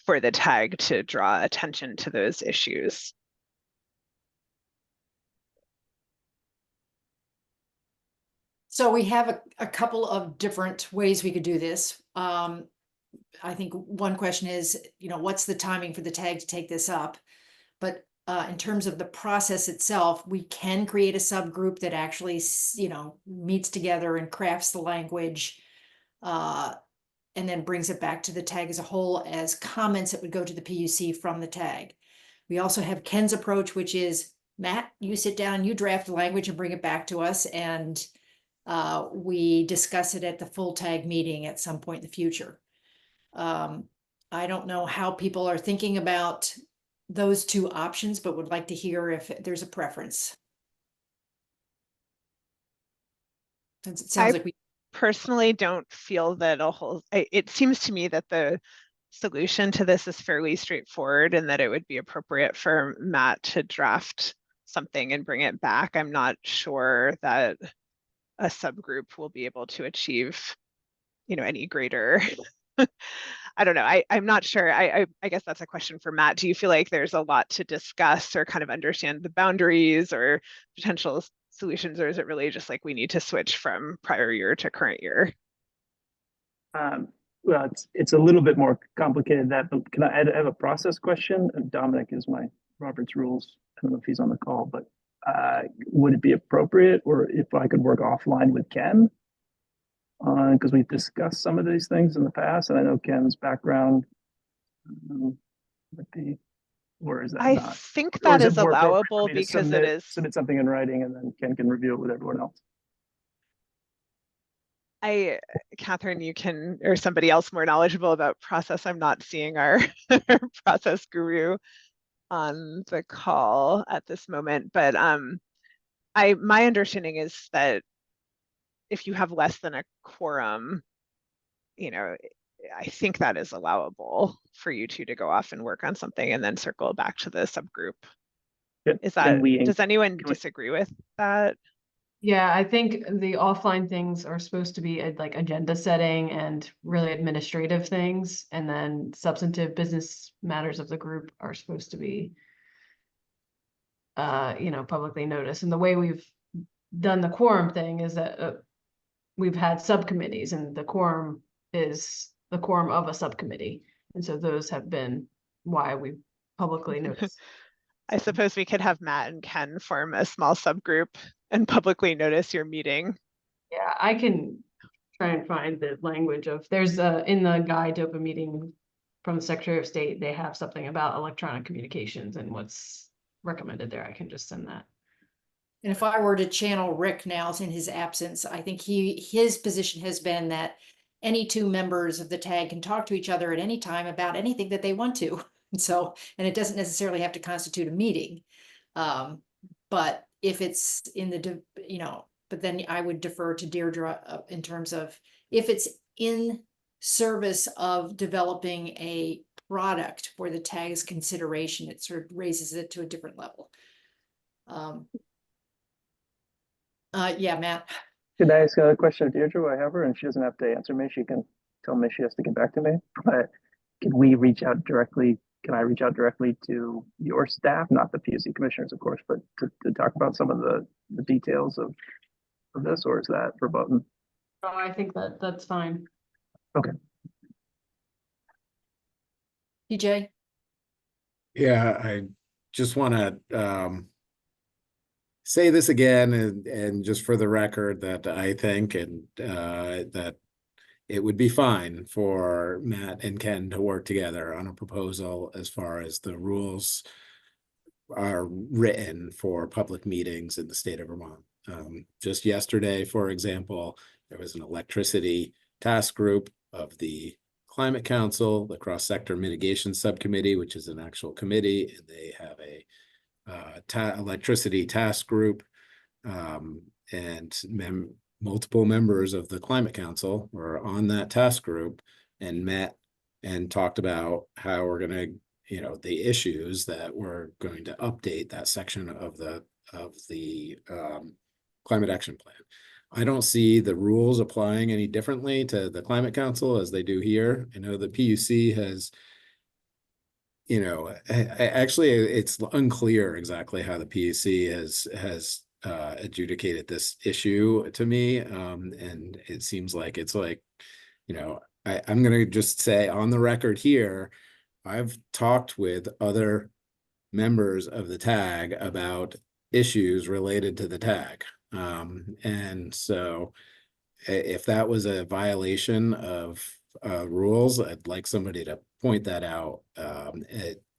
for the tag to draw attention to those issues. So we have a couple of different ways we could do this. I think one question is, what's the timing for the tag to take this up? But in terms of the process itself, we can create a subgroup that actually, meets together and crafts the language, and then brings it back to the tag as a whole as comments that would go to the PUC from the tag. We also have Ken's approach, which is, Matt, you sit down, you draft the language and bring it back to us, and we discuss it at the full tag meeting at some point in the future. I don't know how people are thinking about those two options, but would like to hear if there's a preference. Since it sounds like we personally don't feel that it seems to me that the solution to this is fairly straightforward and that it would be appropriate for Matt to draft something and bring it back. I'm not sure that a subgroup will be able to achieve, any greater. I don't know. I'm not sure. I guess that's a question for Matt. Do you feel like there's a lot to discuss or kind of understand the boundaries or potential solutions, or is it really just like we need to switch from prior year to current year? Well, it's a little bit more complicated than that, but can I have a process question? Dominic is my Robert's rules. I don't know if he's on the call, but would it be appropriate, or if I could work offline with Ken? Because we've discussed some of these things in the past, and I know Ken's background with the or is that I not? think Or that is it is more appropriate for allowable me to because it is, submit something in writing and then Ken can review it with everyone else? Catherine, you can, or somebody else more knowledgeable about process. I'm not seeing our process guru on the call at this moment, but my understanding is that if you have less than a quorum, you know, I think that is allowable for you two to go off and work on something and then circle back to the subgroup. Is that, does anyone disagree with that? Yeah, I think the offline things are supposed to be like agenda setting and really administrative things, and then substantive business matters of the group are supposed to be publicly noticed. And the way we've done the quorum thing is that we've had subcommittees, and the quorum is the quorum of a subcommittee. And so those have been why we publicly noticed. I suppose we could have Matt and Ken form a small subgroup and publicly notice your meeting. Yeah, I can try and find the language of, there's in the guide to open meeting from the Secretary of State, they have something about electronic communications and what's recommended there. I can just send that. And if I were to channel Rick now in his absence, I think his position has been that any two members of the TAG can talk to each other at any time about anything that they want to. And it doesn't necessarily have to constitute a meeting. But if it's in the, but then I would defer to Deirdre in terms of if it's in service of developing a product for the TAG's consideration, it sort of raises it to a different level. Yeah, Matt. Could I ask a question of Deirdre while I have her, and she doesn't have to answer me, she can tell me she has to get back to me, but can we reach out directly? Can I reach out directly to your staff, not the PUC commissioners, of course, but to talk about some of the details of this, or is that verboten? Oh, I think that's fine. Okay. PJ? Yeah, I just want to say this again and just for the record that I think that it would be fine for Matt and Ken to work together on a proposal as far as the rules are written for public meetings in the state of Vermont. Just yesterday, for example, there was an electricity task group of the Climate Council, the Cross-Sector Mitigation Subcommittee, which is an actual committee, and they have a electricity task group, and multiple members of the Climate Council were on that task group and met and talked about how we're going to, the issues that we're going to update that section of the Climate Action Plan. I don't see the rules applying any differently to the Climate Council as they do here. I know the PUC has, actually it's unclear exactly how the PUC has adjudicated this issue to me. And it seems like it's like, I'm going to just say on the record here, I've talked with other members of the TAG about issues related to the TAG. And so if that was a violation of rules, I'd like somebody to point that out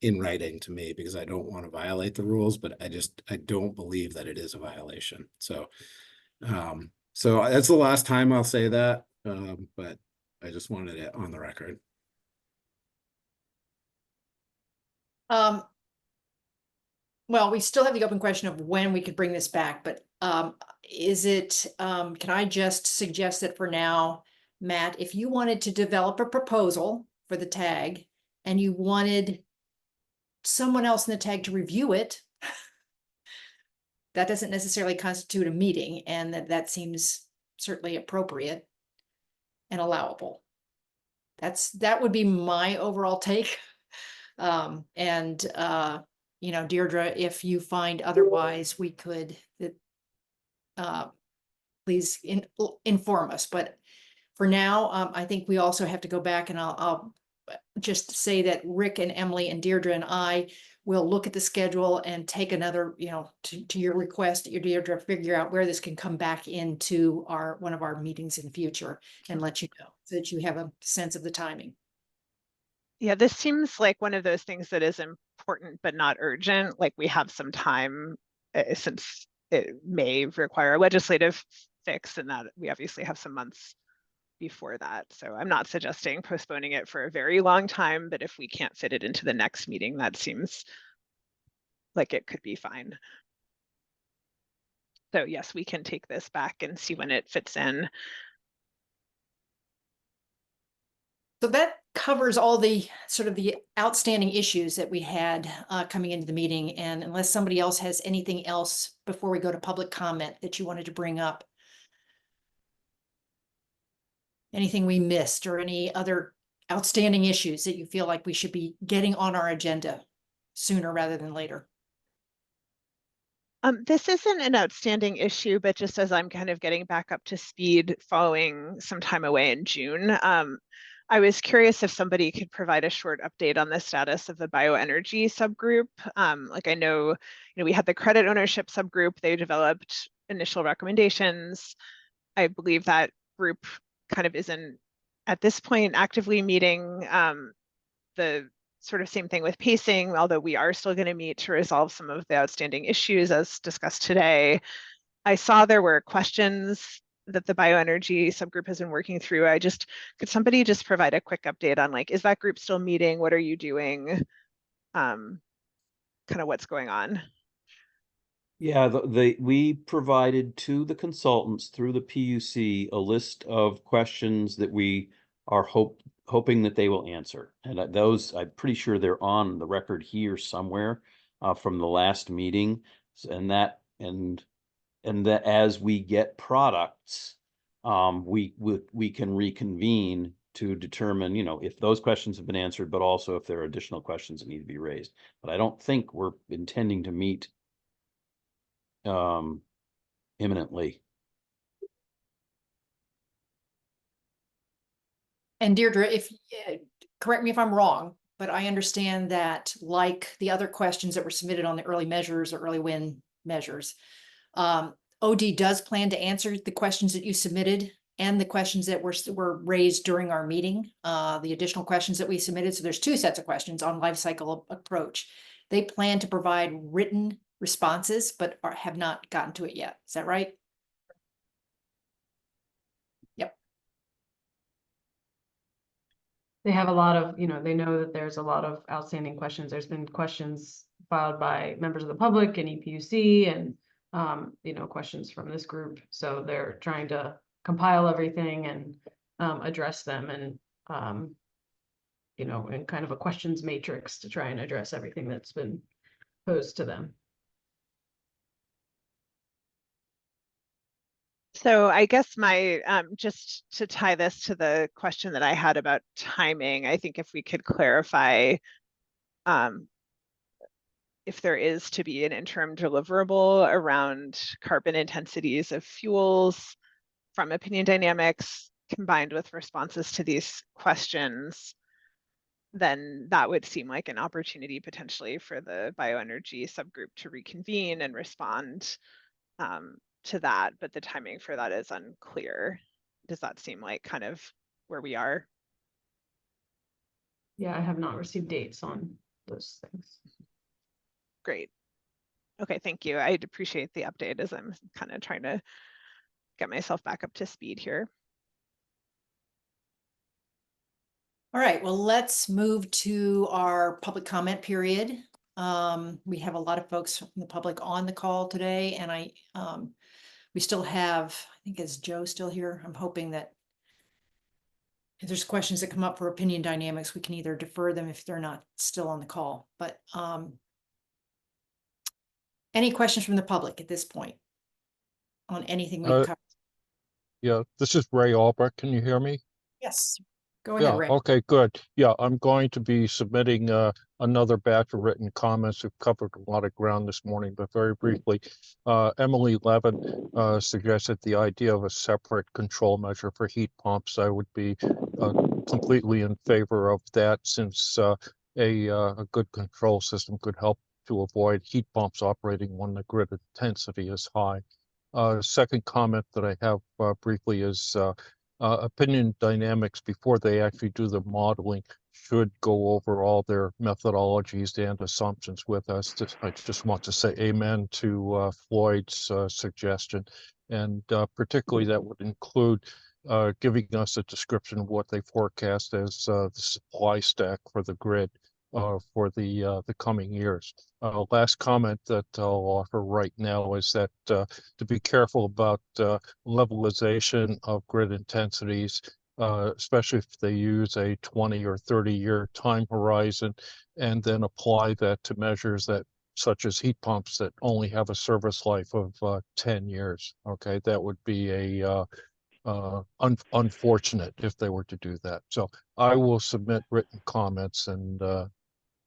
in writing to me, because I don't want to violate the rules, but I don't believe that it is a violation. So that's the last time I'll say that, but I just wanted it on the record. Well, we still have the open question of when we could bring this back, but can I just suggest that for now, Matt, if you wanted to develop a proposal for the TAG and you wanted someone else in the TAG to review it, that doesn't necessarily constitute a meeting, and that seems certainly appropriate and allowable. That would be my overall take. Deirdre, if you find otherwise, we could, please inform us. But for now, I think we also have to go back, and I'll just say that Rick and Emily and Deirdre and I will look at the schedule and take another, to your request, Deirdre, figure out where this can come back into one of our meetings in the future and let you know so that you have a sense of the timing. Yeah, this seems like one of those things that is important but not urgent. Like we have some time since it may require a legislative fix, and that we obviously have some months before that. So I'm not suggesting postponing it for a very long time, but if we can't fit it into the next meeting, that seems like it could be fine. So yes, we can take this back and see when it fits in. So that covers all the sort of the outstanding issues that we had coming into the meeting. And unless somebody else has anything else before we go to public comment that you wanted to bring up, anything we missed or any other outstanding issues that you feel like we should be getting on our agenda sooner rather than later? This isn't an outstanding issue, but just as I'm kind of getting back up to speed following some time away in June, I was curious if somebody could provide a short update on the status of the bioenergy subgroup. Like I know, we had the credit ownership subgroup, they developed initial recommendations. I believe that group kind of isn't at this point actively meeting. The sort of same thing with pacing, although we are still going to meet to resolve some of the outstanding issues as discussed today. I saw there were questions that the bioenergy subgroup has been working through. Could somebody just provide a quick update on like, is that group still meeting? What are you doing? Kind of what's going on? Yeah, we provided to the consultants through the PUC a list of questions that we are hoping that they will answer. And those, I'm pretty sure they're on the record here somewhere from the last meeting. And that as we get products, we can reconvene to determine, if those questions have been answered, but also if there are additional questions that need to be raised. But I don't think we're intending to meet imminently. And Deirdre, if correct me if I'm wrong, but I understand that like the other questions that were submitted on the early measures or early win measures, OD does plan to answer the questions that you submitted and the questions that were raised during our meeting, the additional questions that we submitted. So there's two sets of questions on life cycle approach. They plan to provide written responses, but have not gotten to it yet. Is that right? Yep. They have a lot of, they know that there's a lot of outstanding questions. There's been questions filed by members of the public and EPUC and, questions from this group. So they're trying to compile everything and address them and, in kind of a questions matrix to try and address everything that's been posed to them. So I guess my, just to tie this to the question that I had about timing, I think if we could clarify if there is to be an interim deliverable around carbon intensities of fuels from opinion dynamics combined with responses to these questions, then that would seem like an opportunity potentially for the bioenergy subgroup to reconvene and respond to that, but the timing for that is unclear. Does that seem like kind of where we are? Yeah, I have not received dates on those things. Great. Okay, thank you. I'd appreciate the update as I'm kind of trying to get myself back up to speed here. All right, well, let's move to our public comment period. We have a lot of folks from the public on the call today, and we still have, I think, is Joe still here? I'm hoping that if there's questions that come up for opinion dynamics, we can either defer them if they're not still on the call. But any questions from the public at this point on anything we've covered? Yeah, this is Ray Albrecht. Can you hear me? Yes. Go ahead, Ray. Okay, good. Yeah, I'm going to be submitting another batch of written comments. We've covered a lot of ground this morning, but very briefly, Emily Levin suggested the idea of a separate control measure for heat pumps. I would be completely in favor of that, since a good control system could help to avoid heat pumps operating when the grid intensity is high. Second comment that I have briefly is Opinion Dynamics, before they actually do the modeling, should go over all their methodologies and assumptions with us. I just want to say amen to Floyd's suggestion, and particularly that would include giving us a description of what they forecast as the supply stack for the grid for the coming years. Last comment that I'll offer right now is that to be careful about levelization of grid intensities, especially if they use a 20 or 30-year time horizon, and then apply that to measures that such as heat pumps that only have a service life of 10 years. Okay, that would be a unfortunate if they were to do that. So I will submit written comments, and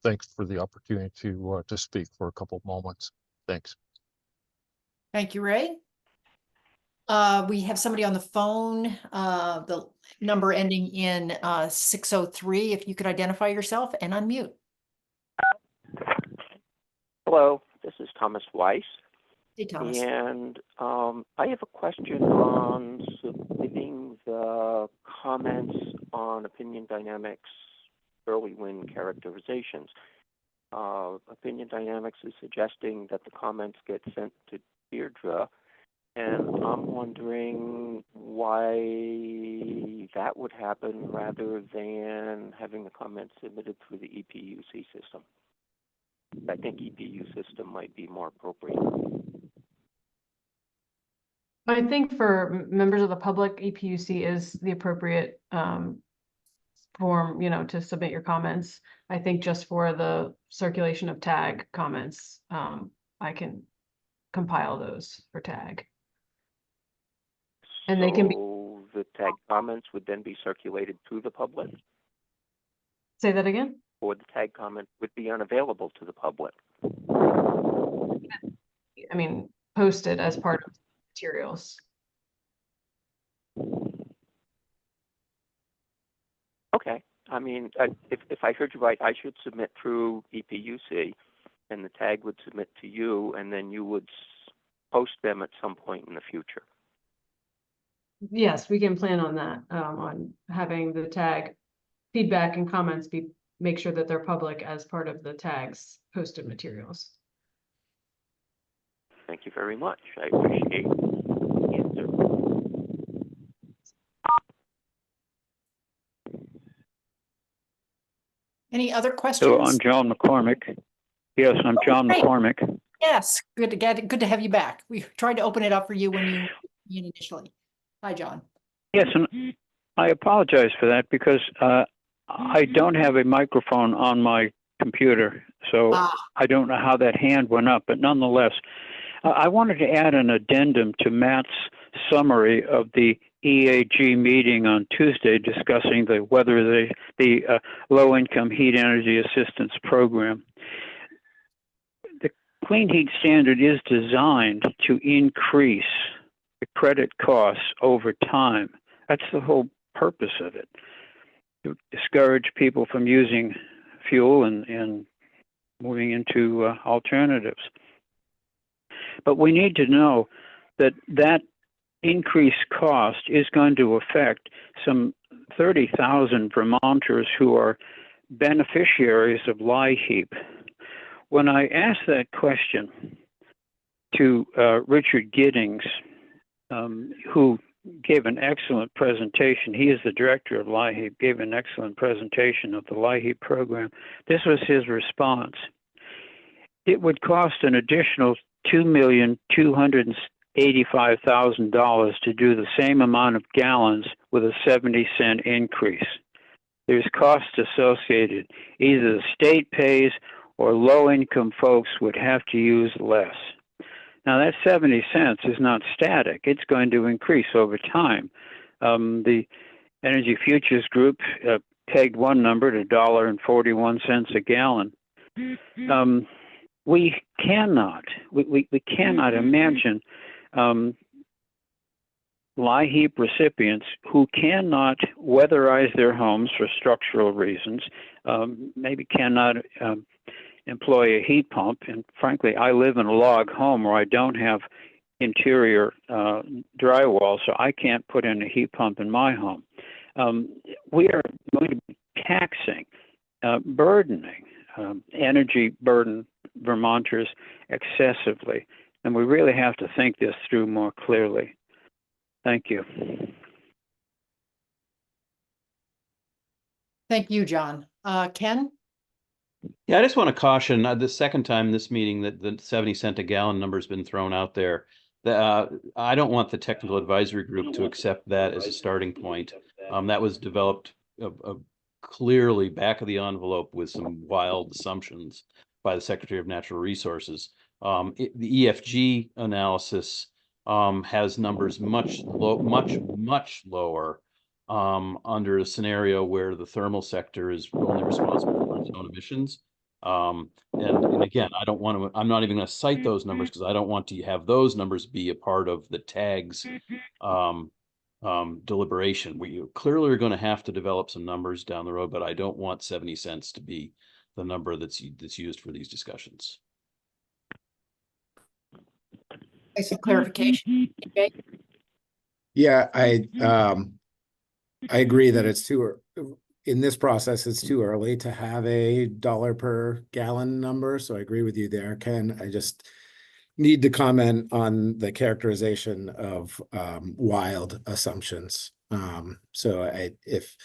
thanks for the opportunity to speak for a couple of moments. Thanks. Thank you, Ray. We have somebody on the phone, the number ending in 603. If you could identify yourself and unmute. Hello, this is Thomas Weiss. Hey, Thomas. And I have a question on submitting the comments on Opinion Dynamics early win characterizations. Opinion Dynamics is suggesting that the comments get sent to Deirdre, and I'm wondering why that would happen rather than having the comments submitted through the EPUC system. I think EPU system might be more appropriate. I think for members of the public, EPUC is the appropriate form, to submit your comments. I think just for the circulation of tag comments, I can compile those for tag. And they can be. The tag comments would then be circulated to the public? Say that again? Or the tag comment would be unavailable to the public? I mean, posted as part of materials. Okay. I mean, if I heard you right, I should submit through EPUC, and the tag would submit to you, and then you would post them at some point in the future. Yes, we can plan on that, on having the tag feedback and comments make sure that they're public as part of the tag's posted materials. Thank you very much. I appreciate the answer. Any other questions? So I'm John McCormick. Yes, I'm John great. McCormick. Yes, good to have you back. We tried to open it up for you when you came in initially. Hi, John. Yes, and I apologize for that because I don't have a microphone on my computer, so I don't know how that hand went up, but nonetheless, I wanted to add an addendum to Matt's summary of the EAG meeting on Tuesday discussing whether the low-income heat energy assistance program. The Clean Heat Standard is designed to increase the credit costs over time. That's the whole purpose of it, to discourage people from using fuel and moving into alternatives. But we need to know that that increased cost is going to affect some 30,000 Vermonters who are beneficiaries of LIHEAP. When I asked that question to Richard Giddings, who gave an excellent presentation, he is the director of LIHEAP, gave an excellent presentation of the LIHEAP program. This was his response. It would cost an additional $2,285,000 to do the same amount of gallons with a 70-cent increase. There's costs associated. Either the state pays or low-income folks would have to use less. Now, that 70 cents is not static. It's going to increase over time. The Energy Futures Group pegged one number to $1.41 a gallon. We cannot imagine LIHEAP recipients who cannot weatherize their homes for structural reasons, maybe cannot employ a heat pump. And frankly, I live in a log home where I don't have interior drywall, so I can't put in a heat pump in my home. We are going to be taxing, burdening, energy burden Vermonters excessively, and we really have to think this through more clearly. Thank you. Thank you, John. Ken? Yeah, I just want to caution the second time this meeting that the 70 cent a gallon number has been thrown out there. I don't want the technical advisory group to accept that as a starting point. That was developed clearly back of the envelope with some wild assumptions by the Secretary of Natural Resources. The EFG analysis has numbers much lower under a scenario where the thermal sector is only responsible for its own emissions. And again, I'm not even going to cite those numbers because I don't want to have those numbers be a part of the tags deliberation. We clearly are going to have to develop some numbers down the road, but I don't want 70 cents to be the number that's used for these discussions. Thanks for clarification. Okay. Yeah, I agree that it's in this process, it's too early to have a dollar per gallon number. So I agree with you there, Ken. I just need to comment on the characterization of wild assumptions. So if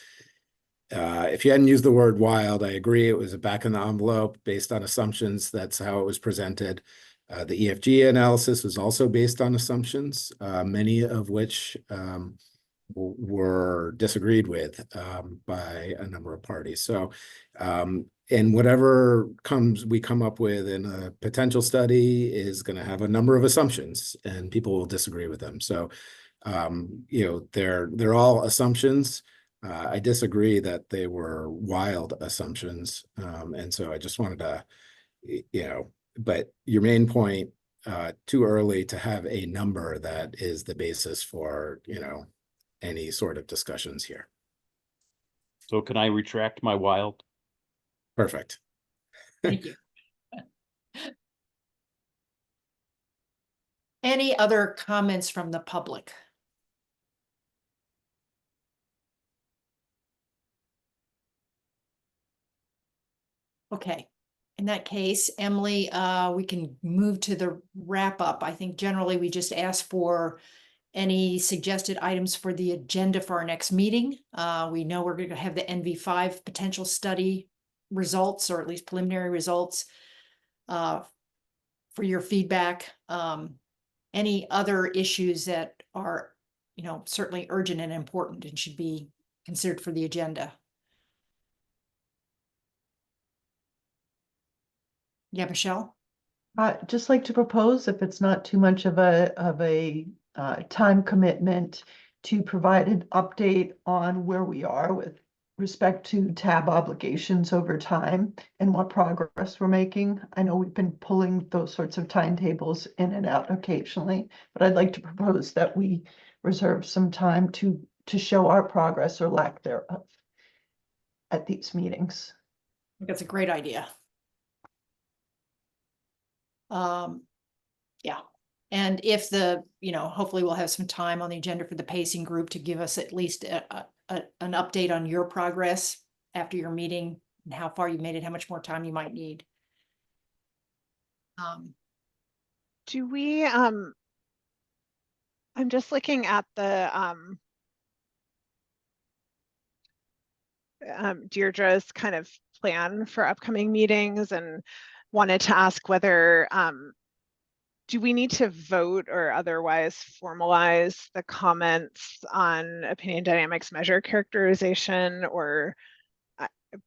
you hadn't used the word wild, I agree. It was a back in the envelope based on assumptions. That's how it was presented. The EFG analysis was also based on assumptions, many of which were disagreed with by a number of parties. So, and whatever we come up with in a potential study is going to have a number of assumptions, and people will disagree with them. So, they're all assumptions. I disagree that they were wild assumptions, and so I just wanted to, but your main point, too early to have a number that is the basis for, any sort of discussions here. So can I retract my wild? Perfect. Thank you. Any other comments from the public? Okay. In that case, Emily, we can move to the wrap up. I think generally we just ask for any suggested items for the agenda for our next meeting. We know we're going to have the NV5 potential study results, or at least preliminary results, for your feedback. Any other issues that are, certainly urgent and important and should be considered for the agenda? Yeah, Michelle? I'd just like to propose, if it's not too much of a time commitment, to provide an update on where we are with respect to tab obligations over time and what progress we're making. I know we've been pulling those sorts of timetables in and out occasionally, but I'd like to propose that we reserve some time to show our progress or lack thereof at these meetings. I think that's a great idea. Yeah. And if hopefully we'll have some time on the agenda for the pacing group to give us at least an update on your progress after your meeting and how far you made it, how much more time you might need. Do we, I'm just looking at the, Deirdre's kind of plan for upcoming meetings, and wanted to ask whether, do we need to vote or otherwise formalize the comments on opinion dynamics measure characterization? Or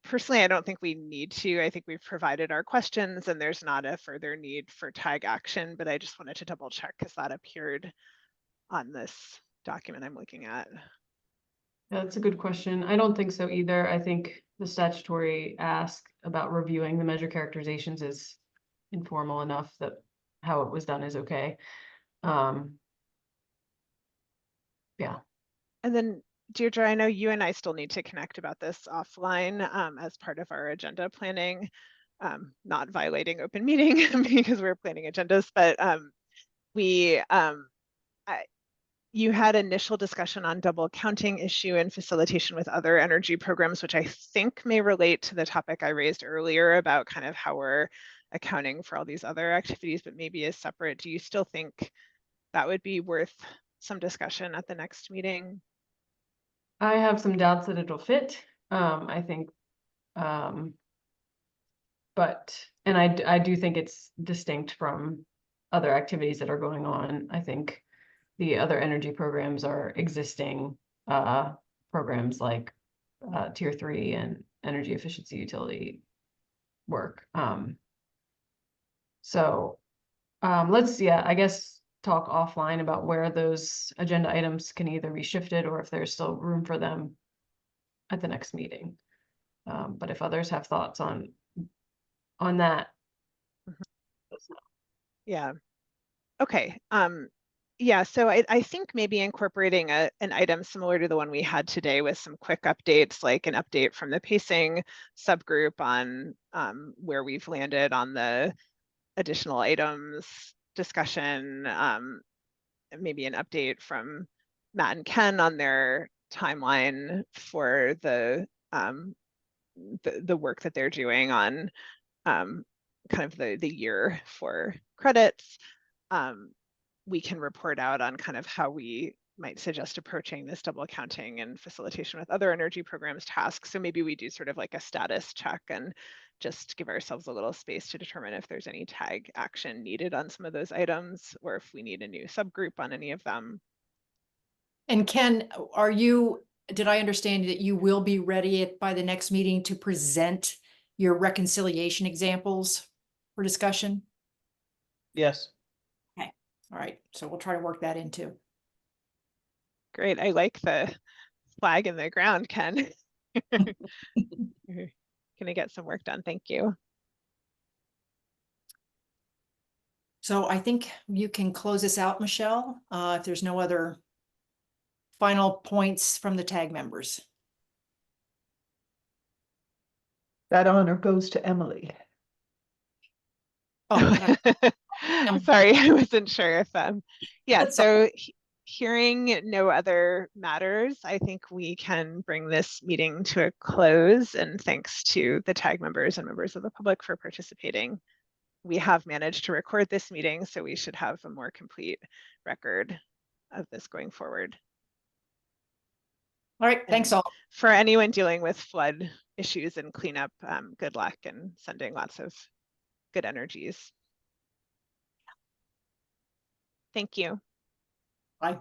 personally, I don't think we need to. I think we've provided our questions and there's not a further need for tag action, but I just wanted to double check because that appeared on this document I'm looking at. That's a good question. I don't think so either. I think the statutory ask about reviewing the measure characterizations is informal enough that how it was done is okay. Yeah. And then Deirdre, I know you and I still need to connect about this offline as part of our agenda planning, not violating open meeting because we're planning agendas, but we, you had initial discussion on double counting issue and facilitation with other energy programs, which I think may relate to the topic I raised earlier about kind of how we're accounting for all these other activities, but maybe is separate. Do you still think that would be worth some discussion at the next meeting? I have some doubts that it'll fit. I think, but, and I do think it's distinct from other activities that are going on. I think the other energy programs are existing programs like Tier 3 and energy efficiency utility work. Let's, I guess, talk offline about where those agenda items can either be shifted or if there's still room for them at the next meeting. But if others have thoughts on that. Yeah. Okay. Yeah, so I think maybe incorporating an item similar to the one we had today with some quick updates, like an update from the pacing subgroup on where we've landed on the additional items discussion, maybe an update from Matt and Ken on their timeline for the work that they're doing on kind of the year for credits. We can report out on kind of how we might suggest approaching this double accounting and facilitation with other energy programs tasks. So maybe we do sort of like a status check and just give ourselves a little space to determine if there's any tag action needed on some of those items or if we need a new subgroup on any of them. And Ken, did I understand that you will be ready by the next meeting to present your reconciliation examples for discussion? Yes. Okay. All right. So we'll try to work that in too. Great. I like the flag in the ground, Ken. Gonna get some work done. Thank you. So I think you can close this out, Michelle, if there's no other final points from the TAG members. That honor goes to Emily. Oh, sorry, I wasn't sure if yeah, so hearing no other matters, I think we can bring this meeting to a close, and thanks to the TAG members and members of the public for participating. We have managed to record this meeting, so we should have a more complete record of this going forward. All right, thanks all. For anyone dealing with flood issues and cleanup, good luck and sending lots of good energies. Thank you. Bye.